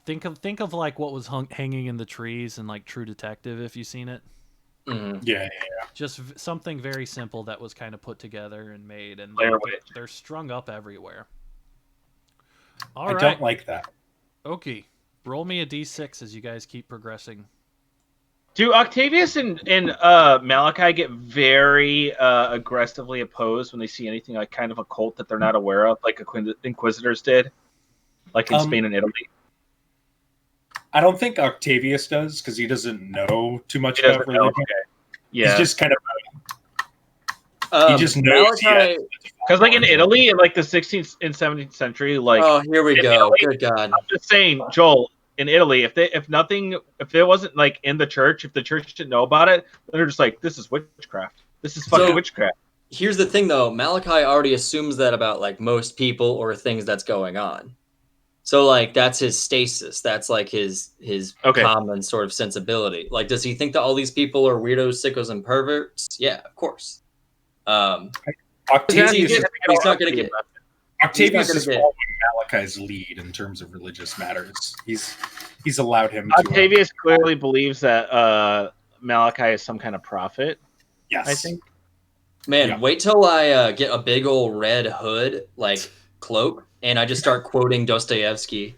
think of like what was hanging in the trees in like True Detective, if you've seen it. Mm-hmm. yeah. Just something very simple that was kind of put together and made, and they're strung up everywhere. I don't like that. Okay. Roll me a d6 as you guys keep progressing. Do Octavius and Malachi get very aggressively opposed when they see anything like kind of a cult that they're not aware of, like Inquisitors did, like in Spain and Italy? I don't think Octavius does because he doesn't know too much about religion. Okay. Yeah, He's just kind of he just knows. Because like in Italy, in like the 16th and 17th century, like here we go. Italy, Good God. I'm just saying, Joel. In Italy, if it wasn't like in the church, if the church didn't know about it, they're just like, this is witchcraft. This is fucking witchcraft. Here's the thing, though. Malachi already assumes that about like most people or things that's going on. So like that's his stasis. That's like his common sort of sensibility. Like, does he think that all these people are weirdos, sickos, and perverts? Yeah, of course. Octavius he's not going to get. Octavius is following Malachi's lead in terms of religious matters. He's allowed him to... Octavius clearly believes that Malachi is some kind of prophet. Yes. I think. Man, wait till I get a big old red hood, like, cloak, and I just start quoting Dostoevsky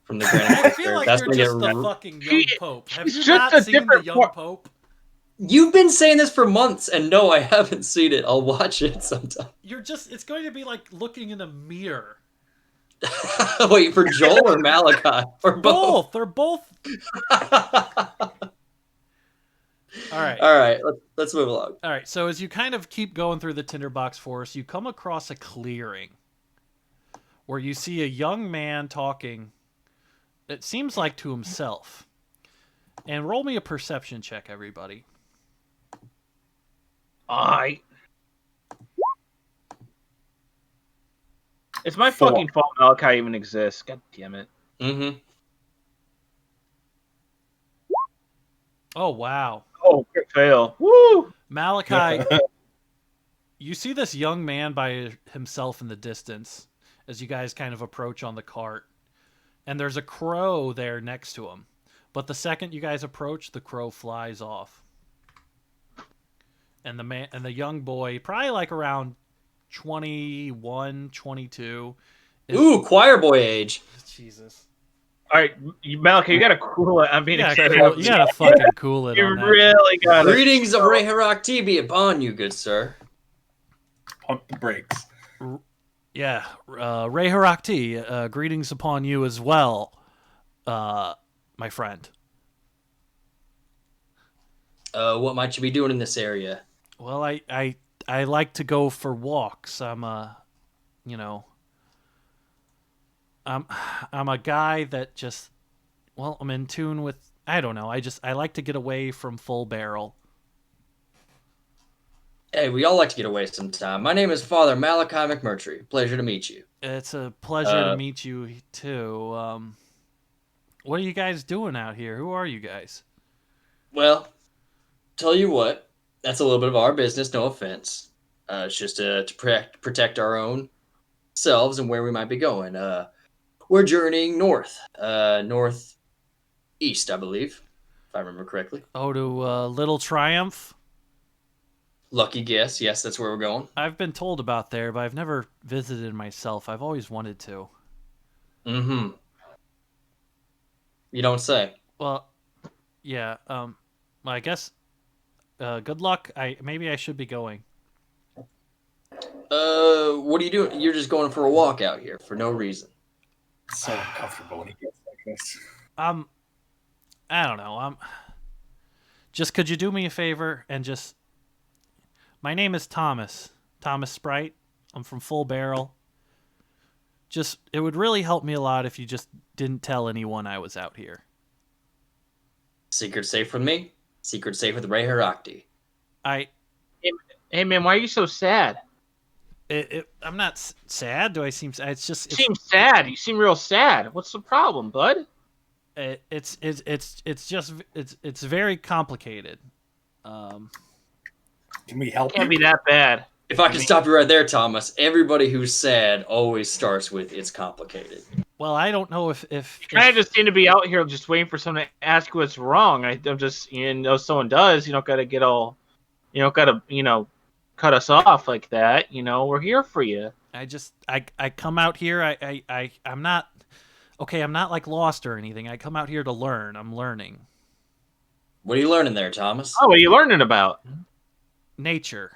from the Grand I feel like you're just the fucking young pope. Have you not seen the young pope? You've been saying this for months, and no, I haven't seen it. I'll watch it sometime. It's going to be like looking in a mirror. Wait, for Joel or Malachi? For both. They're both. All right. All right. Let's move along. All right. So as you kind of keep going through the tinderbox forest, you come across a clearing where you see a young man talking. It seems like to himself. And roll me a perception check, everybody. It's my fucking fault Malachi even exists. God damn it. Mm-hmm. Oh, wow. Oh, quick fail. Woo! Malachi, you see this young man by himself in the distance as you guys kind of approach on the cart. And there's a crow there next to him. But the second you guys approach, the crow flies off. And the young boy, probably like around 21, 22. Ooh, choir boy age. Jesus. All right, Malachi, you gotta cool it. I'm being excited. You gotta fucking cool it. You on that. really gotta. Greetings of Re Herakti be upon you, good sir. Pump the brakes. Yeah, Re Herakti, greetings upon you as well, my friend. What might you be doing in this area? Well, I like to go for walks. I'm a, you know, I'm I'm a guy that just, well, I'm in tune with. I don't know. I like to get away from Full Barrel. Hey, we all like to get away sometime. My name is Father Malachi McMurtry. Pleasure to meet you. It's a pleasure to Uh, meet you too. What are you guys doing out here? Who are you guys? well, tell you what, that's a little bit of our business. No offense. It's just to protect our own selves and where we might be going. We're journeying north, northeast, I believe, if I remember correctly. Oh, to Little Triumph. Lucky guess. Yes, that's where we're going. I've been told about there, but I've never visited myself. I've always wanted to. Mm-hmm. You don't say. Well, yeah. Well, I guess. Good luck. Maybe I should be going. What are you doing? You're just going for a walk out here for no reason. So uncomfortable when he gets like this. I don't know. Just could you do me a favor and just. My name is Thomas. Thomas Sprite. I'm from Full Barrel. Just, it would really help me a lot if you just didn't tell anyone I was out here. Secret safe with me. Secret safe with Ray Herakti. Hey man, why are you so sad? I'm not sad. Do I seem sad? It's just. You seem sad. You seem real sad. What's the problem, bud? It's just it's very complicated. Can we help Can't you? be that bad. If I can stop you right there, Thomas, everybody who's sad always starts with "it's complicated." Well, I don't know if You kind of just seem to be out here just waiting for someone to ask you what's wrong. I'm just, someone does. You don't got to get all, you don't got to, cut us off like that. We're here for you. I come out here. I'm not okay. I'm not like lost or anything. I come out here to learn. I'm learning What are you learning there, Thomas? Oh, what are you learning about? nature.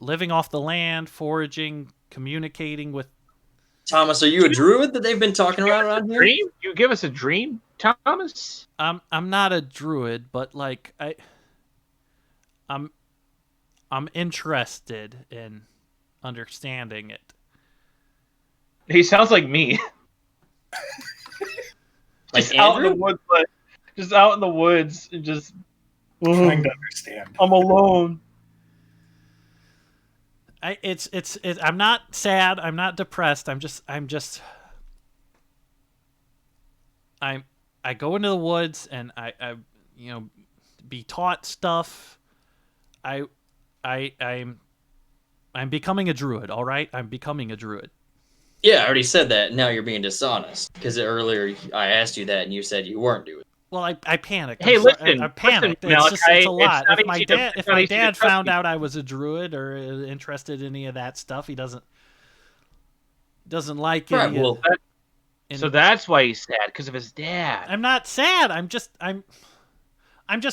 Living off the land, foraging, communicating with. Thomas, are you a druid that they've been talking around here? Dream? You give us a dream, Thomas? I'm not a druid, but like I'm interested in understanding it. He sounds like me. Like Just out in the Andrew? woods, just out in the woods, and just Trying to understand. I'm alone. I'm not sad. I'm not depressed. I go into the woods and I be taught stuff. I'm becoming a druid. All right, I'm becoming a druid. Yeah, I already said that. Now you're being dishonest because earlier I asked you that and you said you weren't doing it. Well, I panicked. Hey, listen, I panicked. listen, It's a lot. Malachi, If my it's not dad, easy to if trust my dad me. found out I was a druid or interested in any of that stuff, he doesn't like Right, any. well, So that's why he's sad, because of his dad. I'm not sad. I'm just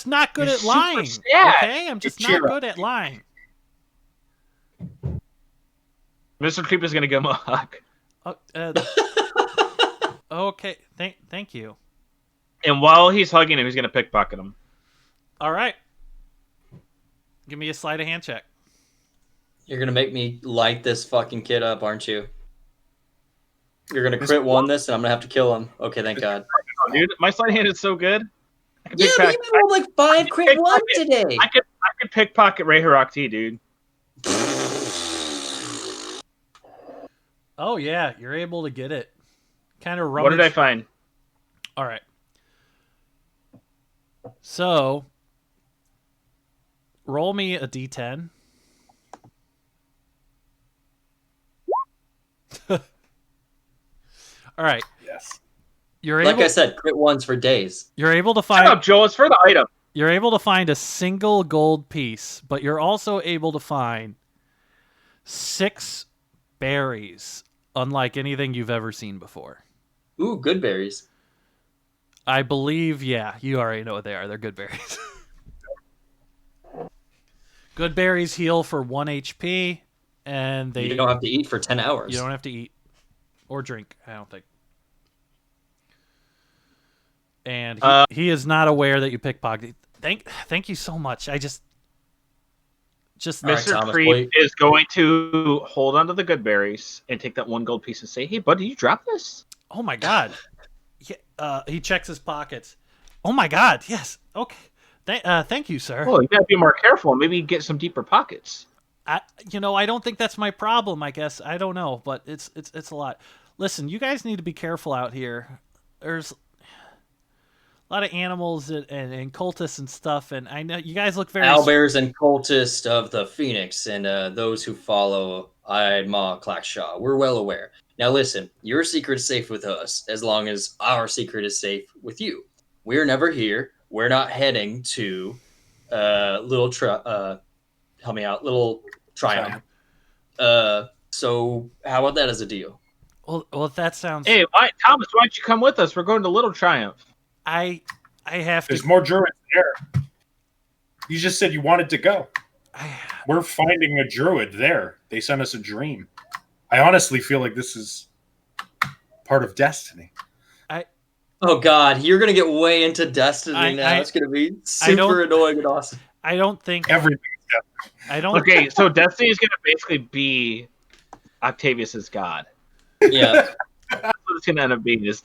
not good You're at super lying. sad. Okay, I'm just not good at lying. Mr. Creep is gonna give him a hug, Okay, thank you. and while he's hugging him, he's gonna pickpocket him. All right, give me a sleight of hand check. you're going to make me light this fucking kid up, aren't you? You're going to crit one this and I'm going to have to kill him. Okay, thank God. Oh, dude, my sleight of hand is so good. I can Yeah, but pickpocket- you rolled like 5 crit 1 today. I could pickpocket Ray Herakti, dude. Oh yeah, you're able to get it. Kind of rummage. What did I find? All right. So, roll me a d10. All right. Yes. You're Like able I said, crit ones for days. you're able to Shut find up, Joel. It's for the item. you're able to find a single gold piece, but you're also able to find 6 berries, unlike anything you've ever seen before. Ooh, good berries. I believe, yeah, you already know what they are. They're good berries. Good berries heal for 1 HP, and You don't have to eat for 10 hours. you don't have to eat or drink, I don't think. And he is not aware that you pickpocketed. Thank you so much. I just All right, Mr. Thomas, Creep is going to hold on to the good berries and take that 1 gold piece and say, "Hey, bud, did you drop this?" oh my god. He checks his pockets. Oh my god. Yes. Okay. Thank you, sir. Oh, you gotta be more careful. Maybe you get some deeper pockets. I don't think that's my problem. I guess I don't know, but it's a lot. Listen, you guys need to be careful out here. There's a lot of animals and cultists and stuff, and I know you guys look very. Owlbears and cultists of the Phoenix and those who follow Aydma Clackshaw. We're well aware. Now listen, your secret is safe with us as long as our secret is safe with you. We're never here. We're not heading to Little Triumph. So how about that as a deal? Well, if that sounds. Hey, Thomas, why don't you come with us? We're going to Little Triumph. I have There's to. more druids there. You just said you wanted to go. We're finding a druid there. They sent us a dream. I honestly feel like this is part of destiny. Oh God, you're gonna get way into Destiny now. It's gonna be super annoying and awesome. I don't think everything's Destiny. I don't. Okay, so Destiny is gonna basically be Octavius's god. Yeah, that's what it's gonna end up being. Is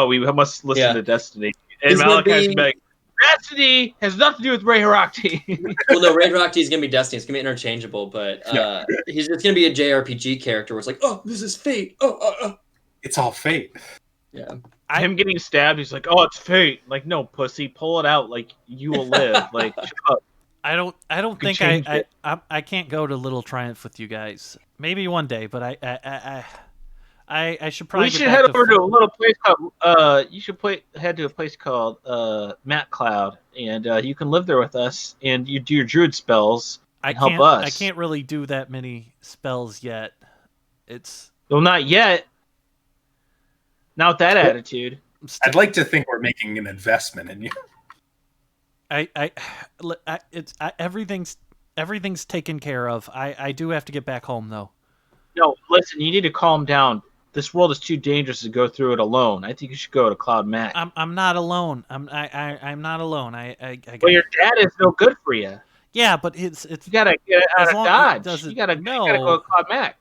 we must listen to Destiny. And Malachi's gonna be like, Destiny has nothing to do with Ray Harakti. Well, no, Ray Harakti is gonna be Destiny. It's gonna be interchangeable, but he's just gonna be a JRPG character where it's like, oh, this is fate. It's all fate. Yeah. Him getting stabbed, he's like, "Oh, it's fate." Like, no, pussy, pull it out. Like, you will live. Like, shut up. I don't think I can't go to Little Triumph with you guys. Maybe one day, but I should probably. We should head over to a little place called. You should head to a place called Matt Cloud, and you can live there with us, and you do your druid spells. Help us. I can't really do that many spells yet. Well, not yet. Not with that attitude. I'd like to think we're making an investment in you. Everything's taken care of. I do have to get back home though. No, listen. You need to calm down. This world is too dangerous to go through it alone. I think you should go to Cloud Mac. I'm not alone. I'm not alone. Well, your dad is no good for you. Yeah, but it's you gotta get out of Dodge. You gotta go to Cloud Mac.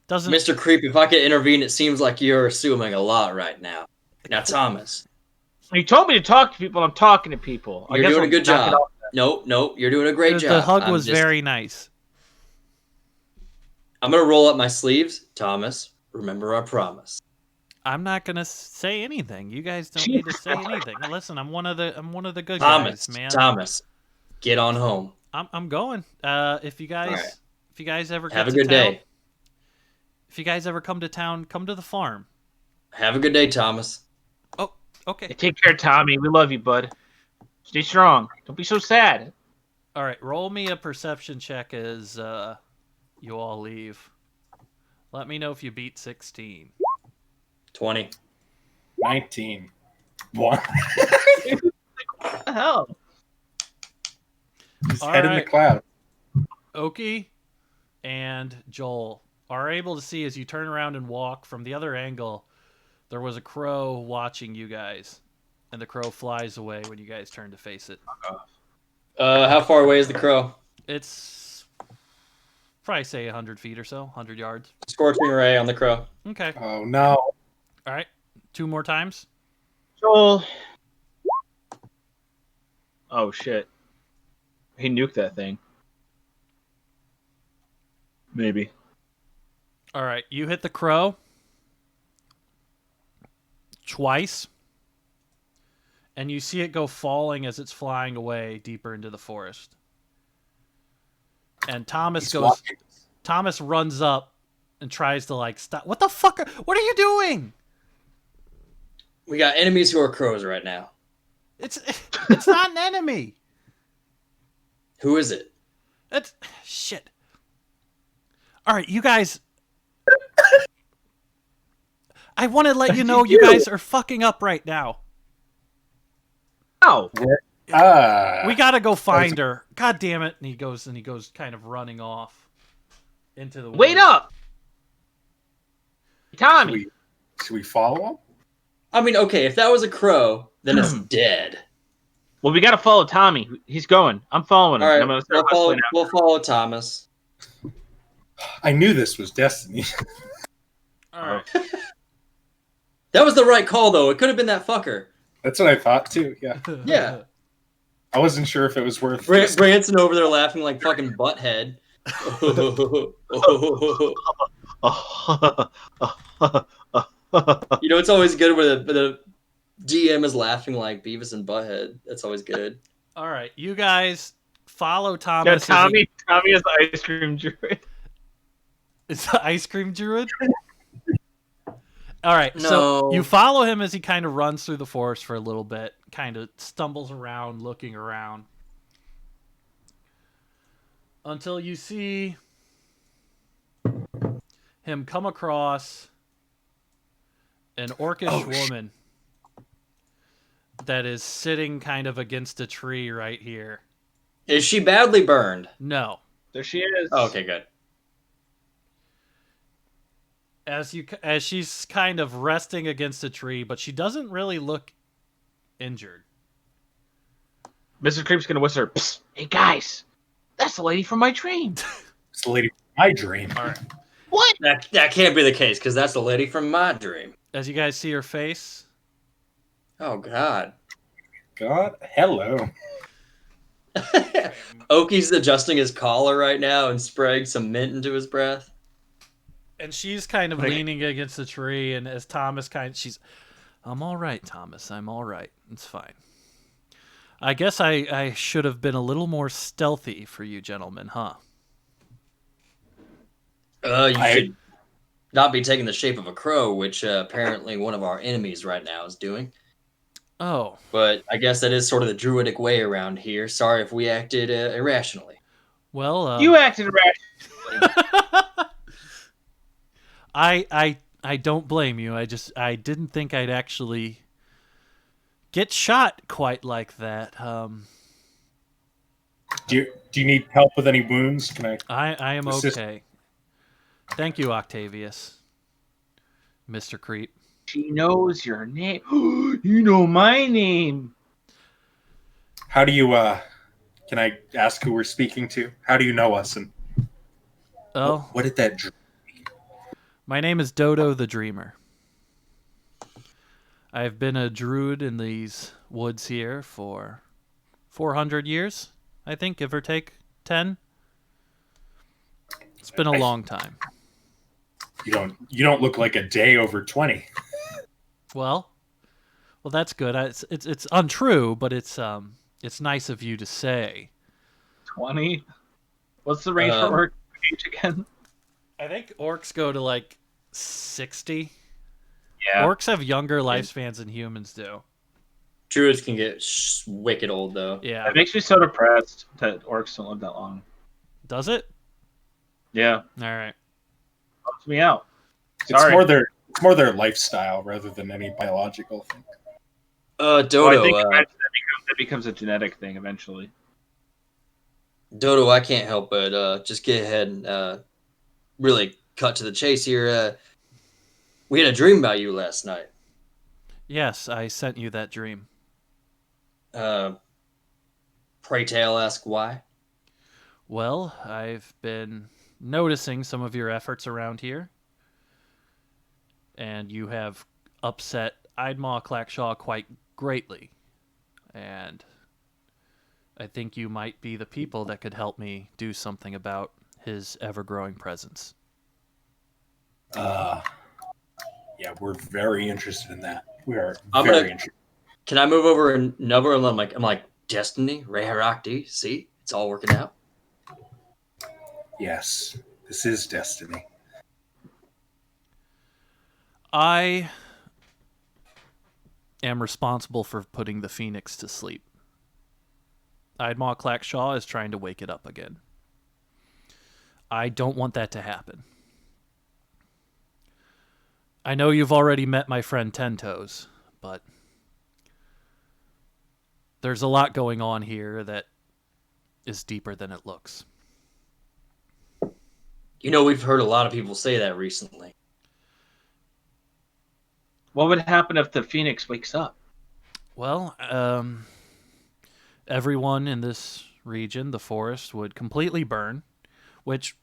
Mr. Creep, if I could intervene, it seems like you're assuming a lot right now. Now, Thomas. You told me to talk to people. I'm talking to people. You're doing a good job. No, you're doing a great job. The hug was very nice. I'm going to roll up my sleeves. Thomas, remember our promise. I'm not going to say anything. You guys don't need to say anything. Listen, I'm one of the good guys, man. Thomas, get on home. I'm going. If you guys ever have a good day. If you guys ever come to town, come to the farm. Have a good day, Thomas. Oh, okay. Hey, take care, Tommy. We love you, bud. Stay strong. Don't be so sad. All right, roll me a perception check as you all leave. Let me know if you beat 16. 20. 19. 1. What the hell? Just head in the cloud. Oki and Joel are able to see as you turn around and walk from the other angle. There was a crow watching you guys, and the crow flies away when you guys turn to face it. How far away is the crow? It's probably say 100 feet or so, 100 yards. Scorching ray on the crow. Okay. Oh no! All right, 2 more times. Joel. Oh shit! He nuked that thing. Maybe. All right, you hit the crow twice, and you see it go falling as it's flying away deeper into the forest. And Thomas runs up and tries to stop. What the fuck? What are you doing? We got enemies who are crows right now. It's not an enemy. Who is it? It's shit. All right, you guys. I want to let you know you guys are fucking up right now. Oh. We gotta go find her. God damn it! And he goes kind of running off into the woods. Wait up, Tommy. Should we follow him? I mean, okay, if that was a crow, then it's dead. Well, we got to follow Tommy. He's going. I'm following him. All And right, I'm gonna start hustling out. we'll follow Thomas. I knew this was destiny. All right. That was the right call, though. It could have been that fucker. That's what I thought too. Yeah, Yeah. I wasn't sure if it was worth. Branson over there laughing like fucking butthead. You know, it's always good when the DM is laughing like Beavis and Butthead. That's always good. All right, you guys follow Yeah, Thomas. Tommy is the ice cream druid. Is the ice cream druid? All right, No. so you follow him as he kind of runs through the forest for a little bit, kind of stumbles around, looking around, until you see him come across an orcish woman that is sitting kind of against a tree right here. Is she badly burned? No. There she is. Oh, okay, good. As she's kind of resting against a tree, but she doesn't really look injured. Mr. Creep's gonna whisper, "Psst, hey guys, that's the lady from my dream." It's the lady from my dream. All right. What? That can't be the case, because that's the lady from my dream. As you guys see her face, Oh, God. God, hello. Oki's adjusting his collar right now and spraying some mint into his breath. and she's kind of leaning against the tree, and as Thomas I'm all right, Thomas. I'm all right. It's fine. I guess I should have been a little more stealthy for you gentlemen, huh? You should not be taking the shape of a crow, which apparently one of our enemies right now is doing. Oh. But I guess that is sort of the druidic way around here. Sorry if we acted irrationally. Well, You acted irrationally. I don't blame you. I didn't think I'd actually get shot quite like that. Do you need help with any wounds? Can I am assist? okay. Thank you, Octavius. Mr. Creep. She knows your name. You know my name. How do you can I ask who we're speaking to? How do you know us, and Oh, what did that dream? my name is Dodo the Dreamer. I've been a druid in these woods here for 400 years, I think, give or take 10. It's been a long time. You don't look like a day over 20. Well, that's good. It's untrue, but it's nice of you to say. 20. What's the range for orc age again? I think orcs go to like 60. Yeah. Orcs have younger lifespans than humans do. Druids can get wicked old, though. Yeah. It makes me so depressed that orcs don't live that long. Does it? Yeah. All right. Bums me out. It's Sorry. more their lifestyle rather than any biological thing. Dodo, I think that becomes a genetic thing eventually. Dodo, I can't help but just get ahead and really cut to the chase here. We had a dream about you last night. Yes, I sent you that dream. Pray tell, ask why. Well, I've been noticing some of your efforts around here, and you have upset Idmaw Clackshaw quite greatly, and I think you might be the people that could help me do something about his ever-growing presence. Yeah, we're very interested in that. We are I'm very gonna- interested. Can I move over and number? And I'm like, Destiny, Reharakti, see? It's all working out. Yes, this is destiny. I am responsible for putting the Phoenix to sleep. Idmaw Clackshaw is trying to wake it up again. I don't want that to happen. I know you've already met my friend Ten Toes, but there's a lot going on here that is deeper than it looks. You know, we've heard a lot of people say that recently. What would happen if the Phoenix wakes up? Well, everyone in this region, the forest, would completely burn, which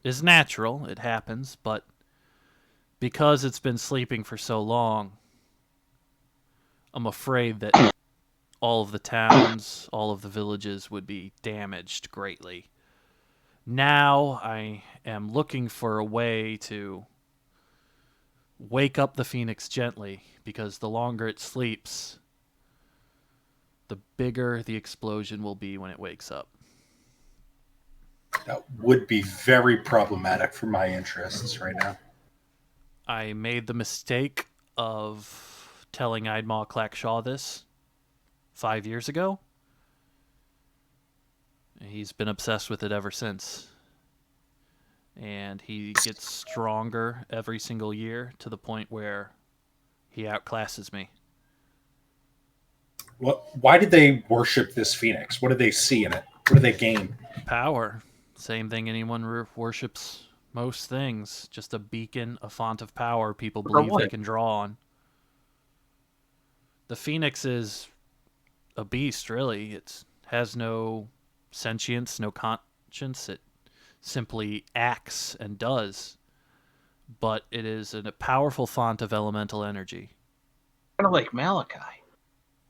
is natural. It happens, but because it's been sleeping for so long, I'm afraid that all of the towns, all of the villages would be damaged greatly. Now I am looking for a way to wake up the phoenix gently, because the longer it sleeps, the bigger the explosion will be when it wakes up. That would be very problematic for my interests right now. I made the mistake of telling Idmal Clackshaw this 5 years ago. He's been obsessed with it ever since. And he gets stronger every single year to the point where he outclasses me. Why did they worship this phoenix? What did they see in it? What did they gain? Power. Same thing anyone worships most things. Just a beacon, a font of power people believe they can draw on. The phoenix is a beast, really. It has no sentience, no conscience. It simply acts and does. But it is a powerful font of elemental energy. Kind of like Malachi.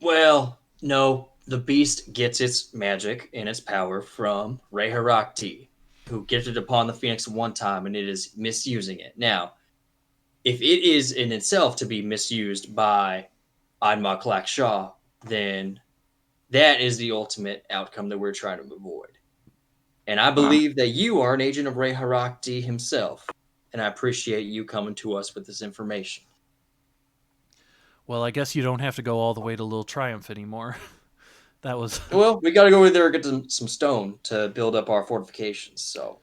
Well, no. The beast gets its magic and its power from Rei Harakti, who gifted upon the phoenix one time, and it is misusing it. Now, if it is in itself to be misused by Ardma Clackshaw, then that is the ultimate outcome that we're trying to avoid. And I believe that you are an agent of Rei Harakti himself, and I appreciate you coming to us with this information. Well, I guess you don't have to go all the way to Little Triumph anymore. That was... Well, we got to go over there and get some stone to build up our fortifications, so...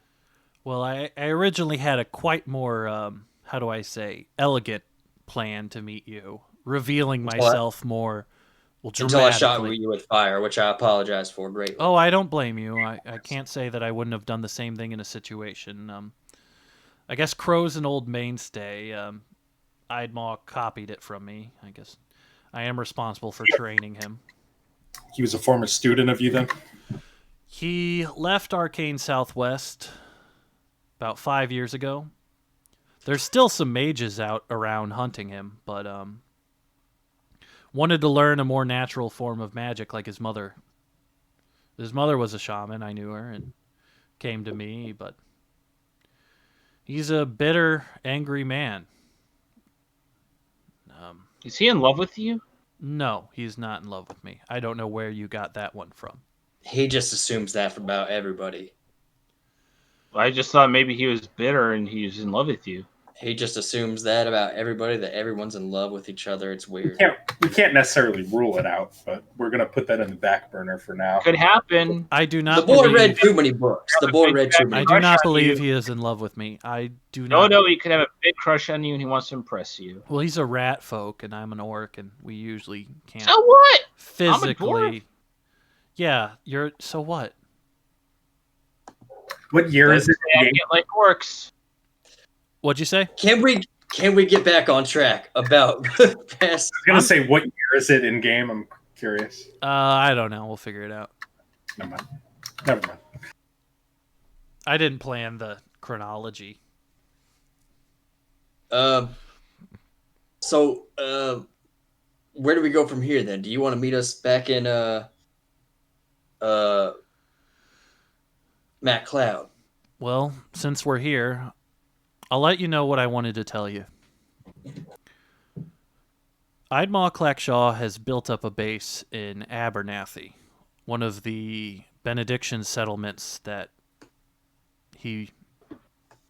Well, I originally had a quite more, how do I say, elegant plan to meet you, revealing myself more, well, dramatically. Until I shot you with fire, which I apologize for greatly. Oh, I don't blame you. I can't say that I wouldn't have done the same thing in a situation. I guess Crow's an old mainstay. Idmal copied it from me. I guess I am responsible for training him. He was a former student of you then? He left Arcane Southwest about 5 years ago. There's still some mages out around hunting him, but wanted to learn a more natural form of magic like his mother. His mother was a shaman, I knew her, and came to me, but he's a bitter, angry man. Is he in love with you? No, he's not in love with me. I don't know where you got that one from. He just assumes that about everybody. I just thought maybe he was bitter and he was in love with you. He just assumes that about everybody, that everyone's in love with each other. It's weird. We can't necessarily rule it out, but we're going to put that in the back burner for now. Could happen. I do not The boy read too many books. The boy read too many I books. do not believe he is in love with me. I do not. No, he could have a big crush on you and he wants to impress you. Well, he's a rat folk and I'm an orc and we usually can't. So what? Physically. Yeah, you're... So what? What year is it? I get like orcs. What'd you say? Can we get back on track about past? I was going to say, what year is it in game? I'm curious. I don't know. We'll figure it out. Never mind. I didn't plan the chronology. So, where do we go from here then? Do you want to meet us back in Matt Cloud? Well, since we're here, I'll let you know what I wanted to tell you. Idmal Clackshaw has built up a base in Abernathy, one of the Benediction settlements that he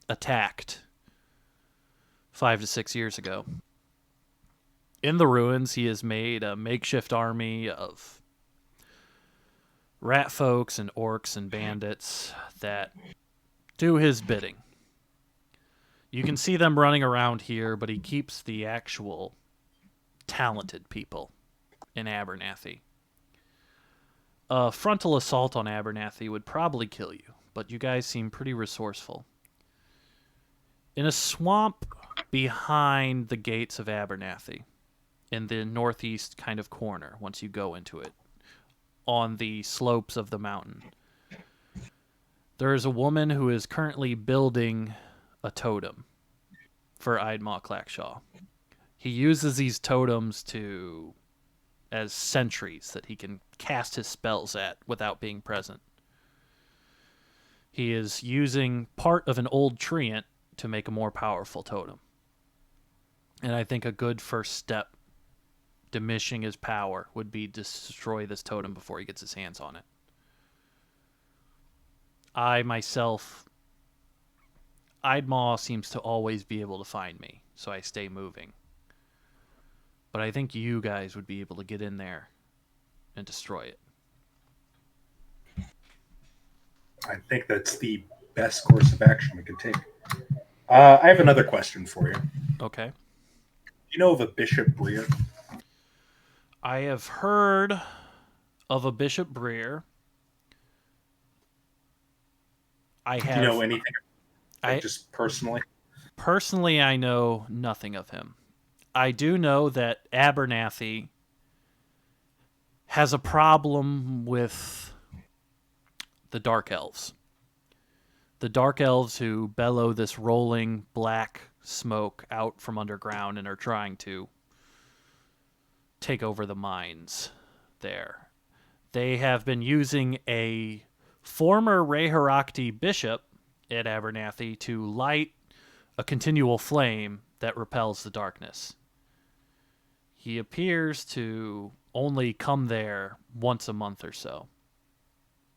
attacked 5 to 6 years ago. In the ruins, he has made a makeshift army of rat folks and orcs and bandits that do his bidding. You can see them running around here, but he keeps the actual talented people in Abernathy. A frontal assault on Abernathy would probably kill you, but you guys seem pretty resourceful. In a swamp behind the gates of Abernathy, in the northeast kind of corner, once you go into it, on the slopes of the mountain. There is a woman who is currently building a totem for Idmar Clackshaw. He uses these totems as sentries that he can cast his spells at without being present. He is using part of an old treant to make a more powerful totem. And I think a good first step diminishing his power would be to destroy this totem before he gets his hands on it. I myself, Idmaw seems to always be able to find me, so I stay moving. But I think you guys would be able to get in there and destroy it. I think that's the best course of action we can take. I have another question for you. Okay. You know of a Bishop Breer? I have heard of a Bishop Breer. I have. Do you know anything? Just personally? Personally, I know nothing of him. I do know that Abernathy has a problem with the Dark Elves. The Dark Elves who bellow this rolling black smoke out from underground and are trying to take over the mines there. They have been using a former Reharakti bishop at Abernathy to light a continual flame that repels the darkness. He appears to only come there once a month or so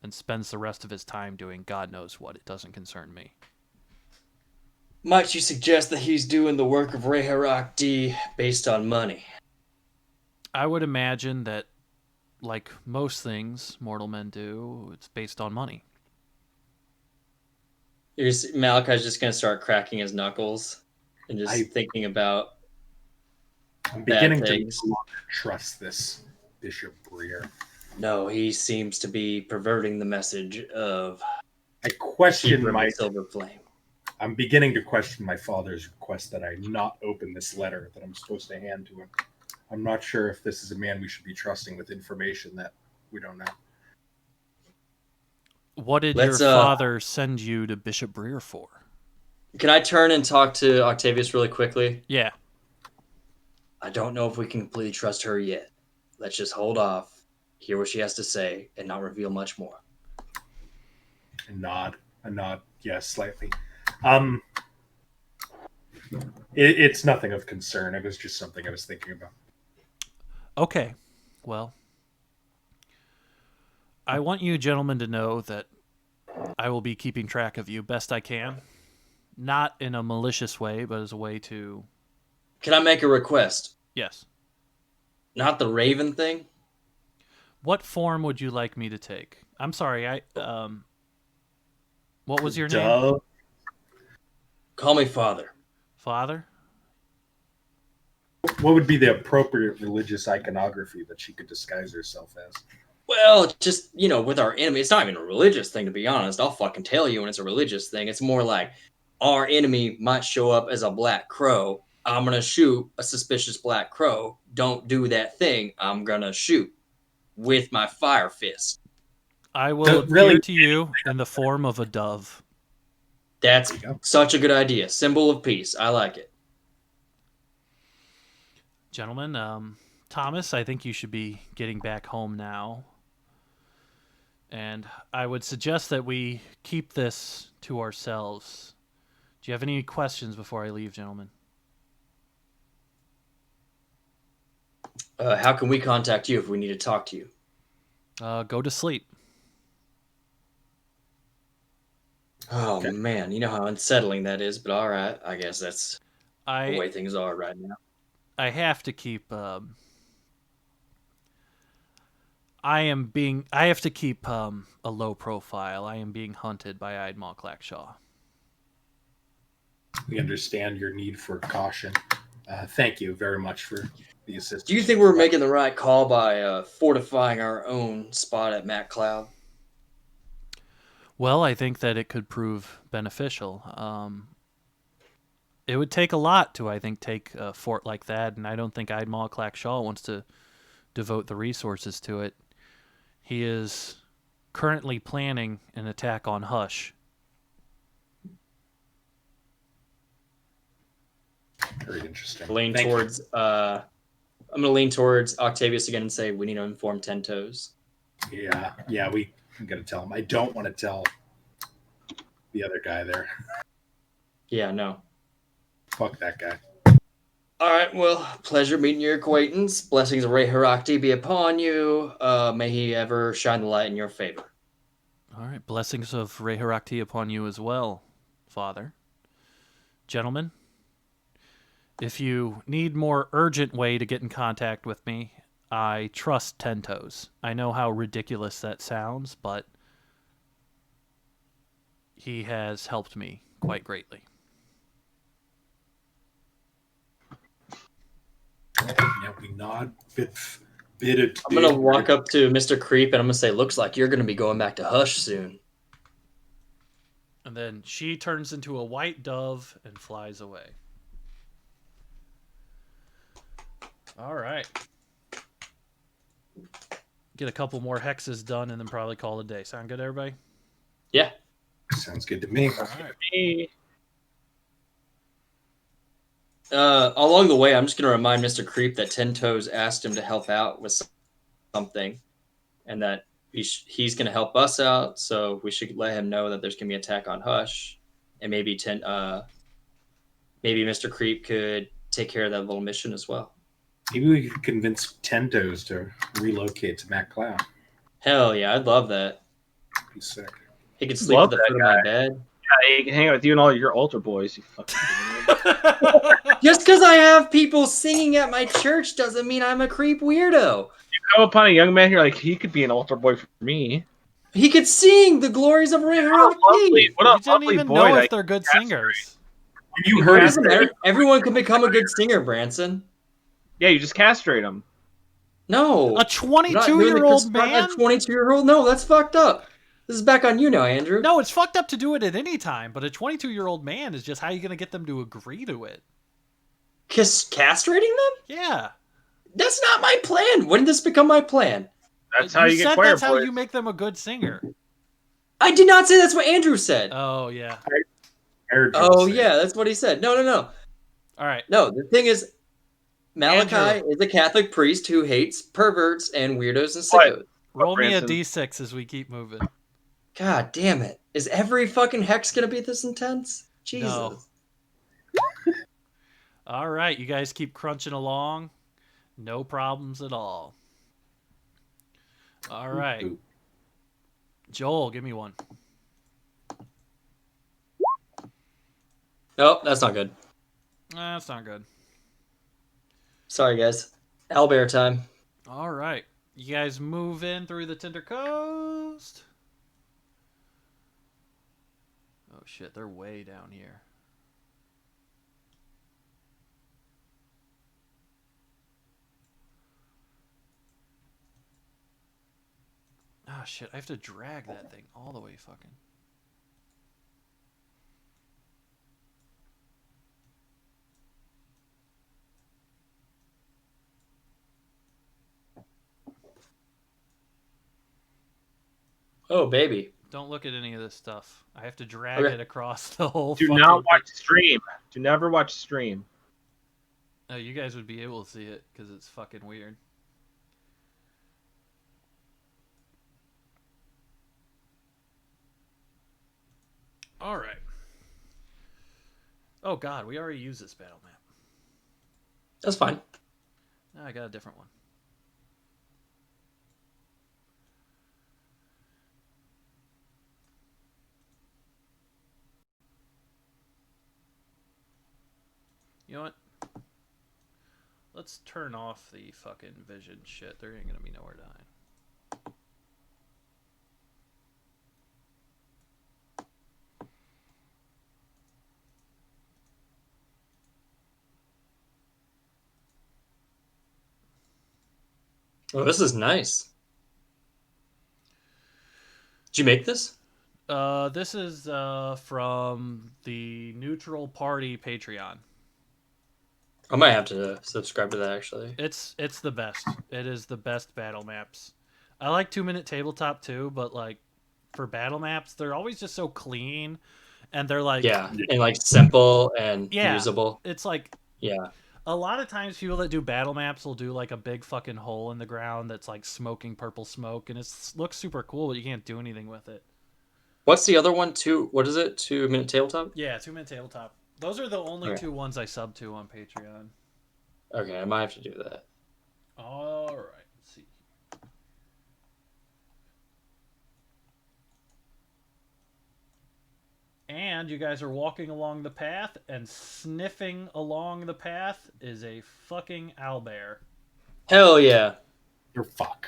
and spends the rest of his time doing God knows what. It doesn't concern me. Might you suggest that he's doing the work of Reharakti based on money? I would imagine that, like most things mortal men do, it's based on money. Malachi's just going to start cracking his knuckles and just thinking about I'm beginning bad to things. no longer trust this Bishop Breer. No, he seems to be perverting the message of I question Keeper of my the Silver Flame. I'm beginning to question my father's request that I not open this letter that I'm supposed to hand to him. I'm not sure if this is a man we should be trusting with information that we don't know. What did your father send you to Bishop Breer for? Can I turn and talk to Octavius really quickly? Yeah. I don't know if we can completely trust her yet. Let's just hold off, hear what she has to say, and not reveal much more. A nod, yes, slightly. It's nothing of concern. It was just something I was thinking about. Okay, well, I want you gentlemen to know that I will be keeping track of you best I can. Not in a malicious way, but as a way to... Can I make a request? Yes. Not the Raven thing? What form would you like me to take? I'm sorry, what was your name? Call me Father. Father? What would be the appropriate religious iconography that she could disguise herself as? Well, just, with our enemy, it's not even a religious thing, to be honest. I'll fucking tell you when it's a religious thing. It's more like our enemy might show up as a black crow. I'm going to shoot a suspicious black crow. Don't do that thing. I'm going to shoot with my fire fist. I will appear to you in the form of a dove. That's such a good idea. Symbol of peace. I like it. Gentlemen, Thomas, I think you should be getting back home now. And I would suggest that we keep this to ourselves. Do you have any questions before I leave, gentlemen? How can we contact you if we need to talk to you? Go to sleep. Oh, okay. Man, you know how unsettling that is, but all right. I guess that's the way things are right now. I have to keep... I have to keep a low profile. I am being hunted by Idmar Clackshaw. We understand your need for caution. Thank you very much for the assistance. Do you think we're making the right call by fortifying our own spot at Matt Cloud? Well, I think that it could prove beneficial. It would take a lot to, I think, take a fort like that, and I don't think Idmar Clackshaw wants to devote the resources to it. He is currently planning an attack on Hush. Very interesting. I'm Thank gonna lean towards Octavius again and say we need to inform Ten Toes. you. Yeah, we gotta tell him. I don't want to tell the other guy there. Yeah, no. Fuck that guy. All right, well, pleasure meeting your acquaintance. Blessings of Rei Harakti be upon you. May he ever shine the light in your favor. All right, blessings of Rei Harakti upon you as well, Father. Gentlemen, if you need more urgent way to get in contact with me, I trust Ten Toes. I know how ridiculous that sounds, but he has helped me quite greatly. Yeah, we nod. Bid it. I'm gonna walk up to Mr. Creep and I'm gonna say, "Looks like you're gonna be going back to Hush soon." And then she turns into a white dove and flies away. All right. Get a couple more hexes done and then probably call it a day. Sound good, everybody? Yeah. Sounds good to me. All right. Along the way, I'm just gonna remind Mr. Creep that Ten Toes asked him to help out with something, and that he's gonna help us out. So we should let him know that there's gonna be an attack on Hush, and maybe maybe Mr. Creep could take care of that little mission as well. Maybe we could convince Tentos to relocate to Mac Cloud. Hell yeah, I'd love that. That'd be sick. He could sleep at the foot of my bed. Yeah, he can hang out with you and all your altar boys. You fucking Just because I have people singing at my church doesn't mean I'm a creep weirdo. You come upon a young man here, like he could be an altar boy for me. He could sing the glories of Rei What You don't lovely even boy know that if they're good singers. You heard his Everyone can become a good singer, Branson. Yeah, you just castrate him. No. A 22-year-old man? A 22-year-old? No, that's fucked up. This is back on you now, Andrew. No, it's fucked up to do it at any time, but a 22-year-old man is just how you going to get them to agree to it. Castrating them? Yeah. That's not my plan. When did this become my plan? That's how you get choir That's how boys. you make them a good singer. I did not say that's what Andrew said. Oh, yeah. Oh, yeah, that's what he said. No. All right. No, the thing is, Malachi Andrew. is a Catholic priest who hates perverts and weirdos and sickos. Roll me a Branson. d6 as we keep moving. God damn it. Is every fucking hex going to be this intense? Jesus. No. All right, you guys keep crunching along. No problems at all. All right. Joel, give me one. Nope, that's not good. That's not good. Sorry, guys. Owlbear time. All right. You guys move in through the Tinder Coast. Oh, shit. They're way down here. Ah, shit. I have to drag that thing all the way fucking. Oh, baby. Don't look at any of this stuff. I have to drag it across the whole Do fucking not watch thing. stream. Do never watch stream. No, you guys would be able to see it because it's fucking weird. All right. Oh god, we already used this battle map. That's fine. Now I got a different one. You know what? Let's turn off the fucking vision shit. There ain't gonna be nowhere to hide. Oh, this is nice. Did you make this? This is from the Neutral Party Patreon. I might have to subscribe to that, actually. It's the best. It is the best battle maps. I like 2 minute tabletop too, but like for battle maps, they're always just so clean, and they're like, Yeah, and like simple and yeah, usable. it's like Yeah. a lot of times people that do battle maps will do like a big fucking hole in the ground that's like smoking purple smoke, and it looks super cool, but you can't do anything with it. What's the other one? What is it? 2 minute tabletop? Yeah, 2 minute tabletop. Those are the only Okay. two ones I sub to on Patreon. Okay, I might have to do that. All right, let's see. And you guys are walking along the path, and sniffing along the path is a fucking owlbear. Hell yeah. You're fuck.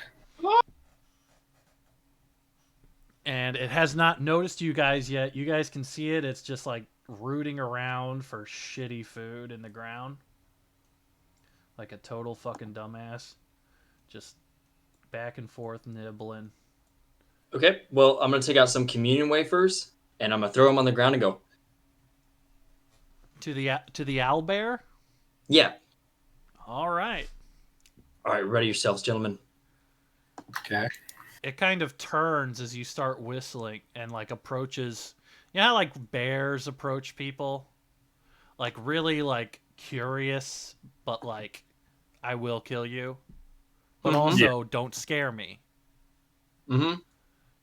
And it has not noticed you guys yet. You guys can see it. It's just like rooting around for shitty food in the ground. Like a total fucking dumbass. Just back and forth nibbling. Okay, well, I'm going to take out some communion wafers, and I'm going to throw them on the ground and go, To the owlbear? yeah. All right. All right, ready yourselves, gentlemen. Okay. It kind of turns as you start whistling and like approaches. You know how like bears approach people? Like really like curious, but like I will kill you. But also don't scare me. Mm-hmm.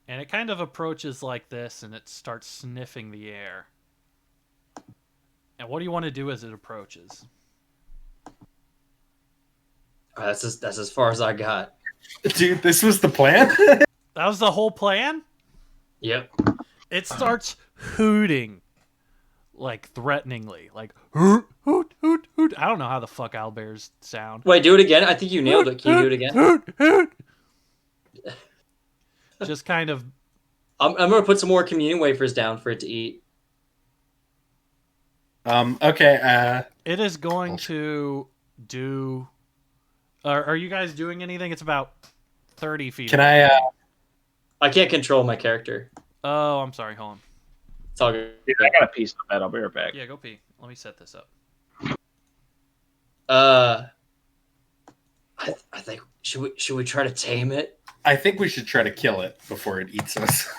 And it kind of approaches like this, and it starts sniffing the air. And what do you want to do as it approaches? That's as far as I got. Dude, this was the plan? That was the whole plan? Yep. It starts hooting, like threateningly, like hoot, hoot, hoot, hoot. I don't know how the fuck owlbears sound. Wait, do it again. I think you nailed it. Can you do it again? Hoot, hoot. Just kind of. I'm going to put some more communion wafers down for it to eat. Okay. It is going to do. Are you guys doing anything? It's about 30 feet. Can I? I can't control my character. Oh, I'm sorry. Hold on. It's all good. Dude, I got a piece of that. I'll be right back. Yeah, go pee. Let me set this up. I think should we try to tame it? I think we should try to kill it before it eats us.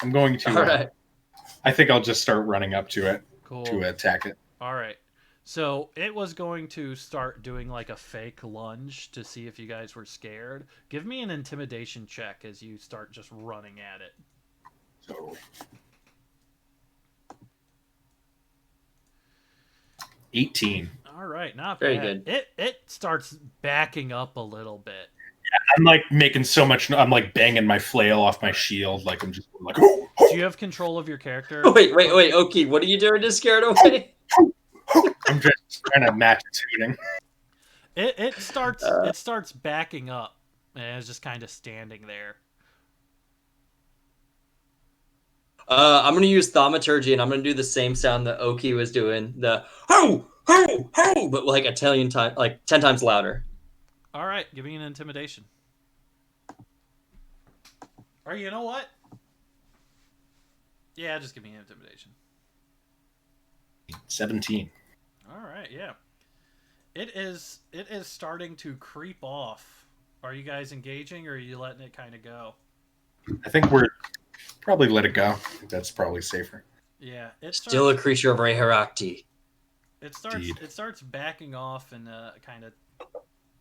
I'm going to. All right. I think I'll just start running up to it Cool. to attack it. All right. So it was going to start doing like a fake lunge to see if you guys were scared. Give me an intimidation check as you start just running at it. Totally. 18. All right, not Very bad. good. It starts backing up a little bit. I'm like making so much. I'm like banging my flail off my shield. Like I'm just like. Oh, oh. Do you have control of your character? Wait. Oki, what are you doing to scare it away? I'm just trying to match its hooting. It starts backing up, and it's just kind of standing there. I'm going to use thaumaturgy, and I'm going to do the same sound that Oki was doing. The ho, ho, ho, but like Italian time, like 10 times louder. All right, give me an intimidation. Or you know what? Yeah, just give me an intimidation. 17. All right, yeah. It is starting to creep off. Are you guys engaging, or are you letting it kind of go? I think we're probably let it go. I think that's probably safer. Yeah, Still a creature of Reharakti. It starts backing off and kind of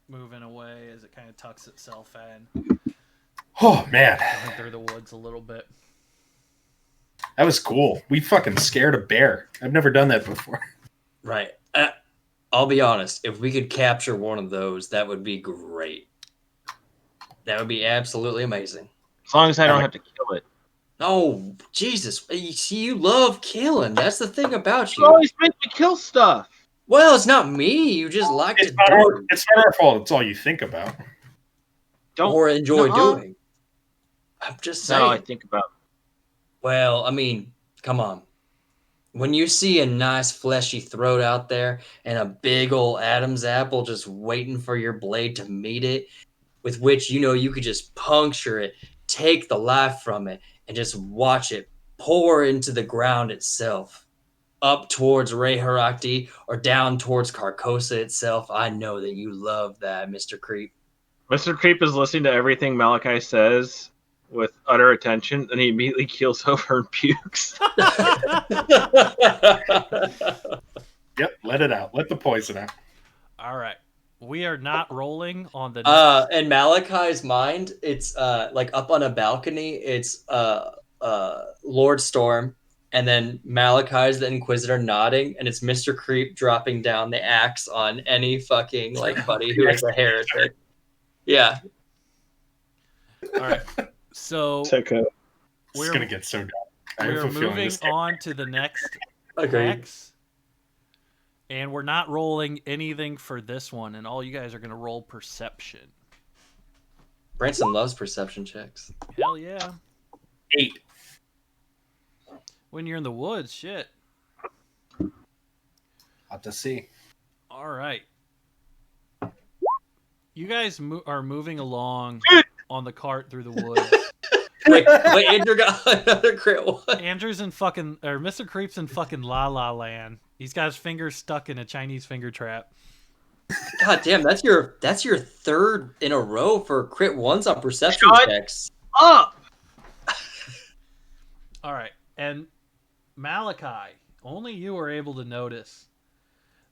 moving away as it kind of tucks itself in. Oh man, Going through the woods a little bit. that was cool. We fucking scared a bear. I've never done that before. Right. I'll be honest. If we could capture one of those, that would be great. That would be absolutely amazing. As long as I don't have to kill it. Oh, Jesus. You see, you love killing. That's the thing about You you. always make me kill stuff. Well, it's not me. You just like to It's not do our fault. It's all you think about. or enjoy Nuh-uh. doing. I'm just That's saying. all I think about. Well, I mean, come on. When you see a nice fleshy throat out there and a big old Adam's apple just waiting for your blade to meet it, with which you could just puncture it, take the life from it, and just watch it pour into the ground itself, up towards Reharakti or down towards Carcosa itself, I know that you love that, Mr. Creep. Mr. Creep is listening to everything Malachi says with utter attention, and he immediately keels over and pukes. Yep, let it out. Let the poison out. All right. We are not rolling on the next. in Malachi's mind, it's like up on a balcony. It's Lord Storm, and then Malachi's the Inquisitor nodding, and it's Mr. Creep dropping down the axe on any fucking like buddy who is a heretic. Yeah. All right. So Okay. It's gonna get so dark. I have we're a feeling moving this on to the next Agreed. hex. And we're not rolling anything for this one, and all you guys are going to roll perception. Branson loves perception checks. Hell yeah. 8. When you're in the woods, shit. Hard to see. All right. You guys are moving along on the cart through the woods. Wait, Andrew got another crit one. Andrew's in fucking, or Mr. Creep's in fucking La La Land. He's got his fingers stuck in a Chinese finger trap. God damn, that's your third in a row for crit ones on perception checks. Up! All right. And Malachi, only you are able to notice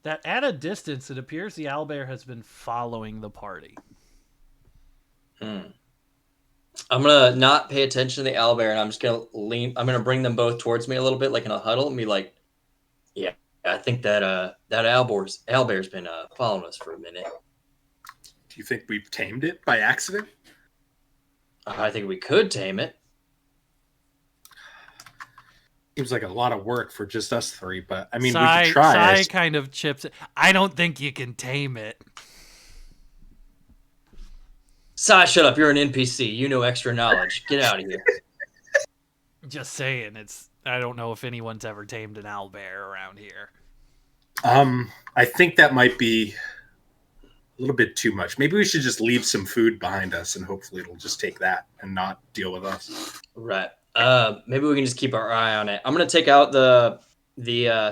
that at a distance, it appears the owlbear has been following the party. I'm gonna not pay attention to the owlbear, and I'm just gonna lean. I'm gonna bring them both towards me a little bit, like in a huddle, and be like, "Yeah, I think that owlbear's been following us for a minute." Do you think we've tamed it by accident? I think we could tame it. Seems like a lot of work for just us three, but I mean, we Sai could try. kind of chips it. I don't think you can tame it. Sai, shut up. You're an NPC. You know extra knowledge. Get out of here. Just saying, I don't know if anyone's ever tamed an owlbear around here. I think that might be a little bit too much. Maybe we should just leave some food behind us, and hopefully it'll just take that and not deal with us. Right. Maybe we can just keep our eye on it. I'm gonna take out the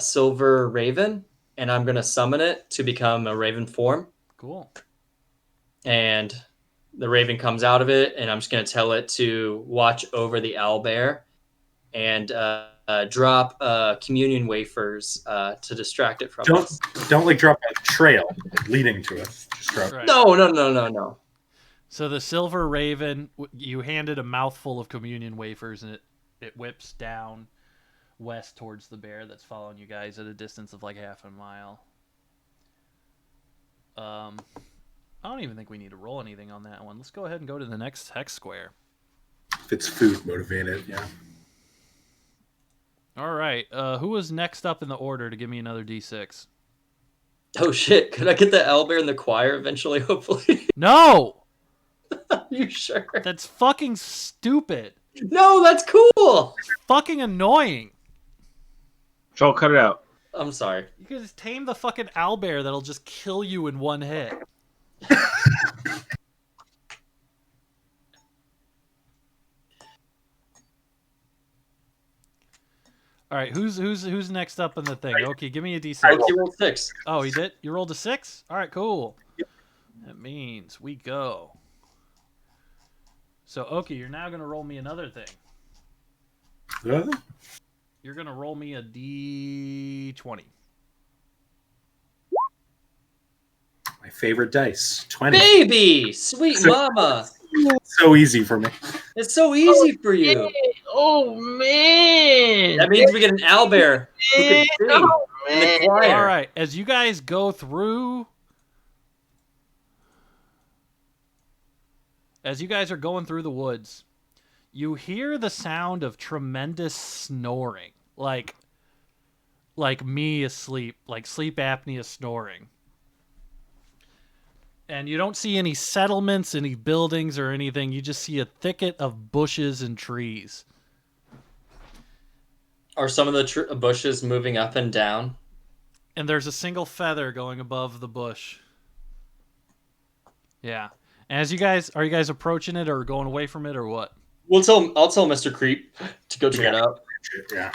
silver raven, and I'm gonna summon it to become a raven form. Cool. And the raven comes out of it, and I'm just gonna tell it to watch over the owlbear and drop communion wafers to distract it from us. Don't like drop a trail leading to us. Just drop. Right. No. So the silver raven, you handed a mouthful of communion wafers, and it whips down west towards the bear that's following you guys at a distance of like half a mile. I don't even think we need to roll anything on that one. Let's go ahead and go to the next hex square. If it's food motivated, yeah. All right. Who was next up in the order to give me another D6? Oh shit! Could I get the owlbear in the choir eventually? Hopefully. No! Are you sure? That's fucking stupid. No, that's cool. It's fucking annoying. Joel, cut it out. I'm sorry. You can just tame the fucking owlbear that'll just kill you in one hit. All right, who's next up in the thing? Okay, give me a D6. You rolled 6. Oh, he did? You rolled a 6? All right, cool. That means we go. So, Oki, you're now going to roll me another thing. You're going to roll me a D20. My favorite dice, 20. Baby, sweet mama. So easy for me. It's so easy for you. Oh, man. That means we get an owlbear who can sing in the choir. All right, as you guys go through... As you guys are going through the woods, you hear the sound of tremendous snoring. Like me asleep, like sleep apnea snoring. And you don't see any settlements, any buildings or anything. You just see a thicket of bushes and trees. Are some of the bushes moving up and down? And there's a single feather going above the bush. Yeah. And as are you guys approaching it or going away from it or what? I'll tell Mr. Creep to go check it out. Yeah.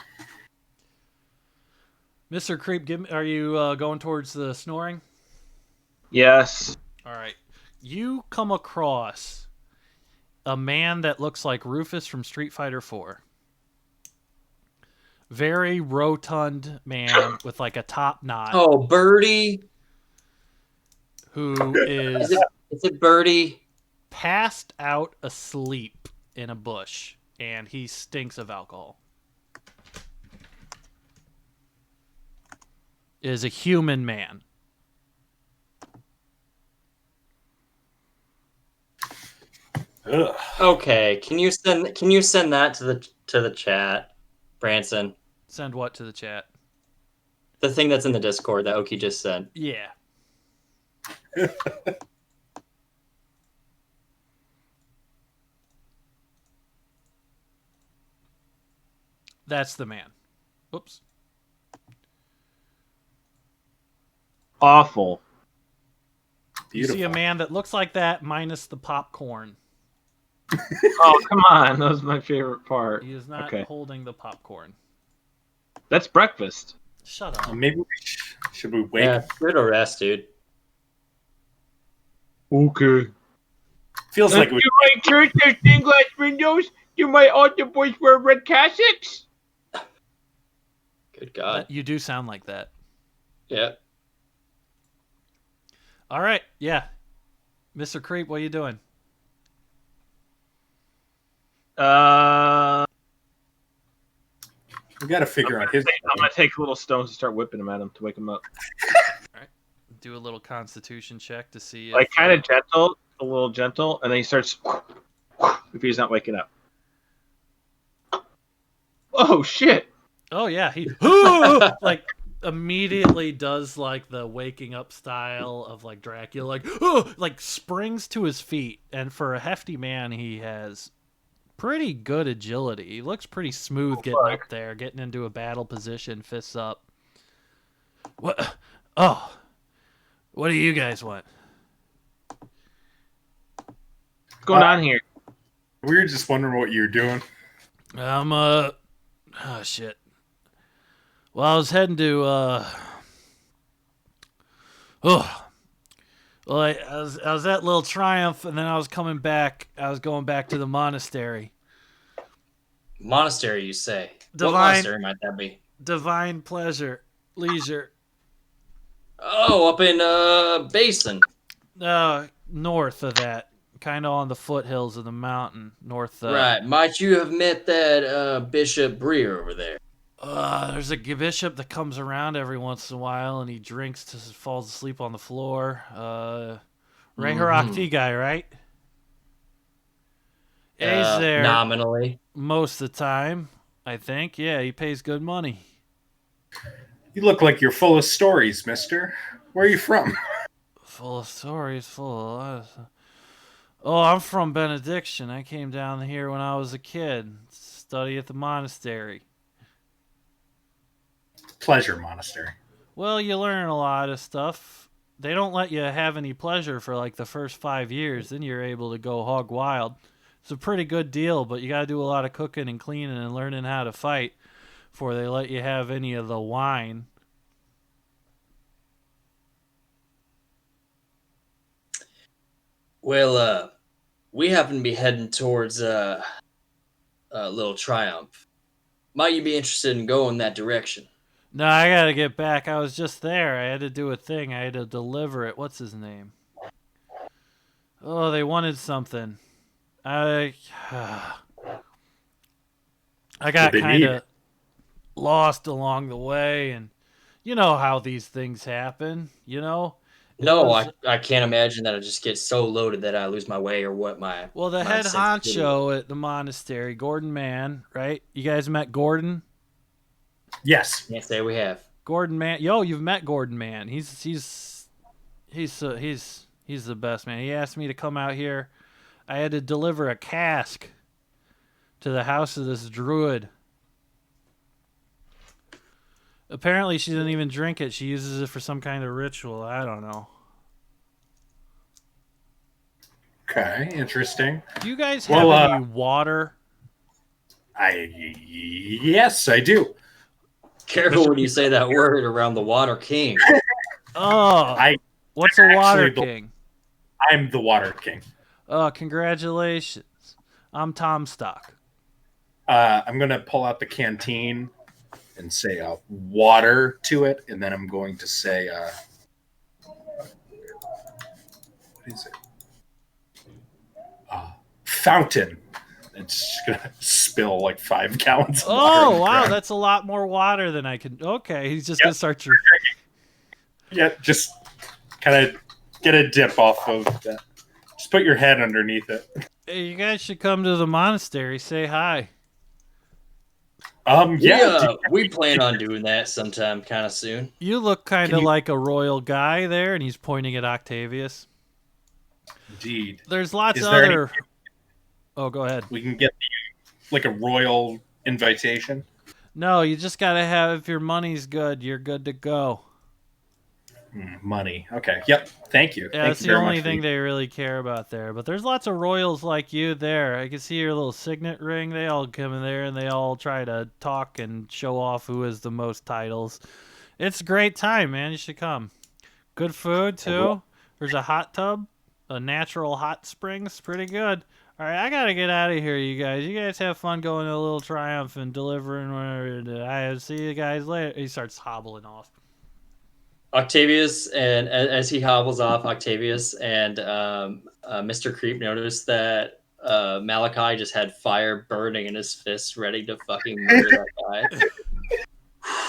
Mr. Creep, are you going towards the snoring? Yes. All right. you come across a man that looks like Rufus from Street Fighter 4. Very rotund man with like a top knot. Oh, Birdie. Who is it Birdie? Passed out asleep in a bush, and he stinks of alcohol. Is a human man. Ugh. Okay, can you send that to the chat, Branson? Send what to the chat? The thing that's in the Discord that Oki just sent. Yeah. That's the man. Oops. Awful. You see a man that looks like that minus the popcorn. Oh, come on. That was my favorite part. He is not holding the popcorn. That's breakfast. Shut up. Maybe should we wait? Yeah, good to rest, dude. Okay. Feels like Do my church has stained glass windows? Do my altar boys wear red cassocks? Good God. You do sound like that. Yeah. All right. Yeah. Mr. Creep, what are you doing? we got to figure out his. I'm gonna take little stones and start whipping them at him to wake him up. All right. Do a little Constitution check to see. Like kind of gentle, a little gentle, and then he starts. If he's not waking up. Oh shit! Oh yeah, he like immediately does like the waking up style of like Dracula, like springs to his feet, and for a hefty man, he has pretty good agility. He looks pretty smooth getting up there, getting into a battle position, fists up. What? Oh, what do you guys want? What's going on here? We were just wondering what you're doing. Oh shit. Well, I was heading to well, I was at Little Triumph, and then I was coming back. I was going back to the monastery. Monastery, you say? What Divine, monastery might that be? Divine Pleasure, Leisure. Oh, up in Basin. North of that, kind of on the foothills of the mountain, north. Right. Might you have met that Bishop Breer over there? There's a bishop that comes around every once in a while, and he drinks till he falls asleep on the floor. Ray Harakti guy, right? He's there nominally most of the time, I think. Yeah, he pays good money. You look like you're full of stories, mister. Where are you from? Full of stories, full of... Oh, I'm from Benediction. I came down here when I was a kid, study at the monastery. Pleasure monastery. Well, you learn a lot of stuff. They don't let you have any pleasure for like the first 5 years. Then you're able to go hog wild. It's a pretty good deal, but you got to do a lot of cooking and cleaning and learning how to fight before they let you have any of the wine. Well, we happen to be heading towards Little Triumph. Might you be interested in going that direction? No, I got to get back. I was just there. I had to do a thing. I had to deliver it. What's his name? Oh, they wanted something. I got kind of lost along the way, and you know how these things happen, you know? No, I can't imagine that I just get so loaded that I lose my way or what my... Well, the head honcho at the monastery, Gordon Mann, right? You guys met Gordon? Yes. Can't say we have. Gordon Mann. Yo, you've met Gordon Mann. He's the best, man. He asked me to come out here. I had to deliver a cask to the house of this druid. Apparently, she didn't even drink it. She uses it for some kind of ritual. I don't know. Okay, interesting. Do you guys have any water? Yes, I do. Careful when you say that word around the Water King. Oh, what's a Water King? I'm the Water King. Congratulations. I'm Tom Stock. I'm going to pull out the canteen and say water to it, and then I'm going to say, what is it? Fountain. It's just going to spill like 5 gallons of water. Oh, wow, that's a lot more water than I can. Okay, he's just going to start your... Yeah, just kind of get a dip off of that. Just put your head underneath it. Hey, you guys should come to the monastery. Say hi. We plan on doing that sometime kind of soon. You look kind of like a royal guy there, and he's pointing at Octavius. Indeed. There's lots of other... Oh, go ahead. We can get like a royal invitation. No, you just got to have... If your money's good, you're good to go. Money. Okay. Yep. Thank you. Yeah, that's the only thing they really care about there. But there's lots of royals like you there. I can see your little signet ring. They all come in there and they all try to talk and show off who has the most titles. It's a great time, man. You should come. Good food, too. There's a hot tub, a natural hot springs. Pretty good. All right, I got to get out of here, you guys. You guys have fun going to a little Triumph and delivering whatever. I see you guys later. He starts hobbling off. Octavius, and as he hobbles off, Octavius and Mr. Creep notice that Malachi just had fire burning in his fists, ready to fucking murder that guy.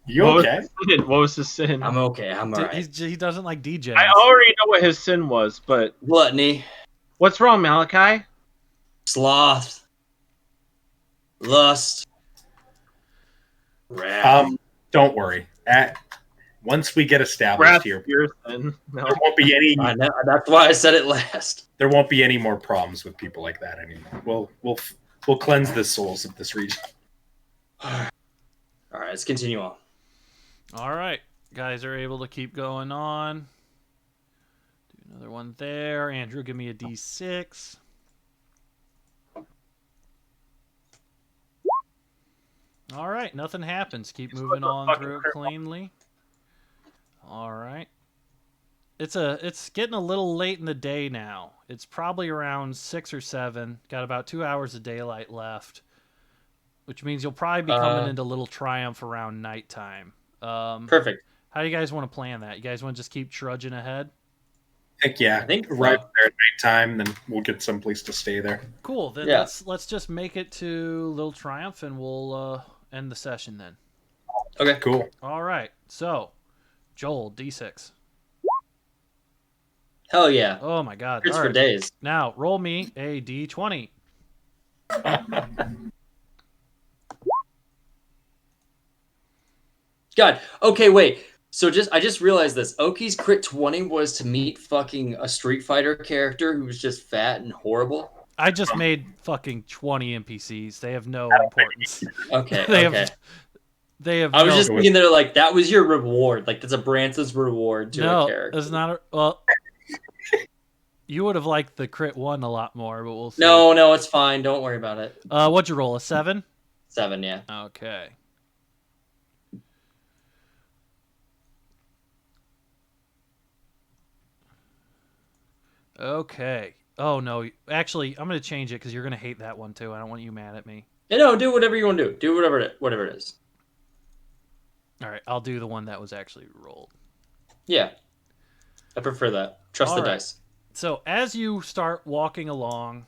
You okay? What was his sin? I'm okay. I'm all right. He doesn't like DJ. I already know what his sin was, but... Gluttony. What's wrong, Malachi? Sloth. Lust. Wrath. Don't worry. Once we get established here, No. there won't be any. I know, that's why I said it last. There won't be any more problems with people like that anymore. We'll cleanse the souls of this region. All right, let's continue on. All right, guys are able to keep going on. Do another one there. Andrew, give me a D6. All right, nothing happens. Keep moving on through it cleanly. All right. It's getting a little late in the day now. It's probably around 6 or 7. Got about 2 hours of daylight left, which means you'll probably be coming into Little Triumph around nighttime. Perfect. How do you guys want to plan that? You guys want to just keep trudging ahead? Heck yeah. I think right there at nighttime, then we'll get someplace to stay there. Cool. Then let's just make it to Little Triumph, and we'll end the session then. Okay. Cool. All right. So, Joel, D6. Hell yeah. Oh my God. It's All for right. days. Now, roll me a D20. God. Okay, wait. So I just realized this. Oki's crit 20 was to meet fucking a Street Fighter character who was just fat and horrible. I just made fucking 20 NPCs. They have no importance. Okay. They have. I was just thinking that was your reward. Like that's a Branson's reward to a character. It's not. You would have liked the crit 1 a lot more, but we'll see. No, it's fine. Don't worry about it. What'd you roll? A 7? 7, yeah. Okay. Okay. Oh no. Actually, I'm gonna change it because you're gonna hate that one too. I don't want you mad at me. Yeah, no, do whatever you want to do. Do whatever it is. All right. I'll do the one that was actually rolled. Yeah. I prefer that. Trust the dice. So as you start walking along,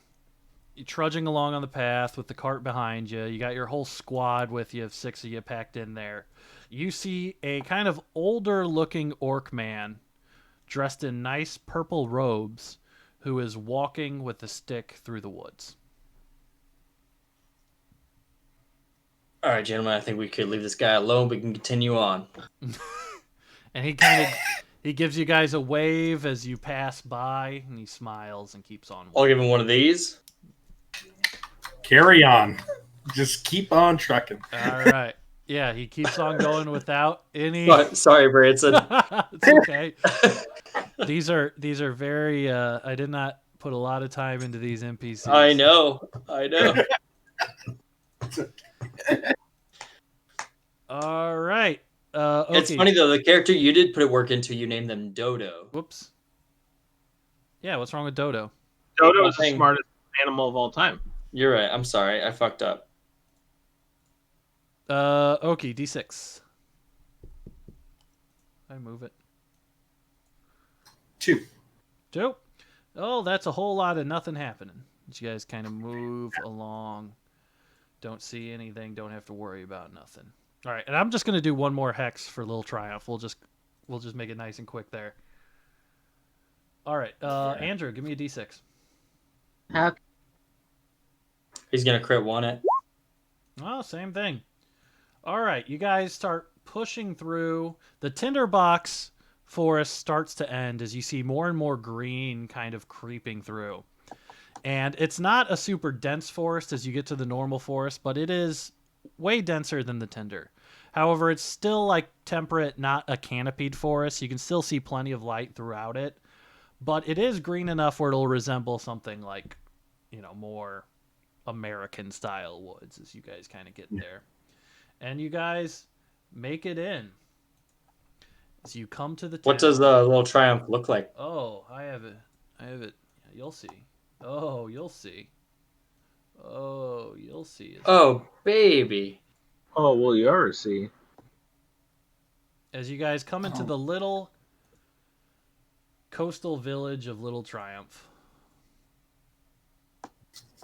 you're trudging along on the path with the cart behind you. You got your whole squad with you, 6 of you packed in there. You see a kind of older-looking orc man dressed in nice purple robes who is walking with a stick through the woods. All right, gentlemen, I think we could leave this guy alone. We can continue on. And he gives you guys a wave as you pass by, and he smiles and keeps on walking. I'll give him one of these. Carry on. Just keep on trucking. All right. Yeah, he keeps on going without any... Sorry, Branson. It's okay. These are very... I did not put a lot of time into these NPCs. I know. All right. Okay. It's funny, though. The character you did put work into, you named them Dodo. Whoops. Yeah, what's wrong with Dodo? Dodo is the Nothing. smartest animal of all time. You're right. I'm sorry. I fucked up. Okie, D6. I move it. 2. 2. Oh, that's a whole lot of nothing happening. As you guys kind of move along. Don't see anything. Don't have to worry about nothing. All right, and I'm just gonna do one more hex for Little Triumph. We'll just make it nice and quick there. All right, Andrew, give me a D6. How? He's gonna crit 1 it. Oh, same thing. All right, you guys start pushing through. The tinderbox forest starts to end as you see more and more green kind of creeping through. And it's not a super dense forest as you get to the normal forest, but it is way denser than the tinder. However, it's still like temperate, not a canopied forest. You can still see plenty of light throughout it, but it is green enough where it'll resemble something like, more American style woods as you guys kind of get there. And you guys make it in. As you come to the town. What does the Little Triumph look like? Oh, I have it. You'll see. Oh, you'll see. Oh, you'll see. Oh, baby. Oh, well, you ever see. As you guys come into the little coastal village of Little Triumph.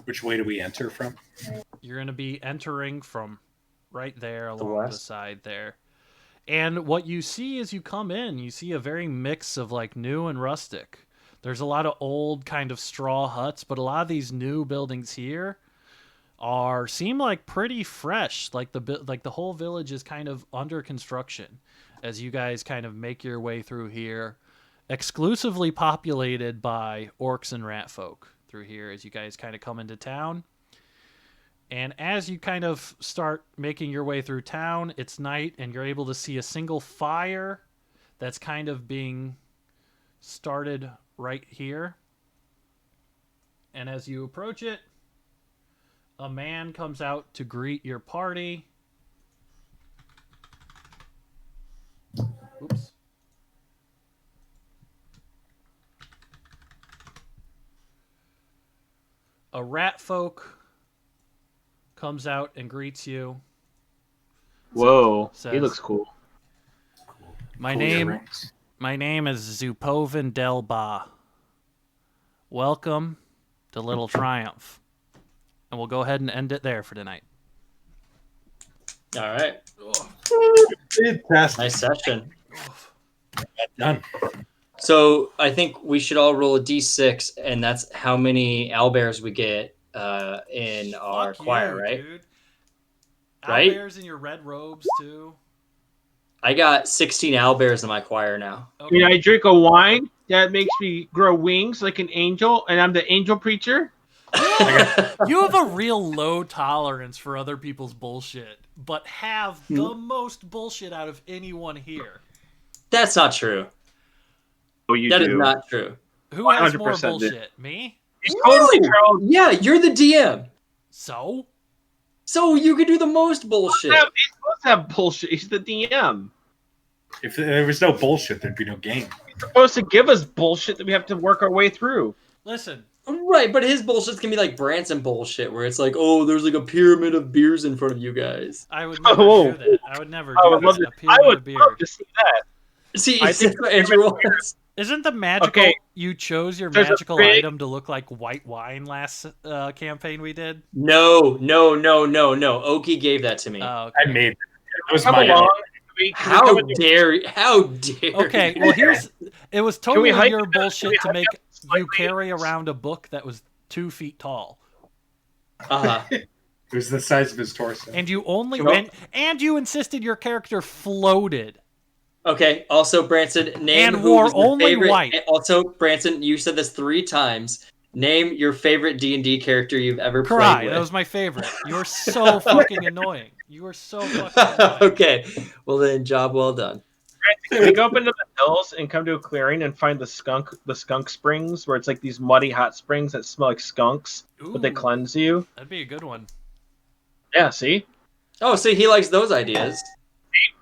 Which way do we enter from? You're going to be entering from right there The along the west? side there. And what you see as you come in, you see a very mix of like new and rustic. There's a lot of old kind of straw huts, but a lot of these new buildings here seem like pretty fresh. Like the whole village is kind of under construction as you guys kind of make your way through here, exclusively populated by orcs and rat folk through here as you guys kind of come into town. And as you kind of start making your way through town, it's night and you're able to see a single fire that's kind of being started right here. And as you approach it, a man comes out to greet your party. Oops. A rat folk comes out and greets you. Whoa, he Says, looks cool. My Cool name earrings. My name is Zupovin Delba. Welcome to Little Triumph. And we'll go ahead and end it there for tonight. All right. Fantastic. Nice session. Done. So I think we should all roll a d6, and that's how many owlbears we get in our Fuck choir, you, right? Dude. Right? Owlbears in your red robes, too. I got 16 owlbears in my choir now. Okay. When I drink a wine that makes me grow wings like an angel, and I'm the angel preacher. You have a real low tolerance for other people's bullshit, but have the most bullshit out of anyone here. That's not true. Oh, you That do. is not true. Who has more 100% bullshit? Me? He's totally No! Charles. Yeah, you're the DM. So? So you could do the most bullshit. He's supposed to have bullshit. He's the DM. If there was no bullshit, there'd be no game. He's supposed to give us bullshit that we have to work our way through. Listen. Right, but his bullshit's gonna be like Branson bullshit, where it's like, oh, there's like a pyramid of beers in front of you guys. I would never Oh. do that. I would never I do would love that. to, A pyramid of beer. love to see that. See, I think that's what Andrew wants. Isn't the magical... Okay. You chose your There's a magical big- item to look like white wine last campaign we did? No. Oki gave that to me. Oh, I okay. made it. It was Come my along. How dare you? How dare Okay, you? well, it was totally hike your it up? bullshit Can we to hike make up slightly? you carry around a book that was 2 feet tall. Uh-huh. It was the size of his torso. And you only Nope. and you insisted your character floated. Okay, also, Branson, name And who wore was your only favorite. white. Also, Branson, you said this 3 times. Name your favorite D&D character you've ever Cry, played that with. was my favorite. You are so fucking annoying. You are so fucking annoying. Okay, well then, job well done. Can we go up into the hills and come to a clearing and find the skunk springs, where it's like these muddy hot springs that smell like skunks, but they Ooh, cleanse you? That'd be a good one. Yeah, see? Oh, see, he likes those ideas.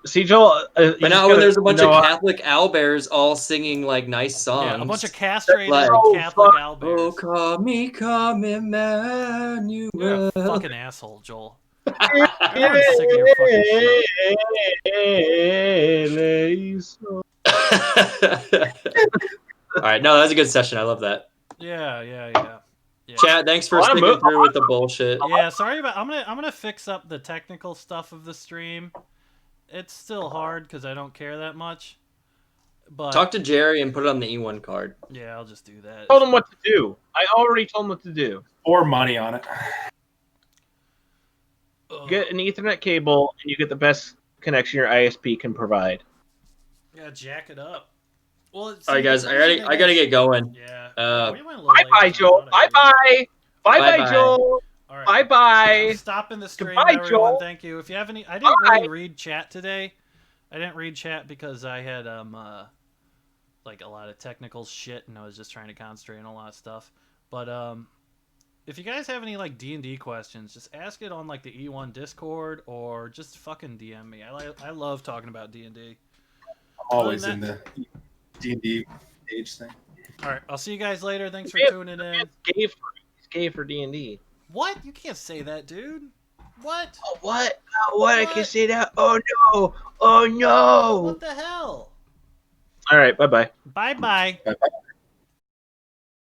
See, Joel. But now when there's a bunch of Catholic owlbears all singing like nice songs, Yeah, a bunch of castrated like, Catholic oh, owlbears. come, Emmanuel. You're a fucking asshole, Joel. I'm sick of your fucking shit. All right, no, that was a good session. I love that. Yeah. Chat, thanks for sticking through with the bullshit. Yeah, sorry about. I'm gonna fix up the technical stuff of the stream. It's still hard because I don't care that much. But talk to Jerry and put it on the E1 card. Yeah, I'll just do that. Told him what to do. I already told him what to do. Or money on it. Get an Ethernet cable, and you get the best connection your ISP can provide. Yeah, jack it up. Well, all right, guys, I gotta get going. Yeah. Bye, Joel. Bye. Joel. All right. Bye. Stopping the stream, Goodbye, everyone. Joel. Thank you. If you have any, I didn't really read chat today. I didn't read chat because I had like a lot of technical shit, and I was just trying to concentrate on a lot of stuff. But if you guys have any like D&D questions, just ask it on like the E1 Discord or just fucking DM me. I love talking about D&D. I'm always in the D&D age thing. All right, I'll see you guys later. Thanks for tuning in. He's gay for D&D. What? You can't say that, dude. What? Oh, what? What? I can say that? Oh no! Oh no! What the hell? All right. Bye-bye. Bye-bye. Bye-bye.